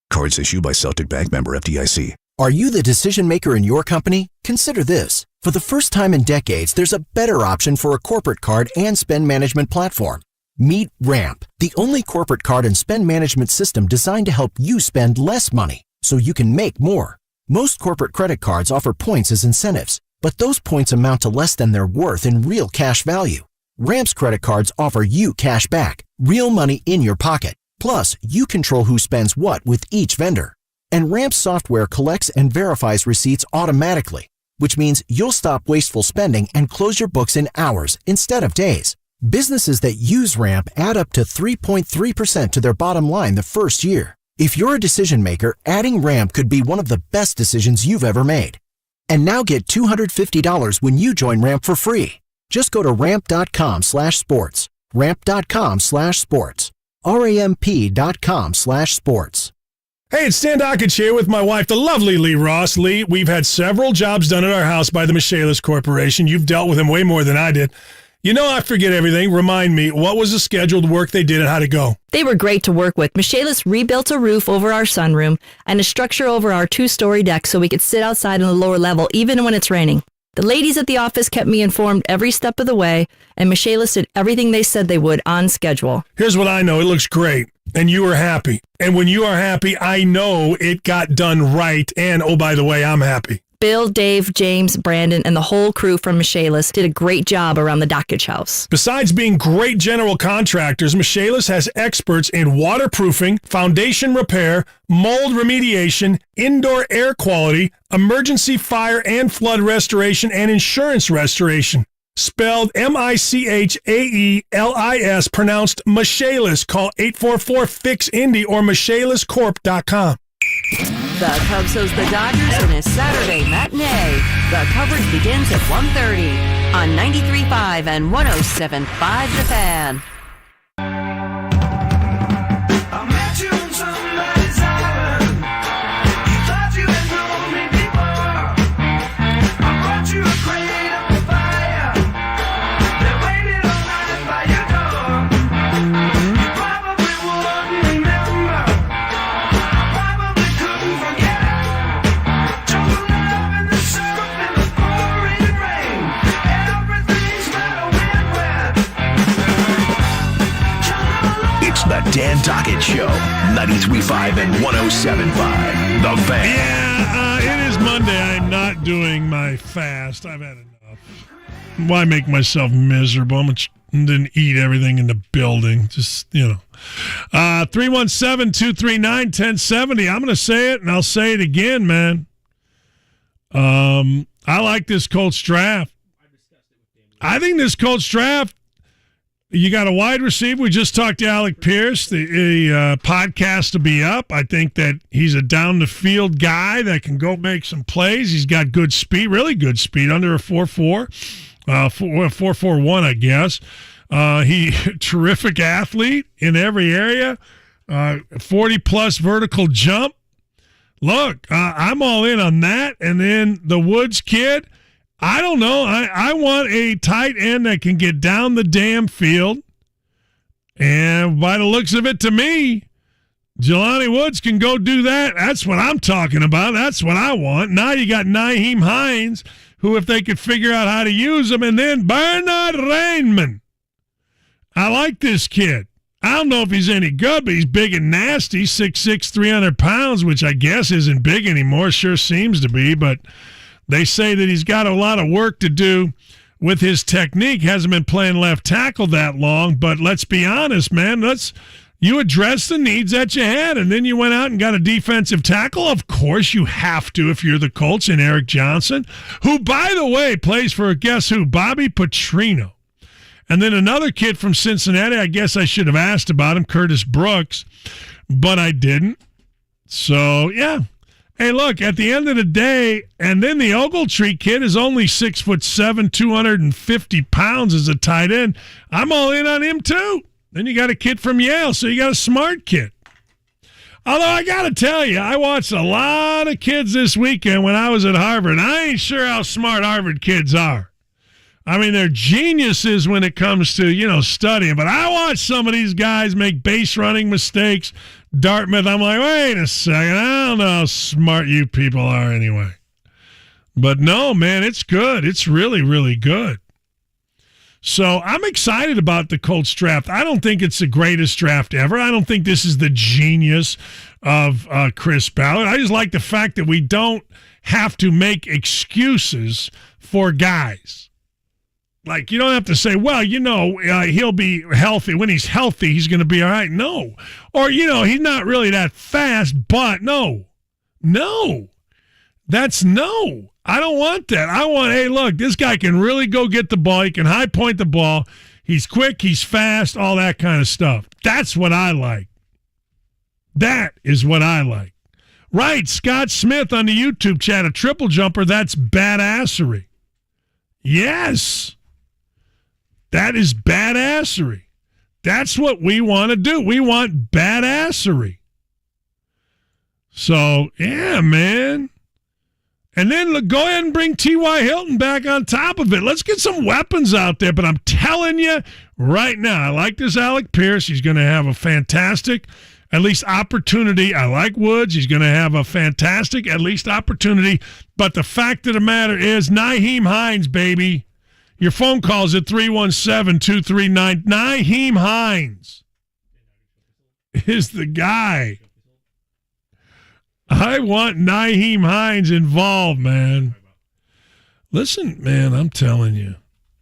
Cards issued by Celtic Bank, member FDIC. Are you the decision maker in your company? Consider this. For the first time in decades, there's a better option for a corporate card and spend management platform. Meet Ramp, the only corporate card and spend management system designed to help you spend less money so you can make more. Most corporate credit cards offer points as incentives, but those points amount to less than their worth in real cash value. Ramp's credit cards offer you cash back, real money in your pocket. Plus, you control who spends what with each vendor. And Ramp's software collects and verifies receipts automatically, which means you'll stop wasteful spending and close your books in hours instead of days. Businesses that use Ramp add up to 3.3% to their bottom line the first year. If you're a decision maker, adding Ramp could be one of the best decisions you've ever made. And now get $250 when you join Ramp for free. Just go to ramp.com/sports. Ramp.com/sports. RAMP.com/sports. Hey, it's Dan Dockich here with my wife, the lovely Lee Ross. Lee, we've had several jobs done at our house by the Michaelis Corporation. You've dealt with them way more than I did. You know I forget everything. Remind me, what was the scheduled work they did and how'd it go? They were great to work with. Michaelis rebuilt a roof over our sunroom and a structure over our 2-story deck so we could sit outside on the lower level even when it's raining. The ladies at the office kept me informed every step of the way, and Michaelis did everything they said they would on schedule. Here's what I know. It looks great, and you were happy. And when you are happy, I know it got done right, and oh, by the way, I'm happy. Bill, Dave, James, Brandon, and the whole crew from Michaelis did a great job around the Dockich house. Besides being great general contractors, Michaelis has experts in waterproofing, foundation repair, mold remediation, indoor air quality, emergency fire and flood restoration, and insurance restoration. Spelled Michaelis, pronounced Michaelis. Call 844-FIX-INDY or michaeliscorp.com. The Cubs host the Dodgers in a Saturday matinee. The coverage begins at 1:30 on 93.5 and 107.5 The Fan. The Dan Dockich Show, 93.5 and 107.5 The Fan. Yeah, it is Monday. I'm not doing my fast. I've had enough. Why make myself miserable? I'm going to then eat everything in the building. Just, 317-239-1070. I'm going to say it, and I'll say it again, man. I like this Colts draft. I think this Colts draft, you got a wide receiver. We just talked to Alec Pierce. The podcast will be up. I think that he's a down-the-field guy that can go make some plays. He's got good speed, really good speed, under a 4.4, 4.41, I guess. He terrific athlete in every area, 40-plus vertical jump. Look, I'm all in on that. And then the Woods kid, I don't know. I want a tight end that can get down the damn field. And by the looks of it to me, Jelani Woods can go do that. That's what I'm talking about. That's what I want. Now you got Nyheim Hines, who if they could figure out how to use him, and then Bernard Rainman. I like this kid. I don't know if he's any good, but he's big and nasty, 6'6", 300 pounds, which I guess isn't big anymore. Sure seems to be, but they say that he's got a lot of work to do with his technique. Hasn't been playing left tackle that long, but let's be honest, man. You address the needs that you had, and then you went out and got a defensive tackle. Of course you have to if you're the Colts, and Eric Johnson, who, by the way, plays for, guess who, Bobby Petrino. And then another kid from Cincinnati, I guess I should have asked about him, Curtis Brooks, but I didn't. So, yeah. Hey, look, at the end of the day, and then the Ogletree kid is only 6'7", 250 pounds as a tight end. I'm all in on him, too. Then you got a kid from Yale, so you got a smart kid. Although I got to tell you, I watched a lot of kids this weekend when I was at Harvard. I ain't sure how smart Harvard kids are. I mean, they're geniuses when it comes to, studying. But I watched some of these guys make base running mistakes, Dartmouth. I'm like, wait a second. I don't know how smart you people are anyway. But no, man, it's good. It's really, really good. So I'm excited about the Colts draft. I don't think it's the greatest draft ever. I don't think this is the genius of Chris Ballard. I just like the fact that we don't have to make excuses for guys. Like, you don't have to say, well, he'll be healthy. When he's healthy, he's going to be all right. No. Or, he's not really that fast, but no. That's no. I don't want that. I want, hey, look, this guy can really go get the ball. He can high point the ball. He's quick. He's fast, all that kind of stuff. That's what I like. That is what I like. Right, Scott Smith on the YouTube chat, a triple jumper, that's badassery. Yes. That is badassery. That's what we want to do. We want badassery. So, yeah, man. And then go ahead and bring T.Y. Hilton back on top of it. Let's get some weapons out there. But I'm telling you right now, I like this Alec Pierce. He's going to have a fantastic, at least, opportunity. I like Woods. He's going to have a fantastic, at least, opportunity. But the fact of the matter is, Nyheim Hines, baby. Your phone call's at 317-239. Nyheim Hines is the guy. I want Nyheim Hines involved, man. Listen, man, I'm telling you.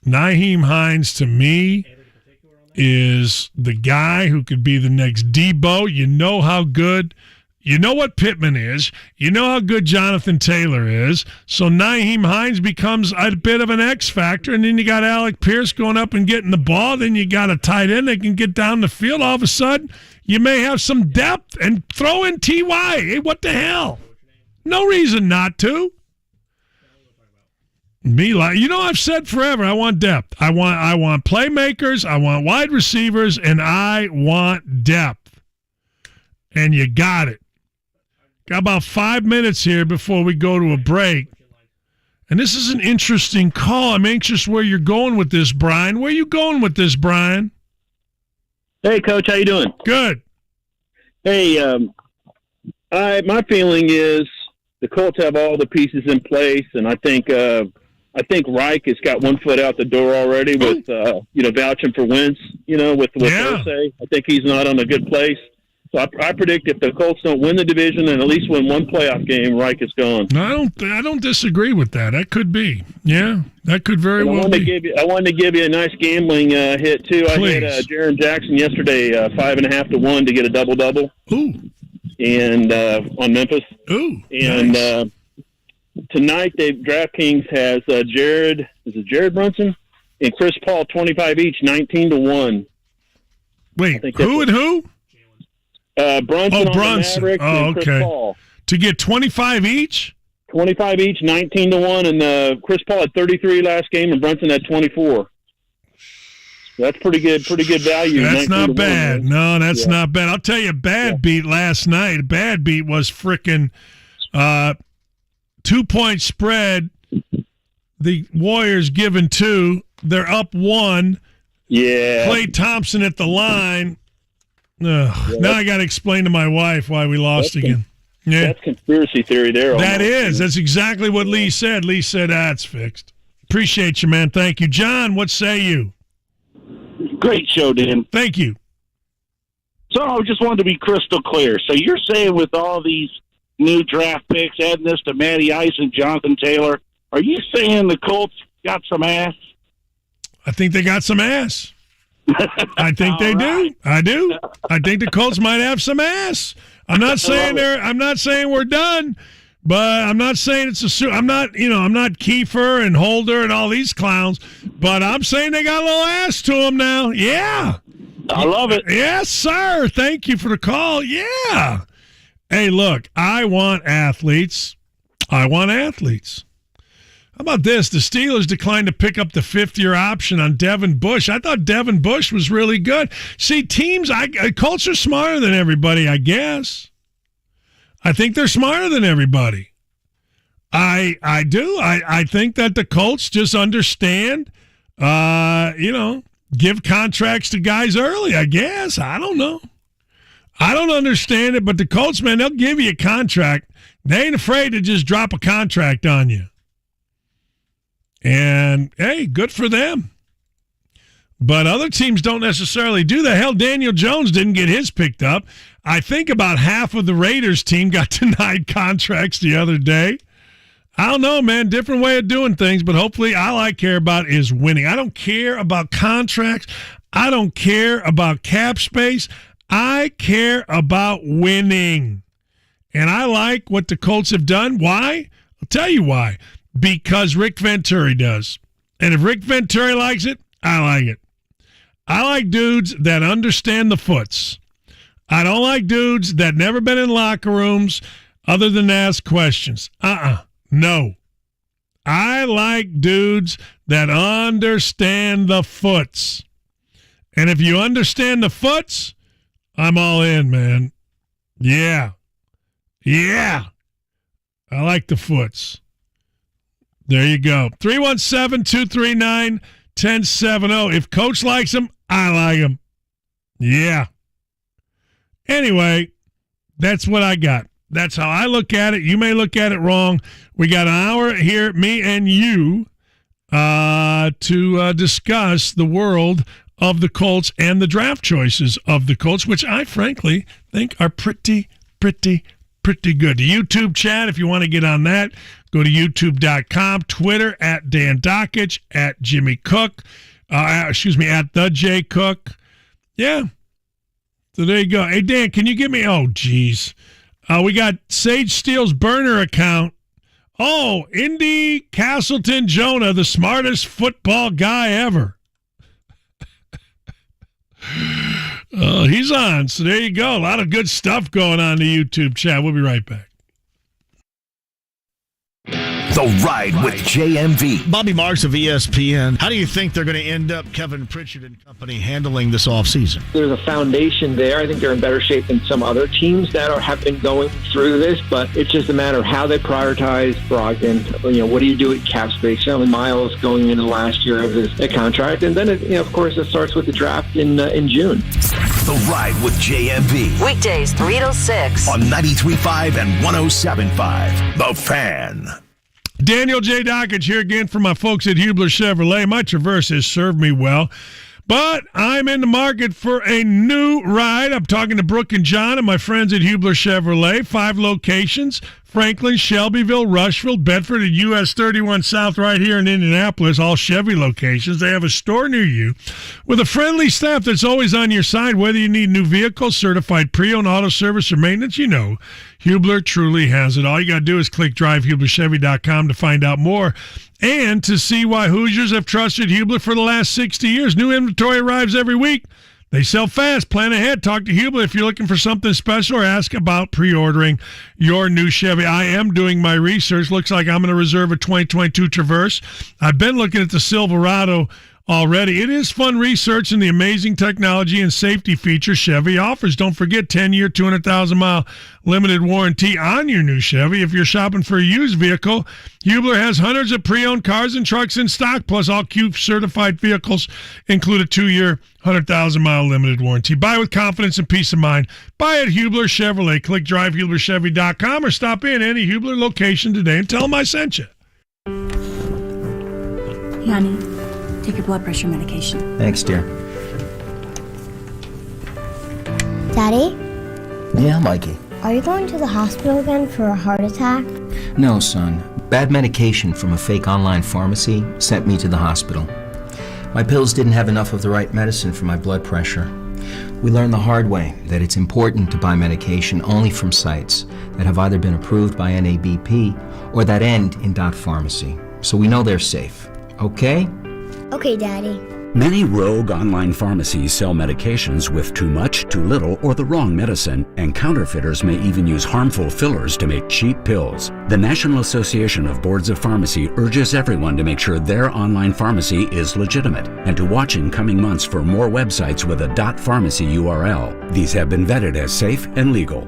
Nyheim Hines, to me, is the guy who could be the next Debo. You know how good. You know what Pittman is. You know how good Jonathan Taylor is. So Nyheim Hines becomes a bit of an X factor, and then you got Alec Pierce going up and getting the ball. Then you got a tight end that can get down the field. All of a sudden, you may have some depth and throw in T.Y. Hey, what the hell? No reason not to. I've said forever, I want depth. I want playmakers, I want wide receivers, and I want depth. And you got it. Got about 5 minutes here before we go to a break. And this is an interesting call. I'm anxious where you're going with this, Brian. Where are you going with this, Brian? Hey, Coach, how you doing? Good. Hey, my feeling is the Colts have all the pieces in place, and I think Reich has got one foot out the door already with vouching for Wentz. With Irsay. I think he's not on a good place. So I predict if the Colts don't win the division and at least win one playoff game, Reich is gone. I don't disagree with that. That could be. Yeah, that could very well be. I wanted to give you a nice gambling hit, too. Please. I had Jaron Jackson yesterday, 5.5 to 1 to get a double-double. Ooh. And on Memphis. Ooh, and nice. Tonight, DraftKings has Jared Brunson and Chris Paul, 25 each, 19 to 1. Wait, who and who? Brunson on the Mavericks and Chris Paul. To get 25 each? 25 each, 19 to 1, and Chris Paul had 33 last game, and Brunson had 24. That's pretty good value. That's not bad. No, that's not bad. I'll tell you, bad beat last night. Bad beat was frickin' 2-point spread. The Warriors given 2. They're up 1. Yeah. Klay Thompson at the line. Now I got to explain to my wife why we lost again. That's conspiracy theory there. That is. That's exactly what Lee said. Lee said, it's fixed. Appreciate you, man. Thank you. John, what say you? Great show, Dan. Thank you. So I just wanted to be crystal clear. So you're saying with all these new draft picks, adding this to Matty Ice and Jonathan Taylor, are you saying the Colts got some ass? I think they got some ass. I think they do. I do. I think the Colts might have some ass. I'm not saying we're done, but I'm not saying I'm not Kiefer and Holder and all these clowns, but I'm saying they got a little ass to them now. Yeah. I love it. Yes, sir. Thank you for the call. Yeah. Hey, look, I want athletes. How about this? The Steelers declined to pick up the 5th-year option on Devin Bush. I thought Devin Bush was really good. See, Colts are smarter than everybody, I guess. I think they're smarter than everybody. I do. I think that the Colts just understand, give contracts to guys early, I guess. I don't know. I don't understand it, but the Colts, man, they'll give you a contract. They ain't afraid to just drop a contract on you. And, hey, good for them. But other teams don't necessarily do that. Hell, Daniel Jones didn't get his picked up. I think about half of the Raiders team got denied contracts the other day. I don't know, man. Different way of doing things, but hopefully all I care about is winning. I don't care about contracts. I don't care about cap space. I care about winning. And I like what the Colts have done. Why? I'll tell you why. Because Rick Venturi does. And if Rick Venturi likes it, I like it. I like dudes that understand the foots. I don't like dudes that never been in locker rooms other than ask questions. No. I like dudes that understand the foots. And if you understand the foots, I'm all in, man. Yeah. I like the foots. There you go. 317-239-1070. If Coach likes him, I like him. Yeah. Anyway, that's what I got. That's how I look at it. You may look at it wrong. We got an hour here, me and you, to discuss the world of the Colts and the draft choices of the Colts, which I frankly think are pretty good. The YouTube chat, if you want to get on that, go to youtube.com, Twitter at Dan Dockich, at Jimmy Cook, at the JCook. Yeah. So there you go. Hey, Dan, can you give me, oh, geez. We got Sage Steele's burner account. Oh, Indy Castleton Jonah, the smartest football guy ever. He's on. So there you go. A lot of good stuff going on in the YouTube chat. We'll be right back. The Ride with JMV. Bobby Marks of ESPN. How do you think they're going to end up, Kevin Pritchard and company, handling this offseason? There's a foundation there. I think they're in better shape than some other teams that have been going through this, but it's just a matter of how they prioritize Brogdon. What do you do at cap space? Miles going into the last year of his contract, and then, of course, it starts with the draft in June. The Ride with JMV. Weekdays 3 to 6 on 93.5 and 107.5. The Fan. Daniel J. Dockich here again for my folks at Hubler Chevrolet. My Traverse has served me well, but I'm in the market for a new ride. I'm talking to Brooke and John and my friends at Hubler Chevrolet. 5 locations: Franklin, Shelbyville, Rushville, Bedford, and US 31 South right here in Indianapolis, all Chevy locations. They have a store near you with a friendly staff that's always on your side, whether you need new vehicles, certified pre-owned auto service, or maintenance. Hubler truly has it all. You got to do is click drivehublerchevy.com to find out more and to see why Hoosiers have trusted Hubler for the last 60 years. New inventory arrives every week. They sell fast. Plan ahead. Talk to Hubler if you're looking for something special or ask about pre-ordering your new Chevy. I am doing my research. Looks like I'm going to reserve a 2022 Traverse. I've been looking at the Silverado already. It is fun research and the amazing technology and safety features Chevy offers. Don't forget 10-year, 200,000-mile limited warranty on your new Chevy. If you're shopping for a used vehicle, Hubler has hundreds of pre-owned cars and trucks in stock, plus all Q-certified vehicles include a 2-year, 100,000-mile limited warranty. Buy with confidence and peace of mind. Buy at Hubler Chevrolet. Click drivehublerchevy.com or stop in any Hubler location today and tell them I sent you. Hey, honey. Take your blood pressure medication. Thanks, dear. Daddy? Yeah, Mikey. Are you going to the hospital again for a heart attack? No, son. Bad medication from a fake online pharmacy sent me to the hospital. My pills didn't have enough of the right medicine for my blood pressure. We learned the hard way that it's important to buy medication only from sites that have either been approved by NABP or that end in .pharmacy, so we know they're safe. Okay? Okay, Daddy. Many rogue online pharmacies sell medications with too much, too little, or the wrong medicine, and counterfeiters may even use harmful fillers to make cheap pills. The National Association of Boards of Pharmacy urges everyone to make sure their online pharmacy is legitimate and to watch in coming months for more websites with a .pharmacy URL. These have been vetted as safe and legal.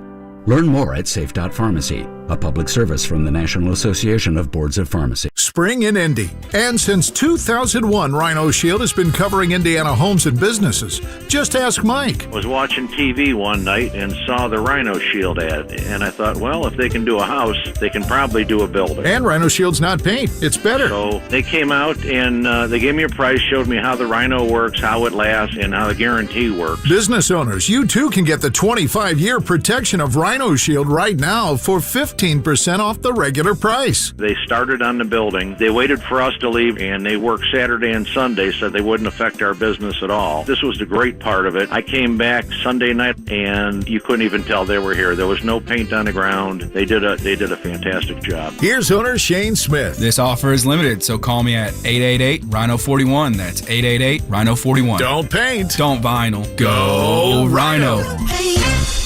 Learn more at safe.pharmacy. a public service from the National Association of Boards of Pharmacy. Spring in Indy. And since 2001, Rhino Shield has been covering Indiana homes and businesses. Just ask Mike. I was watching TV one night and saw the Rhino Shield ad, and I thought, well, if they can do a house, they can probably do a building. And Rhino Shield's not paint. It's better. So they came out and they gave me a price, showed me how the Rhino works, how it lasts, and how the guarantee works. Business owners, you too can get the 25-year protection of Rhino Shield right now for 15% off the regular price. They started on the building. They waited for us to leave, and they worked Saturday and Sunday so they wouldn't affect our business at all. This was the great part of it. I came back Sunday night, and you couldn't even tell they were here. There was no paint on the ground. They did a fantastic job. Here's owner Shane Smith. This offer is limited, so call me at 888-RHINO-41. That's 888-RHINO-41. Don't paint. Don't vinyl. Go Rhino.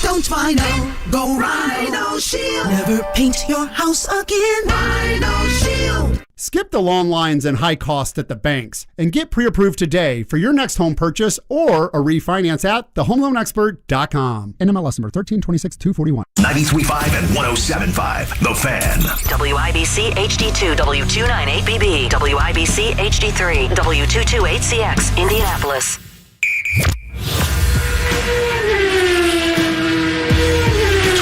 Don't vinyl, go Rhino Shield. Never paint your house again. Rhino Shield. Skip the long lines and high costs at the banks and get pre-approved today for your next home purchase or a refinance at thehomeloanexpert.com. NMLS number 1326-241. 93.5 and 107.5. The Fan. WIBC HD2 W298BB. WIBC HD3 W228CX. Indianapolis.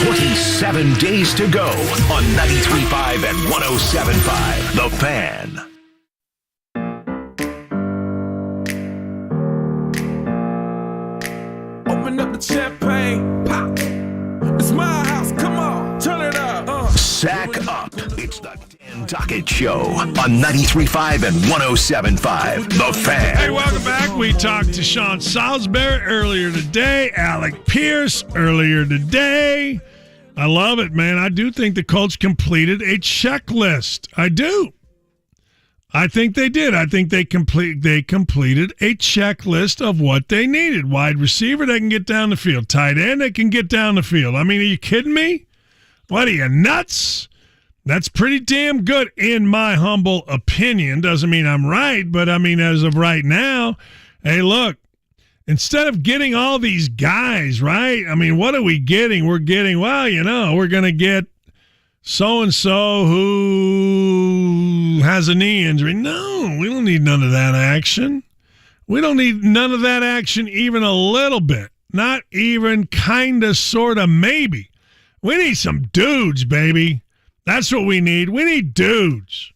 27 days to go on 93.5 and 107.5. The Fan. Open up the champagne, pop. It's my house, come on, turn it up. Sack up. It's the Dan Dockett Show on 93.5 and 107.5. The Fan. Hey, welcome back. We talked to Sean Salisbury earlier today, Alec Pierce earlier today. I love it, man. I do think the Colts completed a checklist. I do. I think they did. I think they completed a checklist of what they needed. Wide receiver, they can get down the field. Tight end, they can get down the field. I mean, are you kidding me? What are you, nuts? That's pretty damn good in my humble opinion. Doesn't mean I'm right, but I mean, as of right now, hey, look, instead of getting all these guys, right? I mean, what are we getting? We're getting, well, we're going to get so-and-so who has a knee injury. No, we don't need none of that action. We don't need none of that action even a little bit. Not even kind of, sort of, maybe. We need some dudes, baby. That's what we need. We need dudes.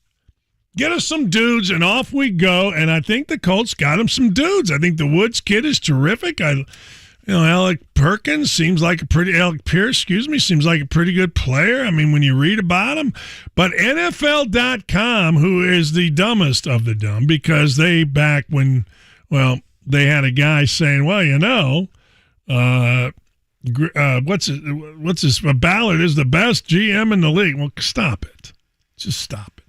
Get us some dudes, and off we go. And I think the Colts got him some dudes. I think the Woods kid is terrific. Alec Pierce seems like a pretty good player. I mean, when you read about him. But NFL.com, who is the dumbest of the dumb, because they back when, they had a guy saying, Ballard is the best GM in the league. Well, stop it. Just stop it.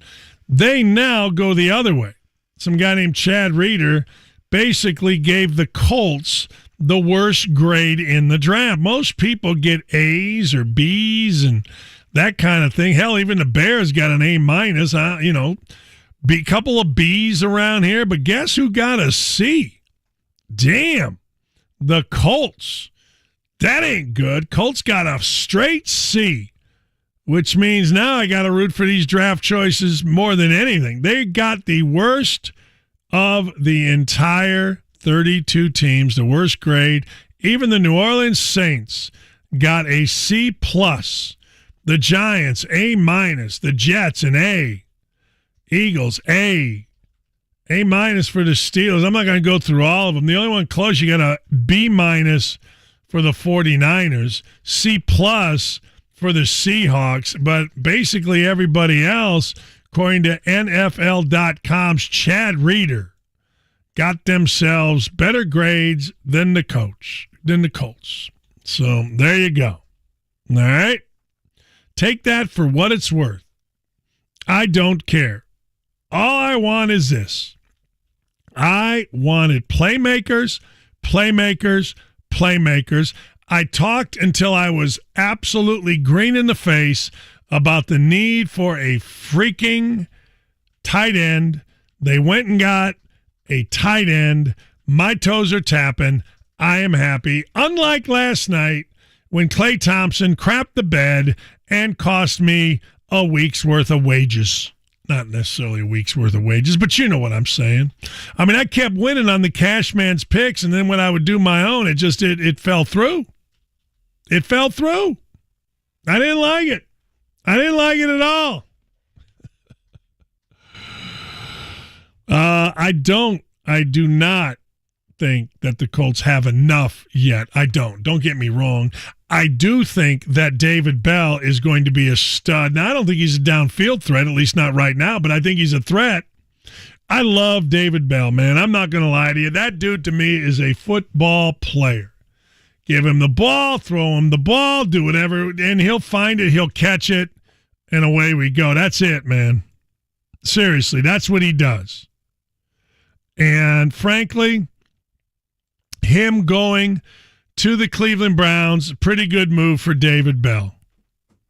They now go the other way. Some guy named Chad Reeder basically gave the Colts the worst grade in the draft. Most people get A's or B's and that kind of thing. Hell, even the Bears got an A-, couple of B's around here. But guess who got a C? Damn, the Colts. That ain't good. Colts got a straight C, which means now I got to root for these draft choices more than anything. They got the worst of the entire 32 teams, the worst grade. Even the New Orleans Saints got a C+. The Giants, A-. The Jets, an A. Eagles, A. A- for the Steelers. I'm not going to go through all of them. The only one close, you got a B- for the 49ers, C+ for the Seahawks, but basically everybody else, according to NFL.com's Chad Reeder, got themselves better grades than the Colts. So there you go. All right? Take that for what it's worth. I don't care. All I want is this. I wanted playmakers. I talked until I was absolutely green in the face about the need for a freaking tight end. They went and got a tight end. My toes are tapping. I am happy. Unlike last night when Klay Thompson crapped the bed and cost me a week's worth of wages. Not necessarily a week's worth of wages, but you know what I'm saying. I mean, I kept winning on the Cashman's picks, and then when I would do my own, it fell through. It fell through. I didn't like it. I didn't like it at all. I do not think that the Colts have enough yet. I don't. Don't get me wrong. I do think that David Bell is going to be a stud. Now, I don't think he's a downfield threat, at least not right now, but I think he's a threat. I love David Bell, man. I'm not going to lie to you. That dude, to me, is a football player. Give him the ball, throw him the ball, do whatever, and he'll find it, he'll catch it, and away we go. That's it, man. Seriously, that's what he does. And frankly, him going to the Cleveland Browns, pretty good move for David Bell.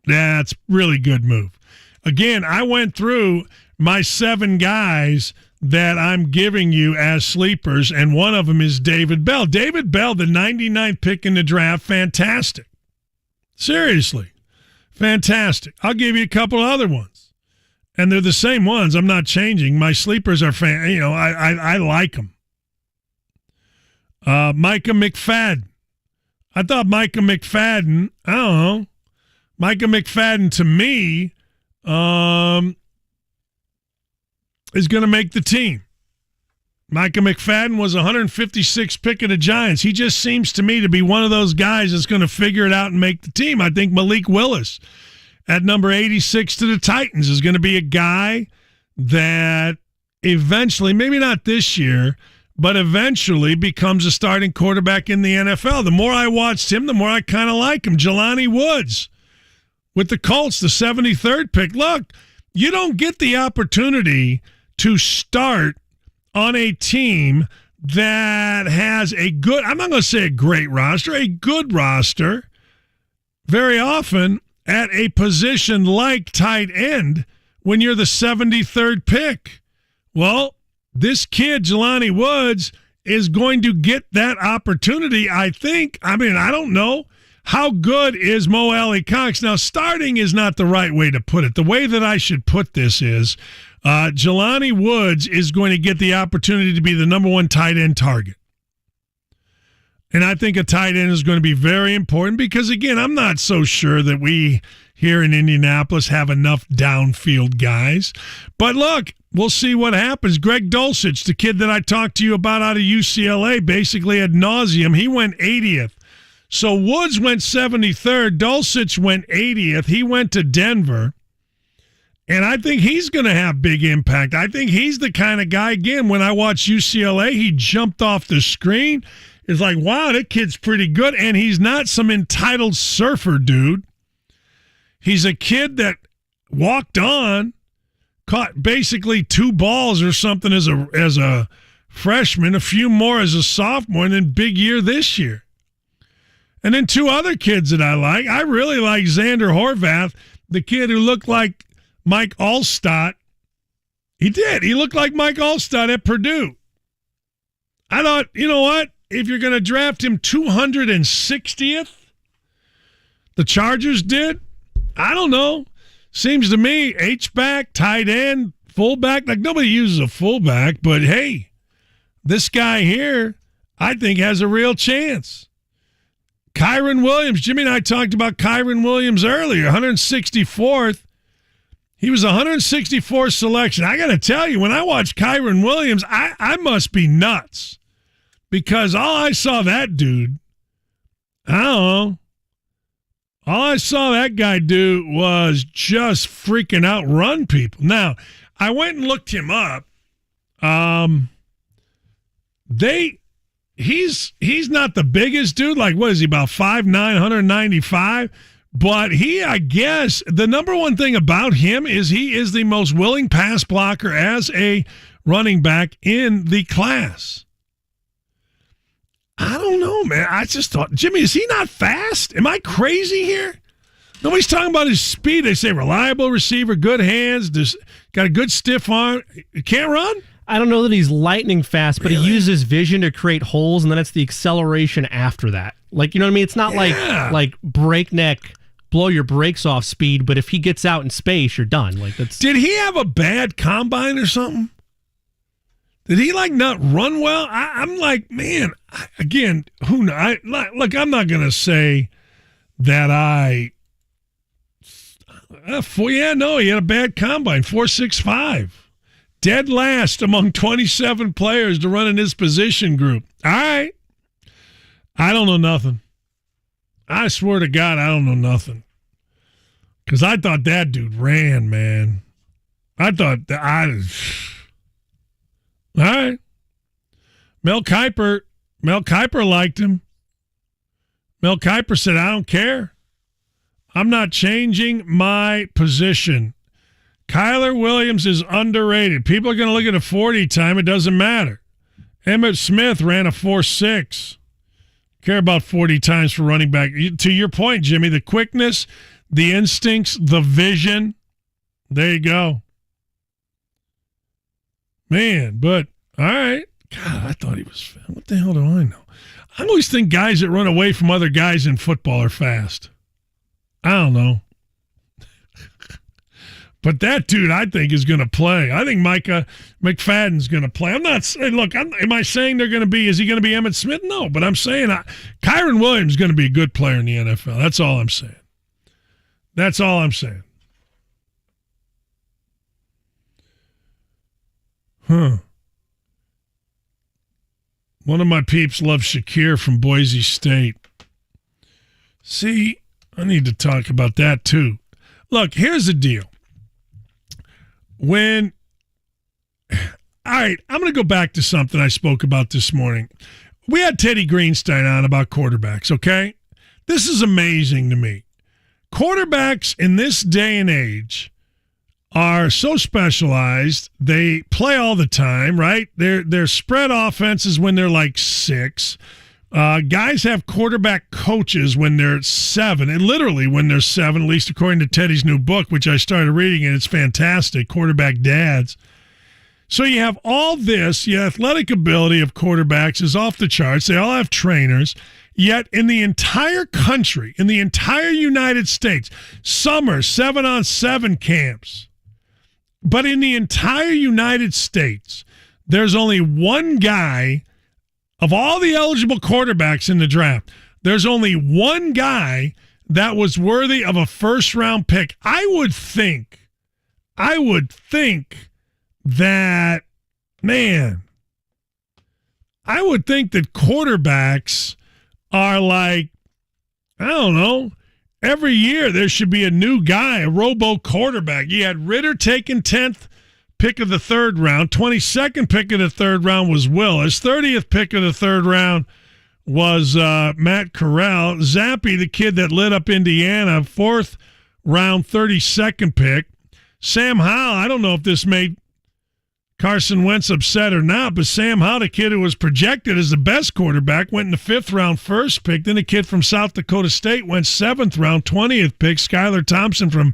That's really good move. Again, I went through my 7 guys that I'm giving you as sleepers, and one of them is David Bell. David Bell, the 99th pick in the draft, fantastic. Seriously, fantastic. I'll give you a couple other ones, and they're the same ones. I'm not changing. My sleepers are I like them. Micah McFadden. I thought Micah McFadden, I don't know. Micah McFadden, to me, is going to make the team. Micah McFadden was 156th pick of the Giants. He just seems to me to be one of those guys that's going to figure it out and make the team. I think Malik Willis at number 86 to the Titans is going to be a guy that eventually, maybe not this year, but eventually becomes a starting quarterback in the NFL. The more I watched him, the more I kind of like him. Jelani Woods with the Colts, the 73rd pick. Look, you don't get the opportunity to start on a team that has a good, I'm not going to say a great roster, a good roster very often at a position like tight end when you're the 73rd pick. Well, this kid, Jelani Woods, is going to get that opportunity, I think. I mean, I don't know. How good is Mo Alley Cox? Now, starting is not the right way to put it. The way that I should put this is Jelani Woods is going to get the opportunity to be the number 1 tight end target. And I think a tight end is going to be very important because, again, I'm not so sure that we here in Indianapolis have enough downfield guys. But look, we'll see what happens. Greg Dulcich, the kid that I talked to you about out of UCLA, basically ad nauseum, he went 80th. So Woods went 73rd. Dulcich went 80th. He went to Denver. And I think he's going to have big impact. I think he's the kind of guy, again, when I watched UCLA, he jumped off the screen. It's like, wow, that kid's pretty good. And he's not some entitled surfer dude. He's a kid that walked on, caught basically 2 balls or something as a freshman, a few more as a sophomore, and then big year this year. And then 2 other kids that I like. I really like Xander Horvath, the kid who looked like Mike Allstott. He did. He looked like Mike Allstott at Purdue. I thought, you know what? If you're going to draft him 260th, the Chargers did, I don't know. Seems to me, H-back, tight end, fullback, like nobody uses a fullback, but hey, this guy here, I think has a real chance. Kyren Williams, Jimmy and I talked about Kyren Williams earlier, 164th. He was 164th selection. I got to tell you, when I watched Kyren Williams, I must be nuts because all I saw that dude, I don't know, all I saw that guy do was just freaking outrun people. Now, I went and looked him up. He's not the biggest dude. Like, what is he, about 5'9", 195? But he, I guess, the number one thing about him is he is the most willing pass blocker as a running back in the class. I don't know, man. I just thought, Jimmy, is he not fast? Am I crazy here? Nobody's talking about his speed. They say reliable receiver, good hands, got a good stiff arm. Can't run? I don't know that he's lightning fast, but he uses vision to create holes, and then it's the acceleration after that. Like, you know what I mean? It's not like breakneck, blow your brakes off speed, but if he gets out in space, you're done. Like, that's. Did he have a bad combine or something? Did he not run well? I'm like, man, again, who knows? Look, I'm not going to say that he had a bad combine, 4.65. Dead last among 27 players to run in his position group. All right. I don't know nothing. I swear to God, I don't know nothing. Because I thought that dude ran, man. All right. Mel Kiper liked him. Mel Kiper said, I don't care. I'm not changing my position. Kyren Williams is underrated. People are going to look at a 40 time. It doesn't matter. Emmitt Smith ran a 4.6. Care about 40 times for running back. To your point, Jimmy, the quickness, the instincts, the vision. There you go. Man, but all right. God, I thought he was fast. What the hell do I know? I always think guys that run away from other guys in football are fast. I don't know. But that dude, I think, is going to play. I think Micah McFadden's going to play. I'm not saying, look, am I saying they're going to be, is he going to be Emmitt Smith? No, but I'm saying Kyren Williams is going to be a good player in the NFL. That's all I'm saying. That's all I'm saying. Huh. One of my peeps loves Shakir from Boise State. See, I need to talk about that too. Look, here's the deal. All right, I'm going to go back to something I spoke about this morning. We had Teddy Greenstein on about quarterbacks, okay? This is amazing to me. Quarterbacks in this day and age are so specialized. They play all the time, right? They're spread offenses when they're like 6. Guys have quarterback coaches when they're 7, and literally when they're 7, at least according to Teddy's new book, which I started reading, and it's fantastic, Quarterback Dads. So you have all this, the athletic ability of quarterbacks is off the charts. They all have trainers. Yet in the entire country, in the entire United States, summer 7-on-7 camps. But in the entire United States, there's only one guy, of all the eligible quarterbacks in the draft, there's only one guy that was worthy of a first-round pick. I would think that, man, I would think that quarterbacks are like, I don't know, every year there should be a new guy, a robo quarterback. You had Ritter taken 10th pick of the 3rd round. 22nd pick of the 3rd round was Willis. 30th pick of the 3rd round was Matt Corral. Zappy, the kid that lit up Indiana, 4th round, 32nd pick. Sam Howell, I don't know if this made Carson Wentz upset or not, but Sam Howell, the kid who was projected as the best quarterback, went in the 5th round, 1st pick. Then a kid from South Dakota State went 7th round, 20th pick. Skylar Thompson from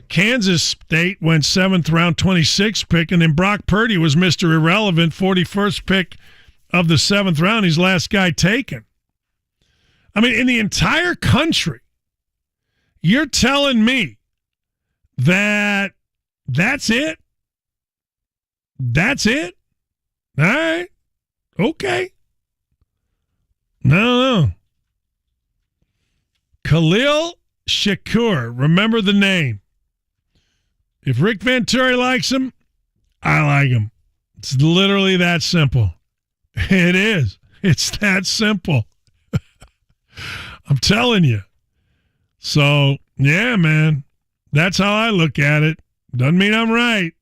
Kansas State went 7th round, 26th pick. And then Brock Purdy was Mr. Irrelevant, 41st pick of the 7th round. He's last guy taken. I mean, in the entire country, you're telling me that that's it? That's it? All right. Okay. No. Khalil Shakur. Remember the name. If Rick Venturi likes him, I like him. It's literally that simple. It is. It's that simple. I'm telling you. So, yeah, man. That's how I look at it. Doesn't mean I'm right.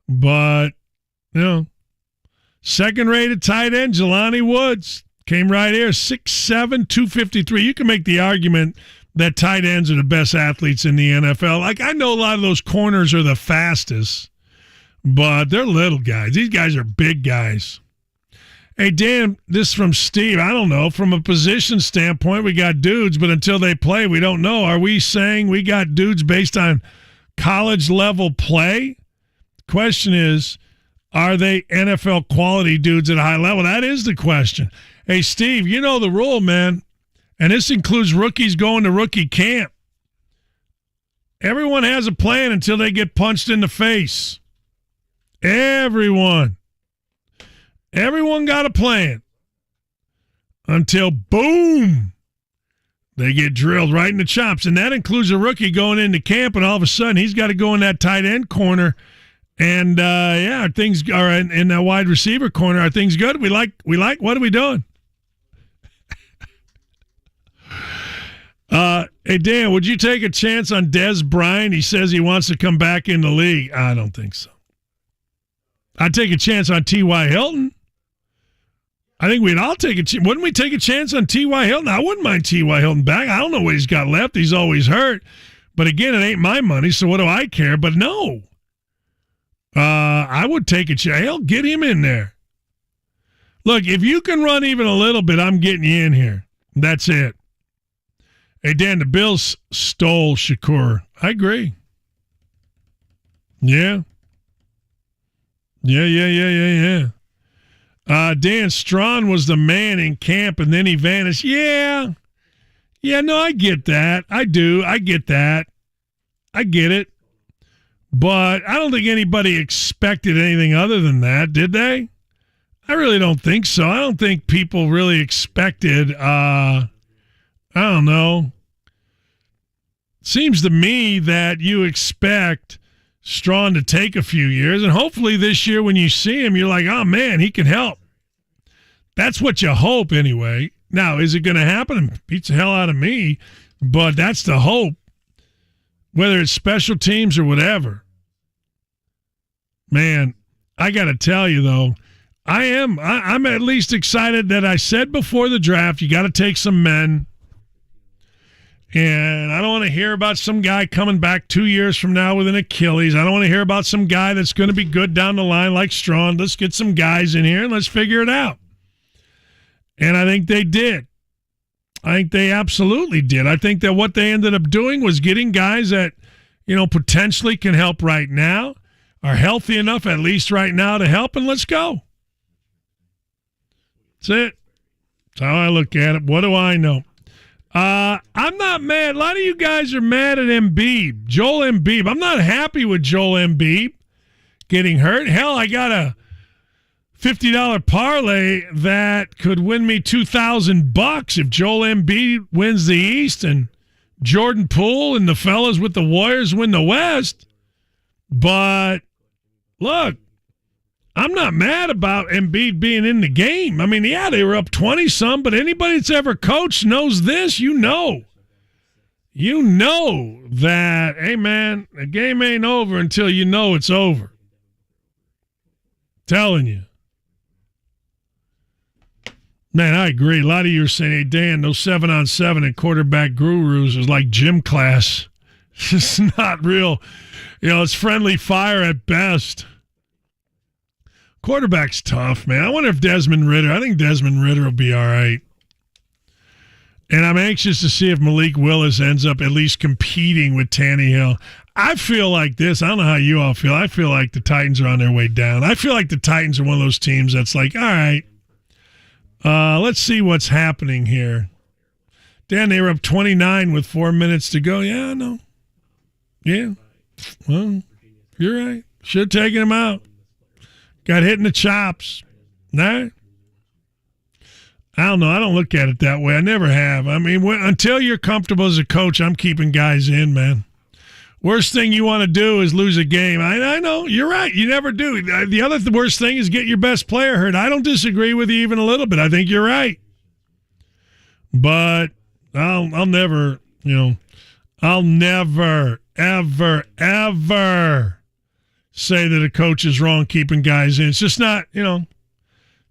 But, you know, second-rated tight end, Jelani Woods, came right here, 6'7", 253. You can make the argument that tight ends are the best athletes in the NFL. Like, I know a lot of those corners are the fastest, but they're little guys. These guys are big guys. Hey, Dan, this is from Steve. I don't know. From a position standpoint, we got dudes, but until they play, we don't know. Are we saying we got dudes based on college-level play? Question is, are they NFL quality dudes at a high level? That is the question. Hey, Steve, you know the rule, man. And this includes rookies going to rookie camp. Everyone has a plan until they get punched in the face. Everyone got a plan until, boom, they get drilled right in the chops. And that includes a rookie going into camp, and all of a sudden he's got to go in that tight end corner. And, things are in that wide receiver corner. Are things good? We like, what are we doing? Hey, Dan, would you take a chance on Des Bryant? He says he wants to come back in the league. I don't think so. I'd take a chance on T.Y. Hilton. I think we'd all take a chance. Wouldn't we take a chance on T.Y. Hilton? I wouldn't mind T.Y. Hilton back. I don't know what he's got left. He's always hurt. But again, it ain't my money, so what do I care? But no. I would take a chance. Hell, get him in there. Look, if you can run even a little bit, I'm getting you in here. That's it. Hey, Dan, the Bills stole Shakur. I agree. Yeah. Dan, Strawn was the man in camp, and then he vanished. Yeah, no, I get that. I do. I get that. I get it. But I don't think anybody expected anything other than that, did they? I really don't think so. I don't think people really expected, I don't know. Seems to me that you expect Strawn to take a few years, and hopefully this year when you see him, you're like, oh, man, he can help. That's what you hope anyway. Now, is it going to happen? It beats the hell out of me, but that's the hope, whether it's special teams or whatever. Man, I got to tell you, though, I'm at least excited that I said before the draft, you got to take some men. And I don't want to hear about some guy coming back 2 years from now with an Achilles. I don't want to hear about some guy that's going to be good down the line like Strawn. Let's get some guys in here and let's figure it out. And I think they did. I think they absolutely did. I think that what they ended up doing was getting guys that, potentially can help right now, are healthy enough at least right now to help, and let's go. That's it. That's how I look at it. What do I know? I'm not mad. A lot of you guys are mad at Embiid, Joel Embiid. I'm not happy with Joel Embiid getting hurt. Hell, I got a $50 parlay that could win me $2,000 if Joel Embiid wins the East and Jordan Poole and the fellas with the Warriors win the West. But look, I'm not mad about Embiid being in the game. I mean, yeah, they were up 20-some, but anybody that's ever coached knows this. You know that, hey, man, the game ain't over until you know it's over. Telling you. Man, I agree. A lot of you are saying, hey, Dan, those 7-on-7 and quarterback gurus is like gym class. It's not real. It's friendly fire at best. Quarterback's tough, man. I wonder if I think Desmond Ridder will be all right. And I'm anxious to see if Malik Willis ends up at least competing with Tannehill. I feel like this. I don't know how you all feel. I feel like the Titans are on their way down. I feel like the Titans are one of those teams that's like, all right, let's see what's happening here. Dan, they were up 29 with 4 minutes to go. Yeah, I know. Yeah. Well, you're right. Should have taken him out. Got hit in the chops. Nah. I don't know. I don't look at it that way. I never have. I mean, until you're comfortable as a coach, I'm keeping guys in, man. Worst thing you want to do is lose a game. I know. You're right. You never do. The other worst thing is get your best player hurt. I don't disagree with you even a little bit. I think you're right. But I'll never, ever say that a coach is wrong keeping guys in. It's just not,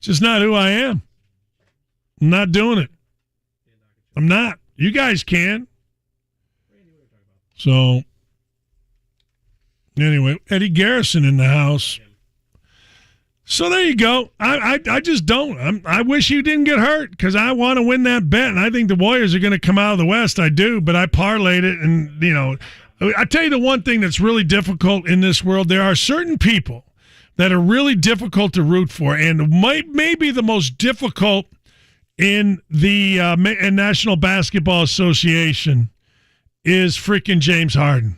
just not who I am. I'm not doing it. I'm not. You guys can. So, anyway, Eddie Garrison in the house. So there you go. I just don't. I wish you didn't get hurt because I want to win that bet, and I think the Warriors are going to come out of the West. I do, but I parlayed it, and, I tell you the one thing that's really difficult in this world, there are certain people that are really difficult to root for, and maybe the most difficult in the National Basketball Association is freaking James Harden.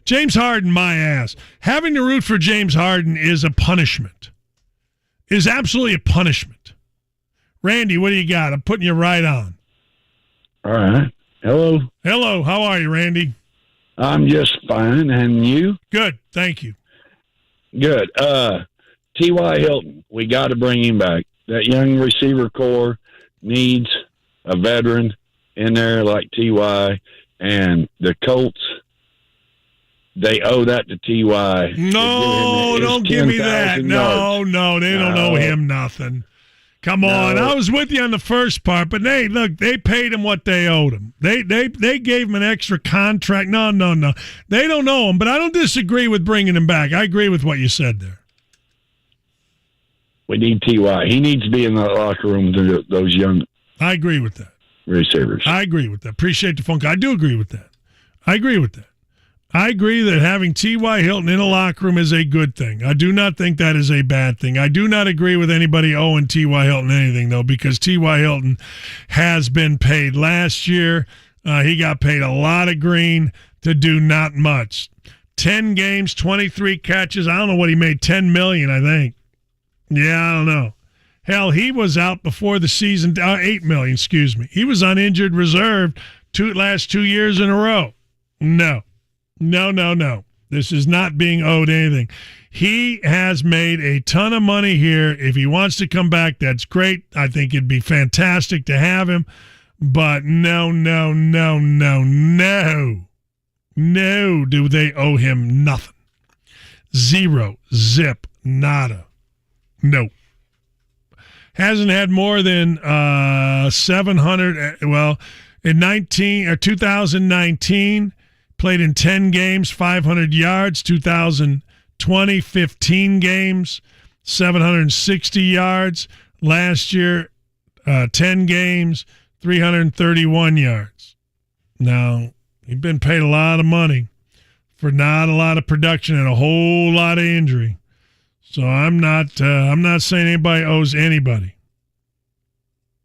James Harden, my ass. Having to root for James Harden is a punishment. Is absolutely a punishment. Randy, what do you got? I'm putting you right on. All right. Hello. Hello. How are you, Randy? I'm just fine. And you? Good. Thank you. Good. T.Y. Hilton, we got to bring him back. That young receiver core needs a veteran in there like T.Y. And the Colts, they owe that to T.Y. No, don't give me that. No, they don't owe him nothing. Come on. I was with you on the first part, but they paid him what they owed him. They gave him an extra contract. No. They don't owe him, but I don't disagree with bringing him back. I agree with what you said there. We need T.Y. He needs to be in the locker room with those young I agree with that. Receivers. I agree with that. Appreciate the phone call. I do agree with that. I agree that having T.Y. Hilton in a locker room is a good thing. I do not think that is a bad thing. I do not agree with anybody owing T.Y. Hilton anything, though, because T.Y. Hilton has been paid. Last year, he got paid a lot of green to do not much. 10 games, 23 catches. I don't know what he made, $10 million, I think. Yeah, I don't know. Hell, he was out before the season, $8 million, excuse me. He was on injured reserve last 2 years in a row. No. This is not being owed anything. He has made a ton of money here. If he wants to come back, that's great. I think it'd be fantastic to have him. But no. No, do they owe him nothing. Zero, zip, nada. No. Hasn't had more than 700, in 2019, played in 10 games, 500 yards. 2020, 15 games, 760 yards. Last year, 10 games, 331 yards. Now, he's been paid a lot of money for not a lot of production and a whole lot of injury. So I'm not saying anybody owes anybody.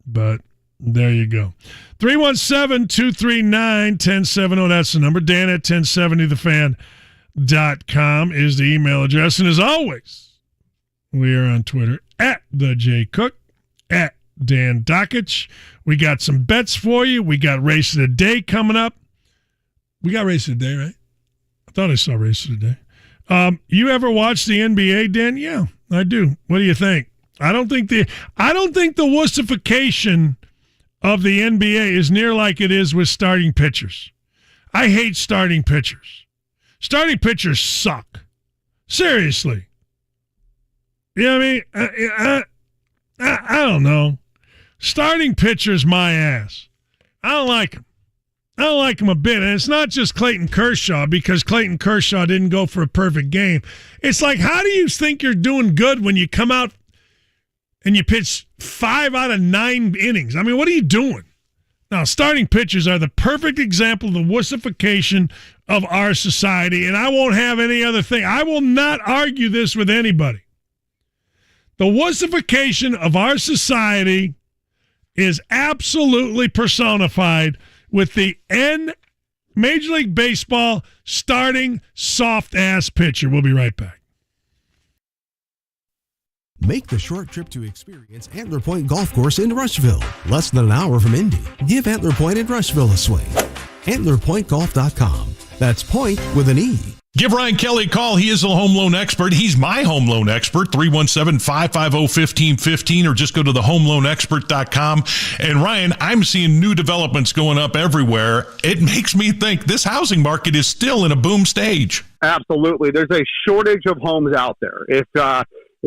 But there you go. 317-239-1070. That's the number. Dan at 1070thefan.com is the email address. And as always, we are on Twitter at the JCook, at Dan Dockich. We got some bets for you. We got Race of the Day coming up. We got Race of the Day, right? I thought I saw Race of the Day. You ever watch the NBA, Dan? Yeah, I do. What do you think? I don't think the wussification of the NBA is near like it is with starting pitchers. I hate starting pitchers. Starting pitchers suck. Seriously. You know what I mean? I don't know. Starting pitchers, my ass. I don't like them. I don't like him a bit. And it's not just Clayton Kershaw, because Clayton Kershaw didn't go for a perfect game. It's like, how do you think you're doing good when you come out and you pitch 5 out of 9 innings? I mean, what are you doing? Now, starting pitchers are the perfect example of the wussification of our society, and I won't have any other thing. I will not argue this with anybody. The wussification of our society is absolutely personified with the Major League Baseball starting soft-ass pitcher. We'll be right back. Make the short trip to experience Antler Point Golf Course in Rushville, less than an hour from Indy. Give Antler Point in Rushville a swing. AntlerPointGolf.com. That's point with an E. Give Ryan Kelly a call. He is a home loan expert. He's my home loan expert, 317-550-1515, or just go to thehomeloanexpert.com. And Ryan, I'm seeing new developments going up everywhere. It makes me think this housing market is still in a boom stage. Absolutely. There's a shortage of homes out there. If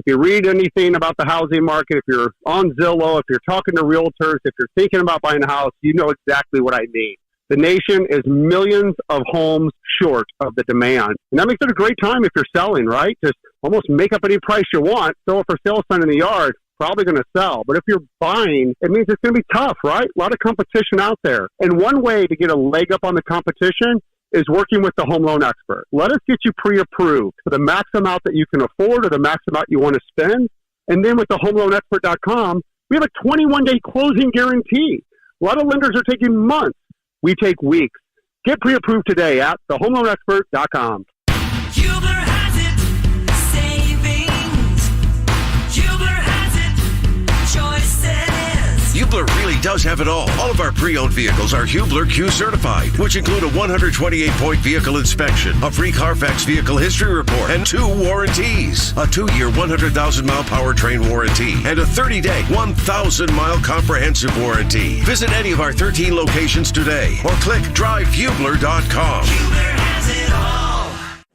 you read anything about the housing market, if you're on Zillow, if you're talking to realtors, if you're thinking about buying a house, you know exactly what I mean. The nation is millions of homes short of the demand. And that makes it a great time if you're selling, right? Just almost make up any price you want, throw it for sale sign in the yard, probably going to sell. But if you're buying, it means it's going to be tough, right? A lot of competition out there. And one way to get a leg up on the competition is working with the home loan expert. Let us get you pre-approved for the max amount that you can afford or the max amount you want to spend. And then with the homeloanexpert.com, We have a 21-day closing guarantee. A lot of lenders are taking months. We take weeks. Get pre-approved today at thehomeloanexpert.com. Hubler has it, savings. Hubler has it, choices. Hubler really does have it all. All of our pre-owned vehicles are Hubler Q certified, which include a 128-point vehicle inspection, a free Carfax vehicle history report, and 2 warranties. A 2-year, 100,000-mile powertrain warranty, and a 30-day, 1,000-mile comprehensive warranty. Visit any of our 13 locations today, or click drivehubler.com. Hubler has it all.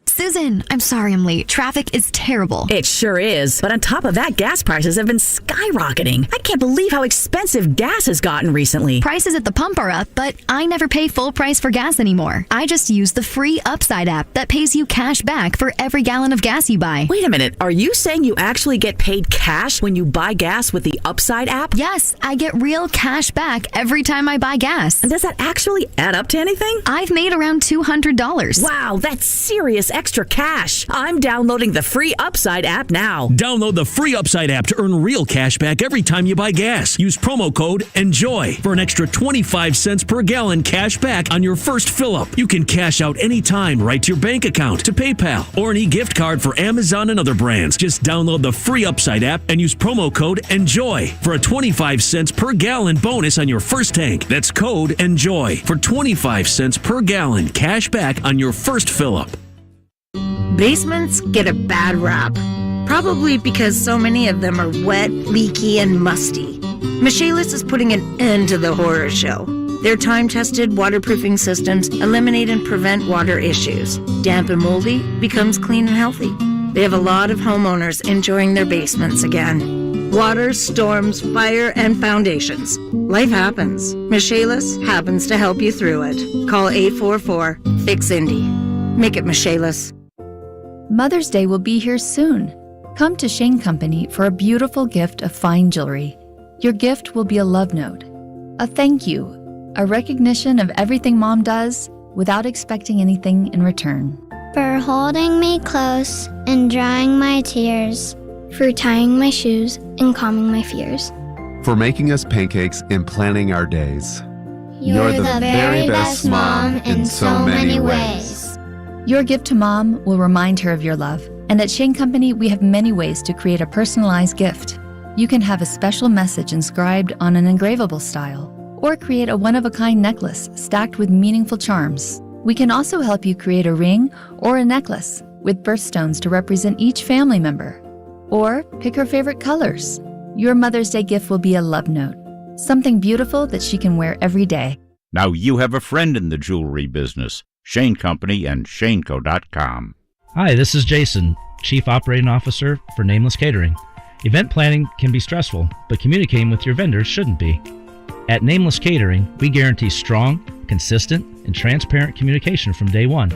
Susan, I'm sorry I'm late. Traffic is terrible. It sure is. But on top of that, gas prices have been skyrocketing. I can't believe how expensive gas has gotten recently. Prices at the pump are up, but I never pay full price for gas anymore. I just use the free Upside app that pays you cash back for every gallon of gas you buy. Wait a minute. Are you saying you actually get paid cash when you buy gas with the Upside app? Yes, I get real cash back every time I buy gas. And does that actually add up to anything? I've made around $200. Wow, that's serious extra cash. I'm downloading the free Upside app now. Download the free Upside app to earn real cash back every time you buy gas. Use promo code ENJOY for an extra 25 cents per gallon cash back on your first fill-up. You can cash out anytime right to your bank account, to PayPal, or an e-gift card for Amazon and other brands. Just download the free Upside app and use promo code ENJOY for a 25 cents per gallon bonus on your first tank. That's code ENJOY for 25 cents per gallon cash back on your first fill-up. Basements get a bad rap, probably because so many of them are wet, leaky, and musty. Michaelis is putting an end to the horror show. Their time-tested waterproofing systems eliminate and prevent water issues. Damp and moldy becomes clean and healthy. They have a lot of homeowners enjoying their basements again. Water, storms, fire, and foundations. Life happens. Michaelis happens to help you through it. Call 844-FIX-INDY. Make it Michaelis. Mother's Day will be here soon. Come to Shane Company for a beautiful gift of fine jewelry. Your gift will be a love note, a thank you, a recognition of everything Mom does without expecting anything in return. For holding me close and drying my tears. For tying my shoes and calming my fears. For making us pancakes and planning our days. You're the very best mom in so many ways. Your gift to Mom will remind her of your love. And at Shane Company, we have many ways to create a personalized gift. You can have a special message inscribed on an engravable style, or create a one-of-a-kind necklace stacked with meaningful charms. We can also help you create a ring or a necklace with birthstones to represent each family member. Or pick her favorite colors. Your Mother's Day gift will be a love note, something beautiful that she can wear every day. Now you have a friend in the jewelry business. Shane Company and ShaneCo.com. Hi, this is Jason, Chief Operating Officer for Nameless Catering. Event planning can be stressful, but communicating with your vendors shouldn't be. At Nameless Catering, we guarantee strong, consistent, and transparent communication from day one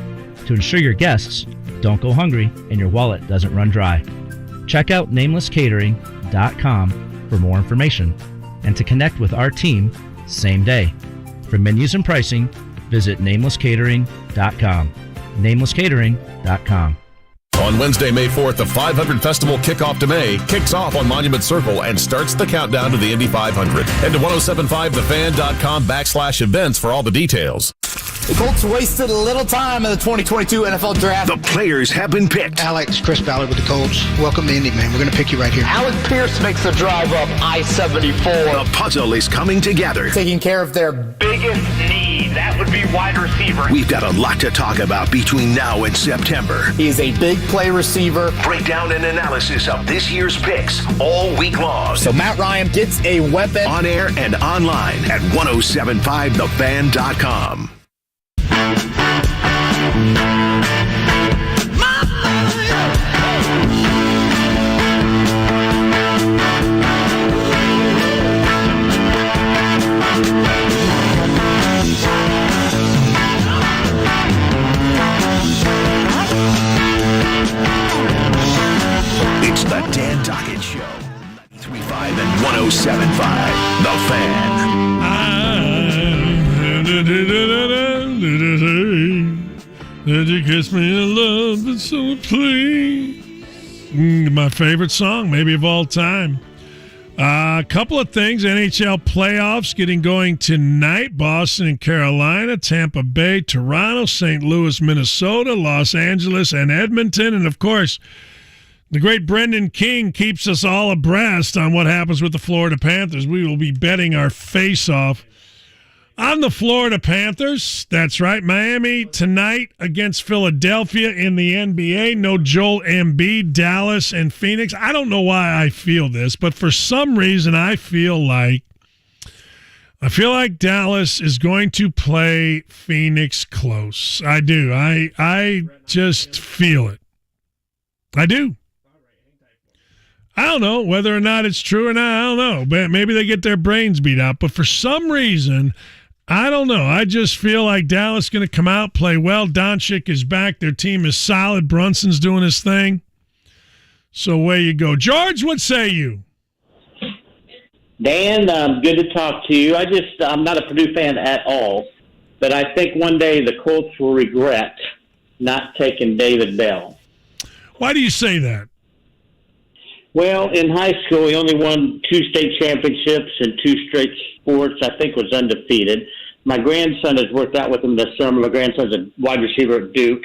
to ensure your guests don't go hungry and your wallet doesn't run dry. Check out namelesscatering.com for more information and to connect with our team same day. For menus and pricing, visit namelesscatering.com. namelesscatering.com. On Wednesday, May 4th, the 500 Festival Kickoff to May kicks off on Monument Circle and starts the countdown to the Indy 500. Head to 1075thefan.com/events for all the details. The Colts wasted a little time in the 2022 NFL Draft. The players have been picked. Alex, Chris Ballard with the Colts. Welcome to Indy, man. We're going to pick you right here. Alec Pierce makes the drive up I-74. The puzzle is coming together. Taking care of their biggest need. That would be wide receiver. We've got a lot to talk about between now and September. He is a big play receiver. Breakdown and analysis of this year's picks all week long. So Matt Ryan gets a weapon. On air and online at 1075thefan.com. It's the Dan Dockett Show. 93.5 and 107.5. The Fan. Did you kiss me in love, but so please? My favorite song, maybe of all time. A couple of things. NHL playoffs getting going tonight. Boston and Carolina, Tampa Bay, Toronto, St. Louis, Minnesota, Los Angeles, and Edmonton. And, of course, the great Brendan King keeps us all abreast on what happens with the Florida Panthers. We will be betting our face off on the Florida Panthers. That's right. Miami tonight against Philadelphia in the NBA. No Joel Embiid, Dallas, and Phoenix. I don't know why I feel this, but for some reason I feel like Dallas is going to play Phoenix close. I do. I just feel it. I do. I don't know whether or not it's true or not. I don't know. But maybe they get their brains beat out. But for some reason, I don't know. I just feel like Dallas is going to come out, play well. Doncic is back. Their team is solid. Brunson's doing his thing. So away you go. George, what say you? Dan, good to talk to you. I'm not a Purdue fan at all, but I think one day the Colts will regret not taking David Bell. Why do you say that? Well, in high school, he only won 2 state championships and 2 straight sports. I think was undefeated. My grandson has worked out with him this summer. My grandson's a wide receiver at Duke.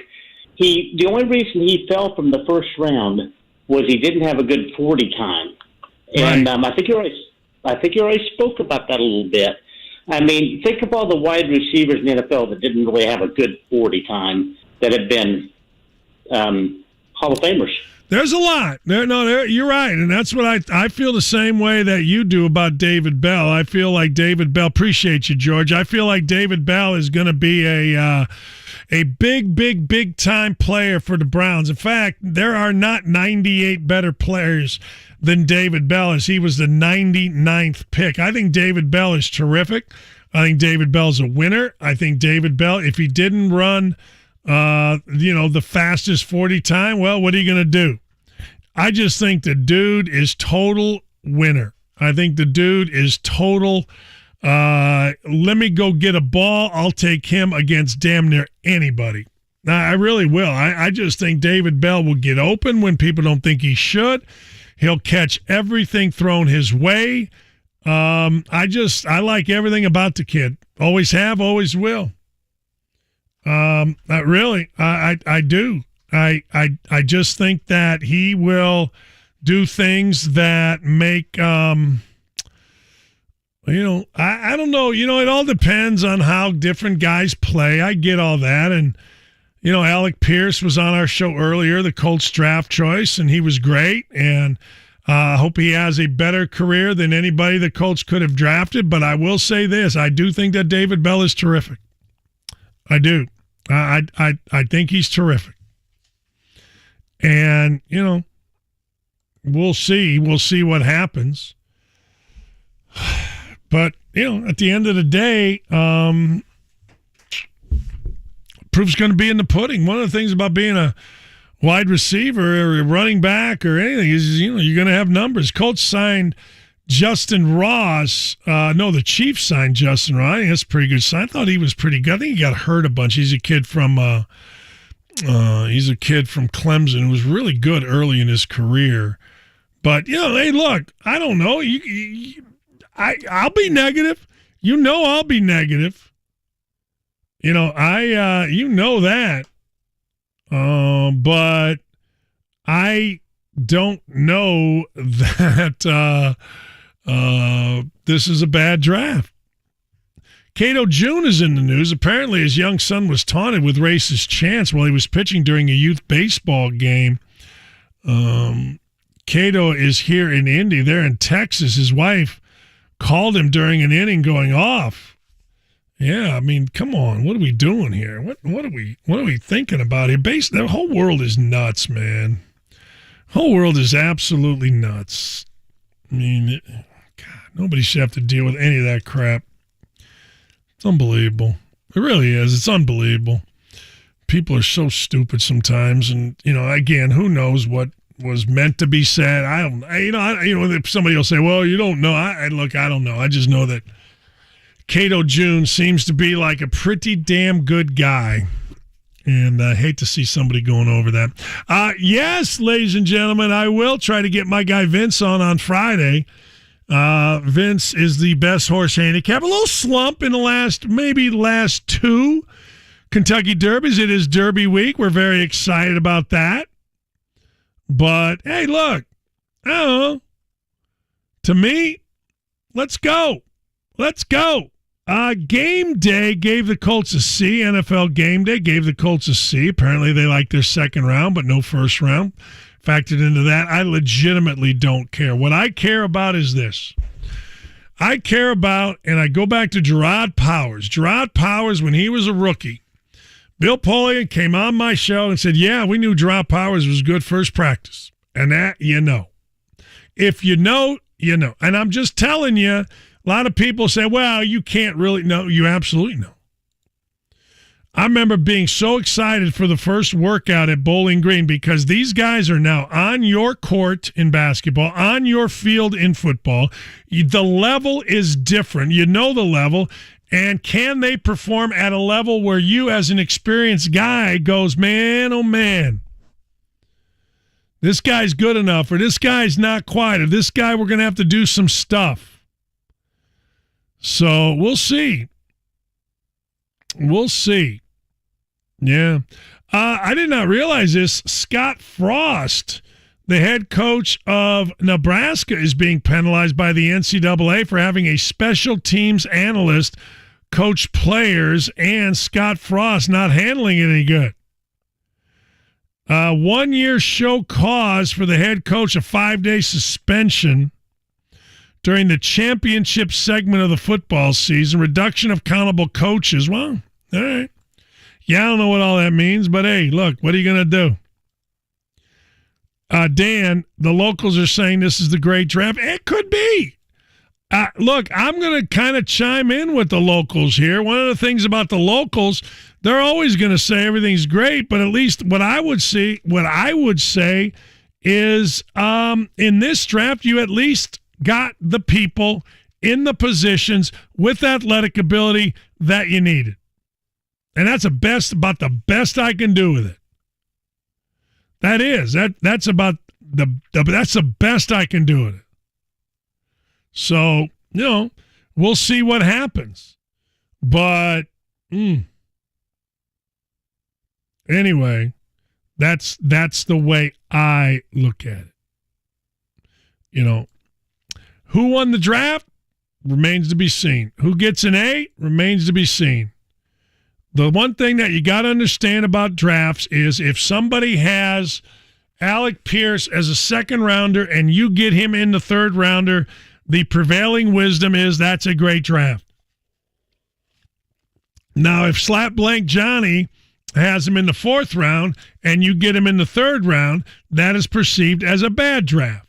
The only reason he fell from the first round was he didn't have a good 40 time. And I think you already spoke about that a little bit. I mean, think of all the wide receivers in the NFL that didn't really have a good 40 time that have been Hall of Famers. There's a lot. You're right, and that's what I feel the same way that you do about David Bell. I feel like David Bell. Appreciate you, George. I feel like David Bell is going to be a big time player for the Browns. In fact, there are not 98 better players than David Bell, as he was the 99th pick. I think David Bell is terrific. I think David Bell's a winner. I think David Bell, if he didn't run the fastest 40 time, well, what are you going to do? I just think the dude is total winner. I think the dude is total, let me go get a ball. I'll take him against damn near anybody. I really will. I just think David Bell will get open when people don't think he should. He'll catch everything thrown his way. I like everything about the kid. Always have, always will. Really, I do. I just think that he will do things that make, I don't know. It all depends on how different guys play. I get all that. And, Alec Pierce was on our show earlier, the Colts draft choice, and he was great. And I hope he has a better career than anybody the Colts could have drafted. But I will say this. I do think that David Bell is terrific. I do. I think he's terrific. And, we'll see. We'll see what happens. But, at the end of the day, proof's going to be in the pudding. One of the things about being a wide receiver or a running back or anything is, you're going to have numbers. Colts signed Justin Ross. The Chiefs signed Justin Ross. I think that's a pretty good sign. I thought he was pretty good. I think he got hurt a bunch. He's a kid from Clemson who was really good early in his career. But, hey, look, I don't know. I'll be negative. I'll be negative. That. But I don't know that this is a bad draft. Cato June is in the news. Apparently his young son was taunted with racist chants while he was pitching during a youth baseball game. Cato is here in Indy. They're in Texas. His wife called him during an inning going off. Yeah, I mean, come on. What are we doing here? What are we thinking about here? The whole world is nuts, man. The whole world is absolutely nuts. I mean, nobody should have to deal with any of that crap. It's unbelievable. It really is. It's unbelievable. People are so stupid sometimes, and again, who knows what was meant to be said? I don't. Somebody will say, "Well, you don't know." I don't know. I just know that Cato June seems to be like a pretty damn good guy, and I hate to see somebody going over that. Yes, ladies and gentlemen, I will try to get my guy Vince on Friday. Vince is the best horse handicap. A little slump in the last two Kentucky Derbies. It is Derby week. We're very excited about that. But, hey, look, I don't know. To me, let's go. Let's go. Game Day gave the Colts a C. NFL Game Day gave the Colts a C. Apparently they like their second round, but no first round. Factored into that, I legitimately don't care. What I care about is this. I care about, and I go back to Gerard Powers. Gerard Powers, when he was a rookie, Bill Polian came on my show and said, yeah, we knew Gerard Powers was good first practice. And that, you know. If you know, you know. And I'm just telling you, a lot of people say, well, you can't really know. You absolutely know. I remember being so excited for the first workout at Bowling Green because these guys are now on your court in basketball, on your field in football. The level is different. You know the level. And can they perform at a level where you as an experienced guy goes, man, oh, man, this guy's good enough, or this guy's not quite, or this guy we're going to have to do some stuff. So we'll see. We'll see. Yeah. I did not realize this. Scott Frost, the head coach of Nebraska, is being penalized by the NCAA for having a special teams analyst coach players, and Scott Frost not handling it any good. 1 year show cause for the head coach, a 5-day suspension during the championship segment of the football season, reduction of accountable coaches. Well, all right. Yeah, I don't know what all that means, but hey, look, what are you going to do? Dan, the locals are saying this is the great draft. It could be. Look, I'm going to kind of chime in with the locals here. One of the things about the locals, they're always going to say everything's great, but at least what I would say is in this draft, you at least got the people in the positions with athletic ability that you needed. And that's about the best I can do with it. That's about that's the best I can do with it. So, we'll see what happens. But anyway, that's the way I look at it. Who won the draft remains to be seen. Who gets an A remains to be seen. The one thing that you got to understand about drafts is if somebody has Alec Pierce as a second rounder and you get him in the third rounder, the prevailing wisdom is that's a great draft. Now, if Slap Blank Johnny has him in the fourth round and you get him in the third round, that is perceived as a bad draft.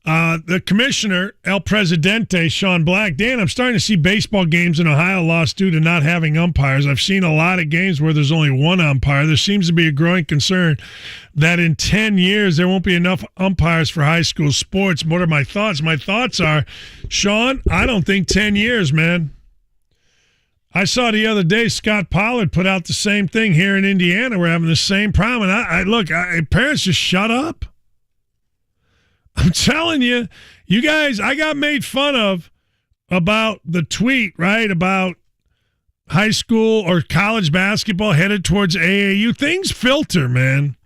The commissioner, El Presidente, Sean Black, Dan, I'm starting to see baseball games in Ohio lost due to not having umpires. I've seen a lot of games where there's only one umpire. There seems to be a growing concern that in 10 years there won't be enough umpires for high school sports. What are my thoughts? My thoughts are, Sean, I don't think 10 years, man. I saw the other day Scott Pollard put out the same thing here in Indiana. We're having the same problem. And parents, just shut up. I'm telling you, you guys, I got made fun of about the tweet, right, about high school or college basketball headed towards AAU. Things filter, man.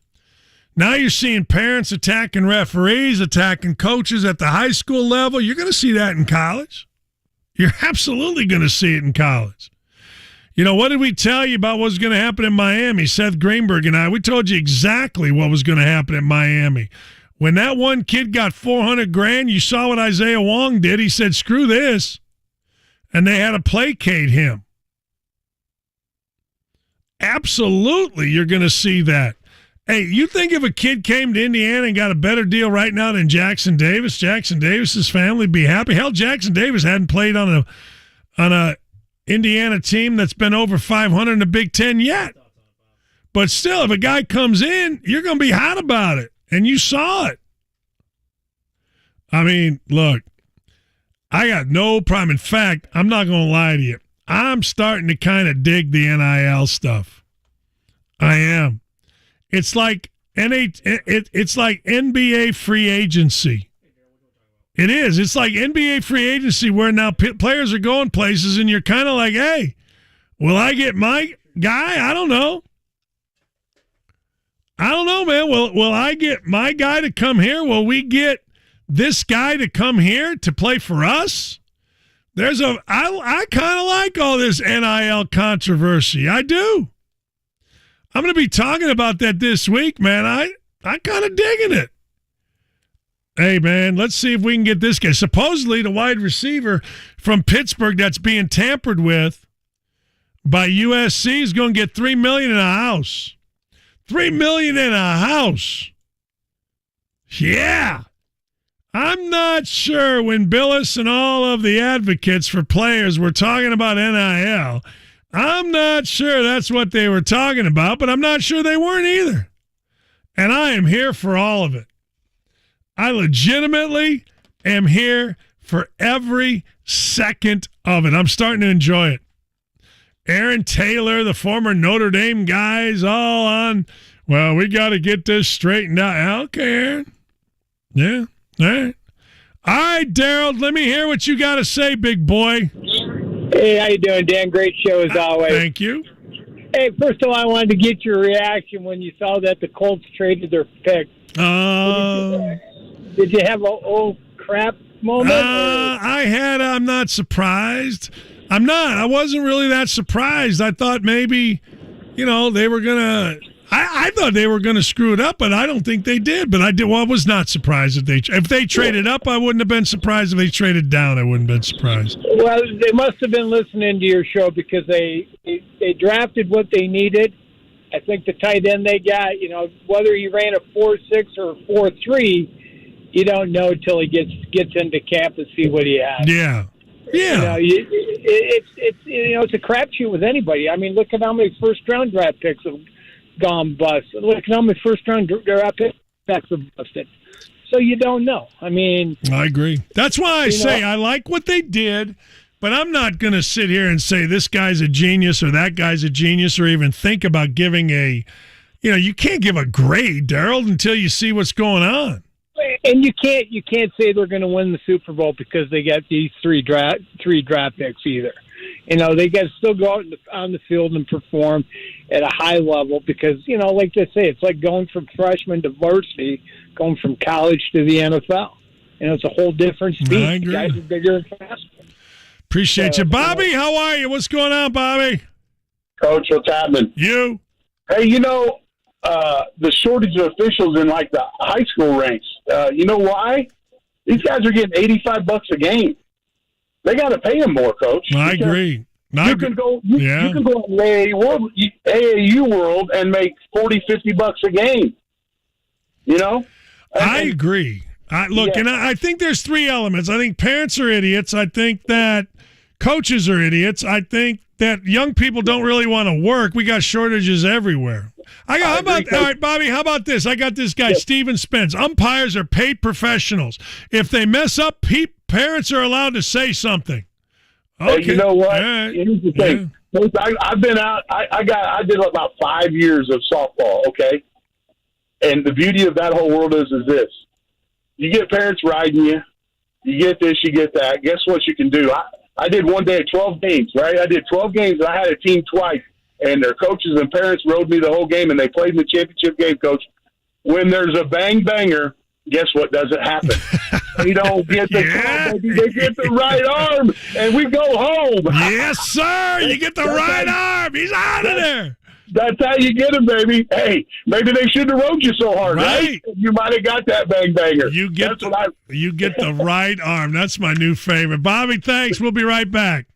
Now you're seeing parents attacking referees, attacking coaches at the high school level. You're going to see that in college. You're absolutely going to see it in college. What did we tell you about what was going to happen in Miami? Seth Greenberg and I, we told you exactly what was going to happen in Miami. When that one kid got $400,000, you saw what Isaiah Wong did. He said, screw this. And they had to placate him. Absolutely, you're going to see that. Hey, you think if a kid came to Indiana and got a better deal right now than Jackson Davis, Jackson Davis's family would be happy? Hell, Jackson Davis hadn't played on a Indiana team that's been over 500 in the Big Ten yet. But still, if a guy comes in, you're going to be hot about it. And you saw it. I mean, look, I got no problem. In fact, I'm not going to lie to you. I'm starting to kind of dig the NIL stuff. I am. It's like NBA free agency. It is. It's like NBA free agency where now players are going places and you're kind of like, hey, will I get my guy? I don't know. I don't know, man. Will I get my guy to come here? Will we get this guy to come here to play for us? I kind of like all this NIL controversy. I do. I'm going to be talking about that this week, man. I kind of digging it. Hey, man, let's see if we can get this guy. Supposedly, the wide receiver from Pittsburgh that's being tampered with by USC is going to get $3 million in a house. $3 million in a house. Yeah. I'm not sure when Billis and all of the advocates for players were talking about NIL. I'm not sure that's what they were talking about, but I'm not sure they weren't either. And I am here for all of it. I legitimately am here for every second of it. I'm starting to enjoy it. Aaron Taylor, the former Notre Dame guys, all on, well, we got to get this straightened out. Okay, Aaron. Yeah, all right. All right, Daryl, let me hear what you got to say, big boy. Hey, how you doing, Dan? Great show as always. Thank you. Hey, first of all, I wanted to get your reaction when you saw that the Colts traded their pick. Did you have an oh crap moment? I'm not surprised. I wasn't really that surprised. I thought maybe, they were going to I thought they were going to screw it up, but I don't think they did. But I was not surprised if they traded up. I wouldn't have been surprised. If they traded down, I wouldn't have been surprised. Well, they must have been listening to your show because they drafted what they needed. I think the tight end they got, whether he ran a 4.6 or a 4.3, you don't know until he gets into camp and see what he has. Yeah. It's a crapshoot with anybody. I mean, look at how many first-round draft picks have gone bust. Look at how many first-round draft picks have busted. So you don't know. I mean, I agree. That's why I say I like what they did, but I'm not going to sit here and say this guy's a genius or that guy's a genius or even think about giving you can't give a grade, Daryl, until you see what's going on. And you can't say they're going to win the Super Bowl because they got these three draft picks either. They got to still go out on the field and perform at a high level because, like they say, it's like going from freshman to varsity, going from college to the NFL. It's a whole different speed. I agree. Guys are bigger and faster. Appreciate you. Bobby, how are you? What's going on, Bobby? Coach, what's happening? You? Hey, the shortage of officials in like the high school ranks. You know why? These guys are getting $85 a game. They got to pay them more, Coach. I agree. You can go in the AAU world and make $40-50 a game. I agree. And I think there's three elements. I think parents are idiots. I think that coaches are idiots. I think that young people don't really want to work. We got shortages everywhere. All right, Bobby, how about this? I got this guy, Steven Spence. Umpires are paid professionals. If they mess up, parents are allowed to say something. Okay. Hey, you know what? Right. Here's the thing. Yeah. I've been out. I did about 5 years of softball, okay? And the beauty of that whole world is this. You get parents riding you. You get this, you get that. Guess what you can do? I did one day at 12 games, right? I did 12 games, and I had a team twice. And their coaches and parents rode me the whole game, and they played in the championship game, Coach. When there's a bang-banger, guess what doesn't happen? They don't get the call, baby. They get the right arm, and we go home. Yes, sir. You get the right arm. He's out of there. That's how you get him, baby. Hey, maybe they shouldn't have rode you so hard, right? You might have got that bang-banger. You get the right arm. That's my new favorite. Bobby, thanks. We'll be right back.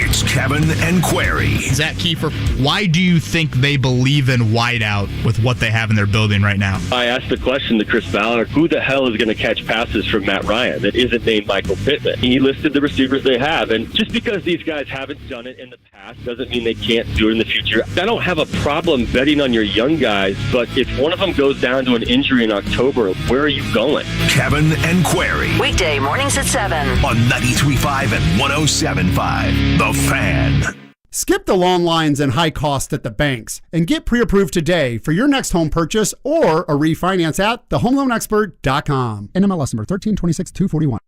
It's Kevin and Query. Zach Kiefer, why do you think they believe in wideout with what they have in their building right now? I asked the question to Chris Ballard, who the hell is going to catch passes from Matt Ryan that isn't named Michael Pittman? He listed the receivers they have, and just because these guys haven't done it in the past doesn't mean they can't do it in the future. I don't have a problem betting on your young guys, but if one of them goes down to an injury in October, where are you going? Kevin and Query. Weekday mornings at 7 on 93.5 and 107.5. The Fan. Skip the long lines and high costs at the banks and get pre-approved today for your next home purchase or a refinance at thehomeloanexpert.com. NMLS number 1326241.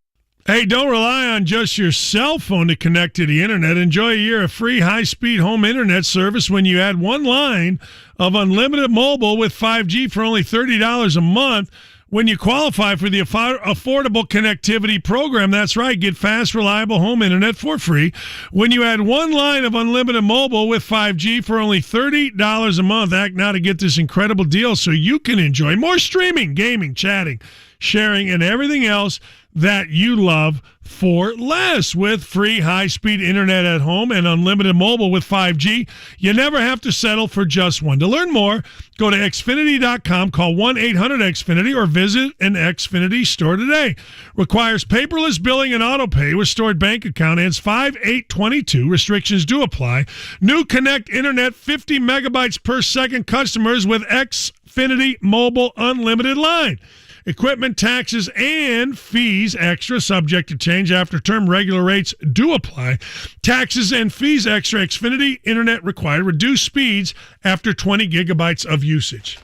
Hey, don't rely on just your cell phone to connect to the internet. Enjoy a year of free high-speed home internet service when you add one line of unlimited mobile with 5G for only $30 a month. When you qualify for the Affordable Connectivity Program, that's right, get fast, reliable home internet for free. When you add one line of unlimited mobile with 5G for only $30 a month, act now to get this incredible deal so you can enjoy more streaming, gaming, chatting, sharing, and everything else that you love for less. With free high-speed internet at home and unlimited mobile with 5G, you never have to settle for just one. To learn more, go to Xfinity.com, call 1-800-XFINITY, or visit an Xfinity store today. Requires paperless billing and auto pay with stored bank account. Ends 5/8/22. Restrictions do apply. New Connect Internet 50 megabytes per second customers with Xfinity Mobile Unlimited line. Equipment taxes and fees extra, subject to change after term. Regular rates do apply. Taxes and fees extra. Xfinity Internet required. Reduced speeds after 20 gigabytes of usage.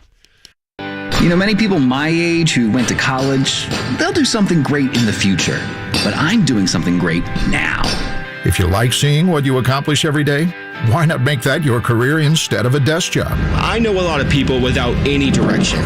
You know, many people my age who went to college, they'll do something great in the future. But I'm doing something great now. If you like seeing what you accomplish every day, why not make that your career instead of a desk job? I know a lot of people without any direction.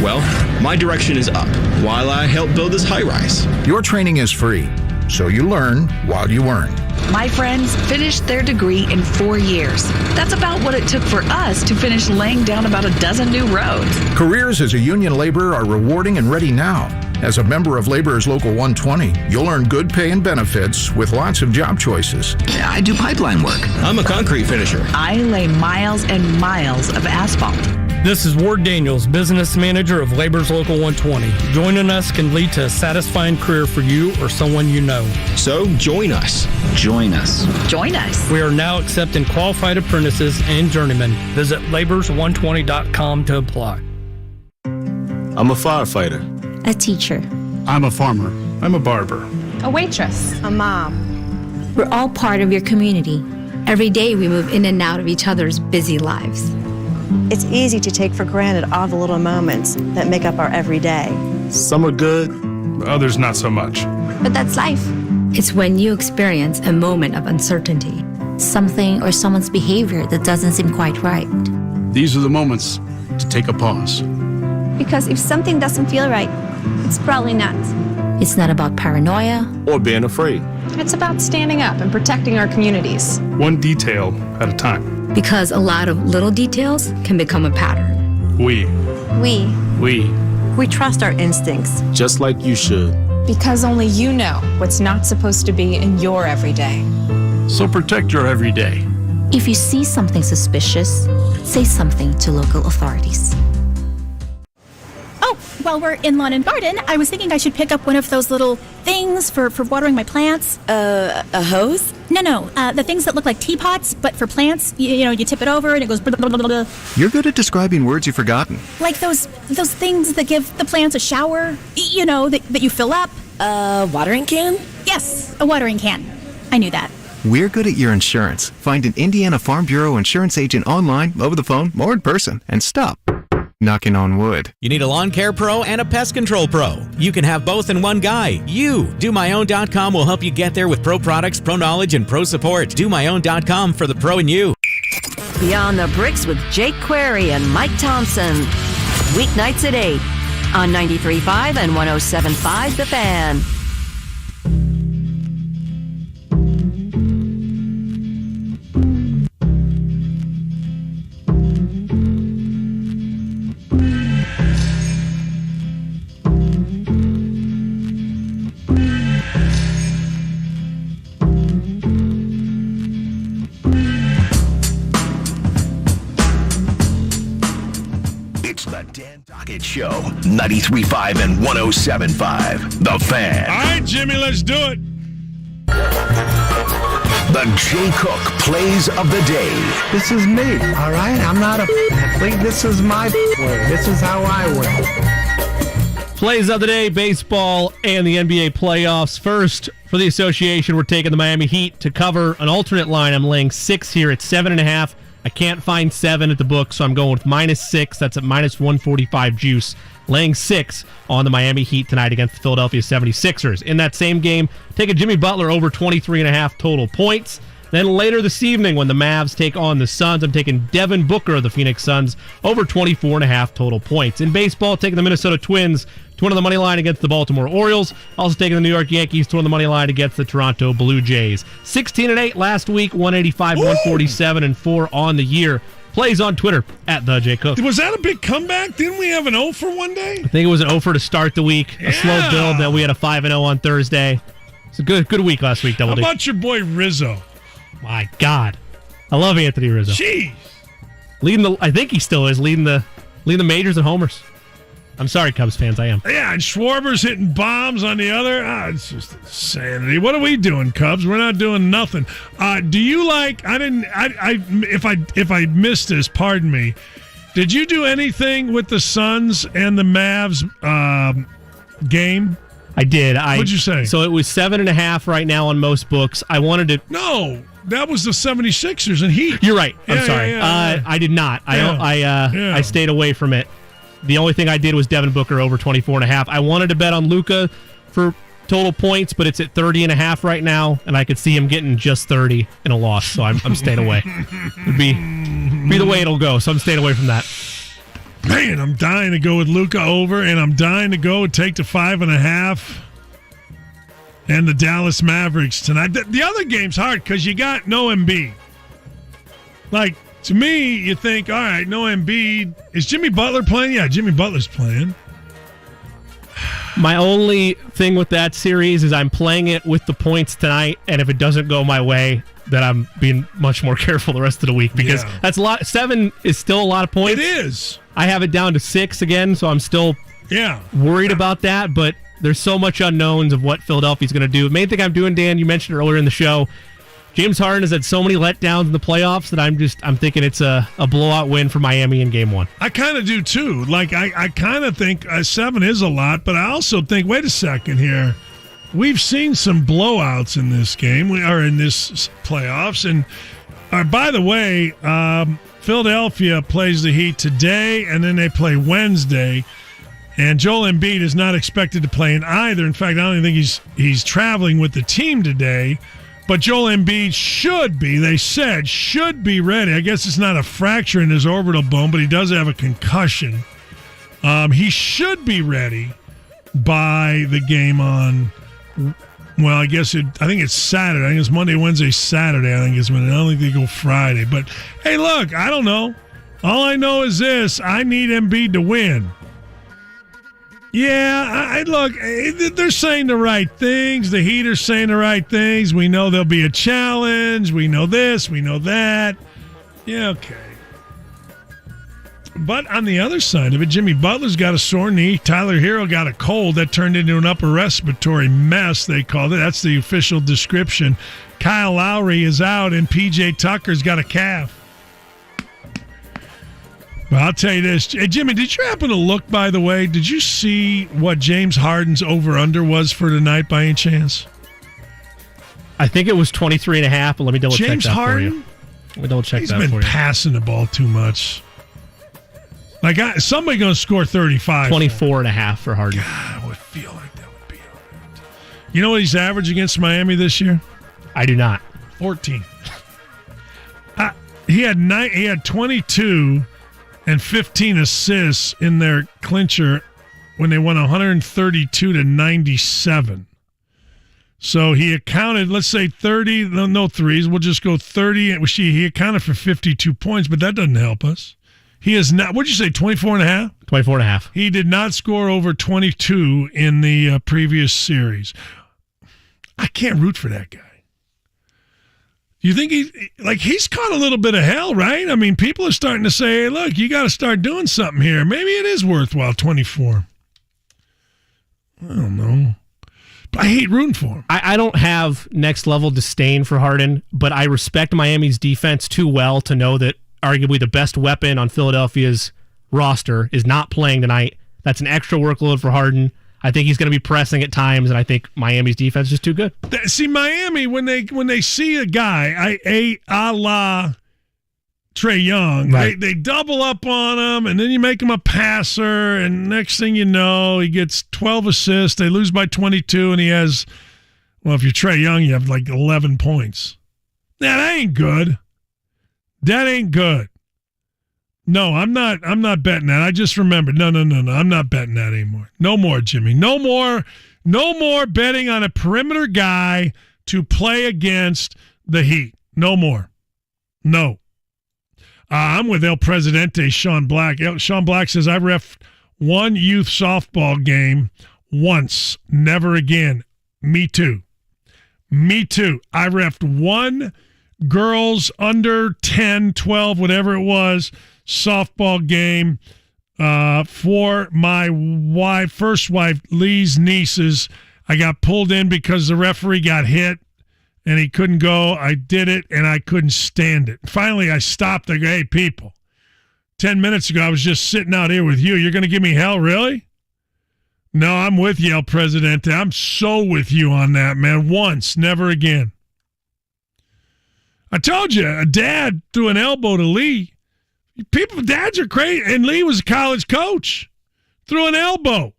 Well, my direction is up while I help build this high-rise. Your training is free, so you learn while you earn. My friends finished their degree in 4 years. That's about what it took for us to finish laying down about a dozen new roads. Careers as a union laborer are rewarding and ready now. As a member of Laborers Local 120, you'll earn good pay and benefits with lots of job choices. I do pipeline work. I'm a concrete finisher. I lay miles and miles of asphalt. This is Ward Daniels, Business Manager of Laborers Local 120. Joining us can lead to a satisfying career for you or someone you know. So join us. Join us. Join us. We are now accepting qualified apprentices and journeymen. Visit laborers120.com to apply. I'm a firefighter. A teacher. I'm a farmer. I'm a barber. A waitress. A mom. We're all part of your community. Every day we move in and out of each other's busy lives. It's easy to take for granted all the little moments that make up our everyday. Some are good, others not so much. But that's life. It's when you experience a moment of uncertainty, something or someone's behavior that doesn't seem quite right. These are the moments to take a pause. Because if something doesn't feel right, it's probably not. It's not about paranoia or being afraid. It's about standing up and protecting our communities. One detail at a time. Because a lot of little details can become a pattern. We trust our instincts. Just like you should. Because only you know what's not supposed to be in your everyday. So protect your everyday. If you see something suspicious, say something to local authorities. Oh, while we're in lawn and garden, I was thinking I should pick up one of those little things for watering my plants. A hose? No, the things that look like teapots, but for plants. You know, you tip it over and it goes blah, blah, blah, blah. You're good at describing words you've forgotten. Like those things that give the plants a shower, you know, that you fill up. A watering can? Yes, a watering can. I knew that. We're good at your insurance. Find an Indiana Farm Bureau insurance agent online, over the phone, or in person, and stop knocking on wood. You need a lawn care pro and a pest control pro. You can have both in one guy. You. DoMyOwn.com will help you get there with pro products, pro knowledge, and pro support. DoMyOwn.com for the pro in you. Beyond the Bricks with Jake Query and Mike Thompson. Weeknights at 8 on 93.5 and 107.5 The Fan. Show 93.5 and 107.5 The Fan. All right, Jimmy, let's do it. The JCook Plays of the Day. This is me, all right? I'm not a athlete. This is my way. This is how I win. Plays of the day, baseball and the NBA playoffs. First, for the association, we're taking the Miami Heat to cover an alternate line. I'm laying 6 here at 7.5. I can't find 7 at the book, so I'm going with -6. That's at -145 juice. Laying 6 on the Miami Heat tonight against the Philadelphia 76ers. In that same game, taking Jimmy Butler over 23.5 total points. Then later this evening, when the Mavs take on the Suns, I'm taking Devin Booker of the Phoenix Suns over 24.5 total points. In baseball, taking the Minnesota Twins to win on the money line against the Baltimore Orioles. Also taking the New York Yankees to win the money line against the Toronto Blue Jays. 16-8 last week, 185, 147, and 4 on the year. Plays on Twitter at the JCook. Was that a big comeback? Didn't we have an 0 for one day? I think it was an 0 for to start the week. A slow build. Then we had a 5-0 on Thursday. It's a good week last week. How about your boy Rizzo? My God, I love Anthony Rizzo. Jeez, I think he still is leading the majors in homers. I'm sorry, Cubs fans, I am. Yeah, and Schwarber's hitting bombs on the other. It's just insanity. What are we doing, Cubs? We're not doing nothing. Do you like? If I missed this, pardon me. Did you do anything with the Suns and the Mavs game? I did. What'd you say? So it was 7.5 right now on most books. I wanted to. No, that was the 76ers and Heat. You're right. I'm Yeah, sorry. yeah. I did not. Yeah. I stayed away from it. The only thing I did was Devin Booker over 24.5. I wanted to bet on Luka for total points, but it's at 30.5 right now, and I could see him getting just 30 in a loss. So I'm staying away. It'd be the way it'll go. So I'm staying away from that. Man, I'm dying to go with Luka over, and I'm dying to go and take the 5.5 and the Dallas Mavericks tonight. The other game's hard because you got no Embiid. Like, to me, you think, all right, no Embiid. Is Jimmy Butler playing? Yeah, Jimmy Butler's playing. My only thing with that series is I'm playing it with the points tonight, and if it doesn't go my way, then I'm being much more careful the rest of the week because that's a lot. 7 is still a lot of points. It is. I have it down to 6 again, so I'm still worried about that, but there's so much unknowns of what Philadelphia's going to do. The main thing I'm doing, Dan, you mentioned earlier in the show, James Harden has had so many letdowns in the playoffs that I'm thinking it's a blowout win for Miami in Game 1. I kind of do too. Like I kind of think 7 is a lot, but I also think, wait a second here, we've seen some blowouts in this game. We are in this playoffs, and by the way, Philadelphia plays the Heat today, and then they play Wednesday. And Joel Embiid is not expected to play in either. In fact, I don't even think he's traveling with the team today. But Joel Embiid should be ready. I guess it's not a fracture in his orbital bone, but he does have a concussion. He should be ready by the game on, well, I think it's Saturday. I think it's Monday, Wednesday, Saturday. I think is when. I don't think they go Friday. But, hey, look, I don't know. All I know is this. I need Embiid to win. Yeah, look, they're saying the right things. The Heat are saying the right things. We know there'll be a challenge. We know this. We know that. Yeah, okay. But on the other side of it, Jimmy Butler's got a sore knee. Tyler Hero got a cold that turned into an upper respiratory mess, they called it. That's the official description. Kyle Lowry is out, and P.J. Tucker's got a calf. Well, I'll tell you this. Hey, Jimmy, did you happen to look, by the way? Did you see what James Harden's over-under was for tonight by any chance? I think it was 23.5, but let me double-check that Harden? for you. Let me double-check that for you. He's been passing the ball too much. Like, somebody going to score 35. 24.5 for Harden. God, I would feel like that would be all right. You know what he's averaged against Miami this year? I do not. 14. He had 22 and 15 assists in their clincher when they won 132-97. So he accounted, let's say 30, no threes. We'll just go 30. He accounted for 52 points, but that doesn't help us. He is not, what'd you say, 24.5? 24.5. He did not score over 22 in the previous series. I can't root for that guy. You think he's caught a little bit of hell, right? I mean, people are starting to say, hey, look, you got to start doing something here. Maybe it is worthwhile, 24. I don't know. But I hate rooting for him. I don't have next-level disdain for Harden, but I respect Miami's defense too well to know that arguably the best weapon on Philadelphia's roster is not playing tonight. That's an extra workload for Harden. I think he's going to be pressing at times, and I think Miami's defense is just too good. See, Miami, when they see a guy, a la Trae Young, right, they double up on him, and then you make him a passer, and next thing you know, he gets 12 assists. They lose by 22, and he has, well, if you're Trae Young, you have like 11 points. That ain't good. That ain't good. No, I'm not betting that. I just remembered. No. I'm not betting that anymore. No more, Jimmy. No more betting on a perimeter guy to play against the Heat. No more. No. I'm with El Presidente, Sean Black. Sean Black says, I ref one youth softball game once, never again. Me too. I refed one girls under 10, 12, whatever it was, softball game for my first wife, Lee's nieces. I got pulled in because the referee got hit and he couldn't go. I did it and I couldn't stand it. Finally, I stopped. I go, hey, people, 10 minutes ago, I was just sitting out here with you. You're going to give me hell, really? No, I'm with you, El Presidente. I'm so with you on that, man. Once, never again. I told you, a dad threw an elbow to Lee. Dads are crazy. And Lee was a college coach. Threw an elbow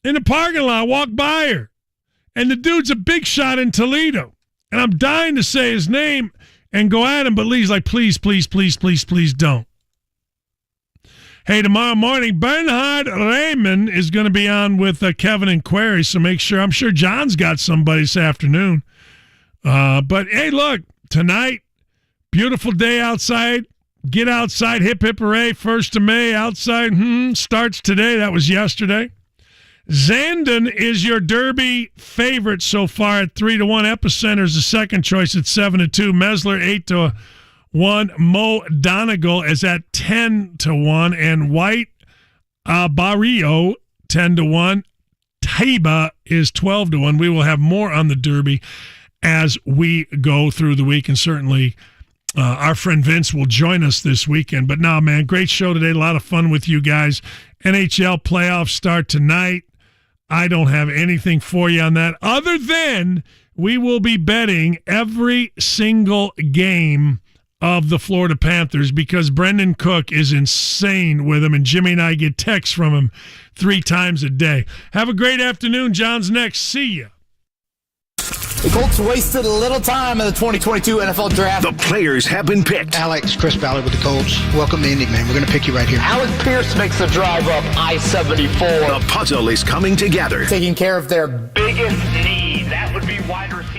in the parking lot, walked by her. And the dude's a big shot in Toledo. And I'm dying to say his name and go at him, but Lee's like, please don't. Hey, tomorrow morning, Bernhard Raymond is going to be on with Kevin and Query, so make sure. I'm sure John's got somebody this afternoon. But, hey, look, tonight, beautiful day outside. Get outside, hip, hip, hooray, 1st of May, outside, starts today. That was yesterday. Zandon is your Derby favorite so far at 3-1. Epicenter's the second choice at 7-2. Mesler 8-1. Mo Donegal is at 10-1. And White Barrio 10-1. Taiba is 12-1. We will have more on the Derby as we go through the week, and certainly our friend Vince will join us this weekend. But no, man, great show today. A lot of fun with you guys. NHL playoffs start tonight. I don't have anything for you on that other than we will be betting every single game of the Florida Panthers because Brendan Cook is insane with them, and Jimmy and I get texts from him 3 times a day. Have a great afternoon. John's next. See ya. The Colts wasted a little time in the 2022 NFL Draft. The players have been picked. Alex, Chris Ballard with the Colts. Welcome to Indy, man. We're going to pick you right here. Alec Pierce makes the drive up I-74. The puzzle is coming together. Taking care of their biggest need. That would be wide receiver.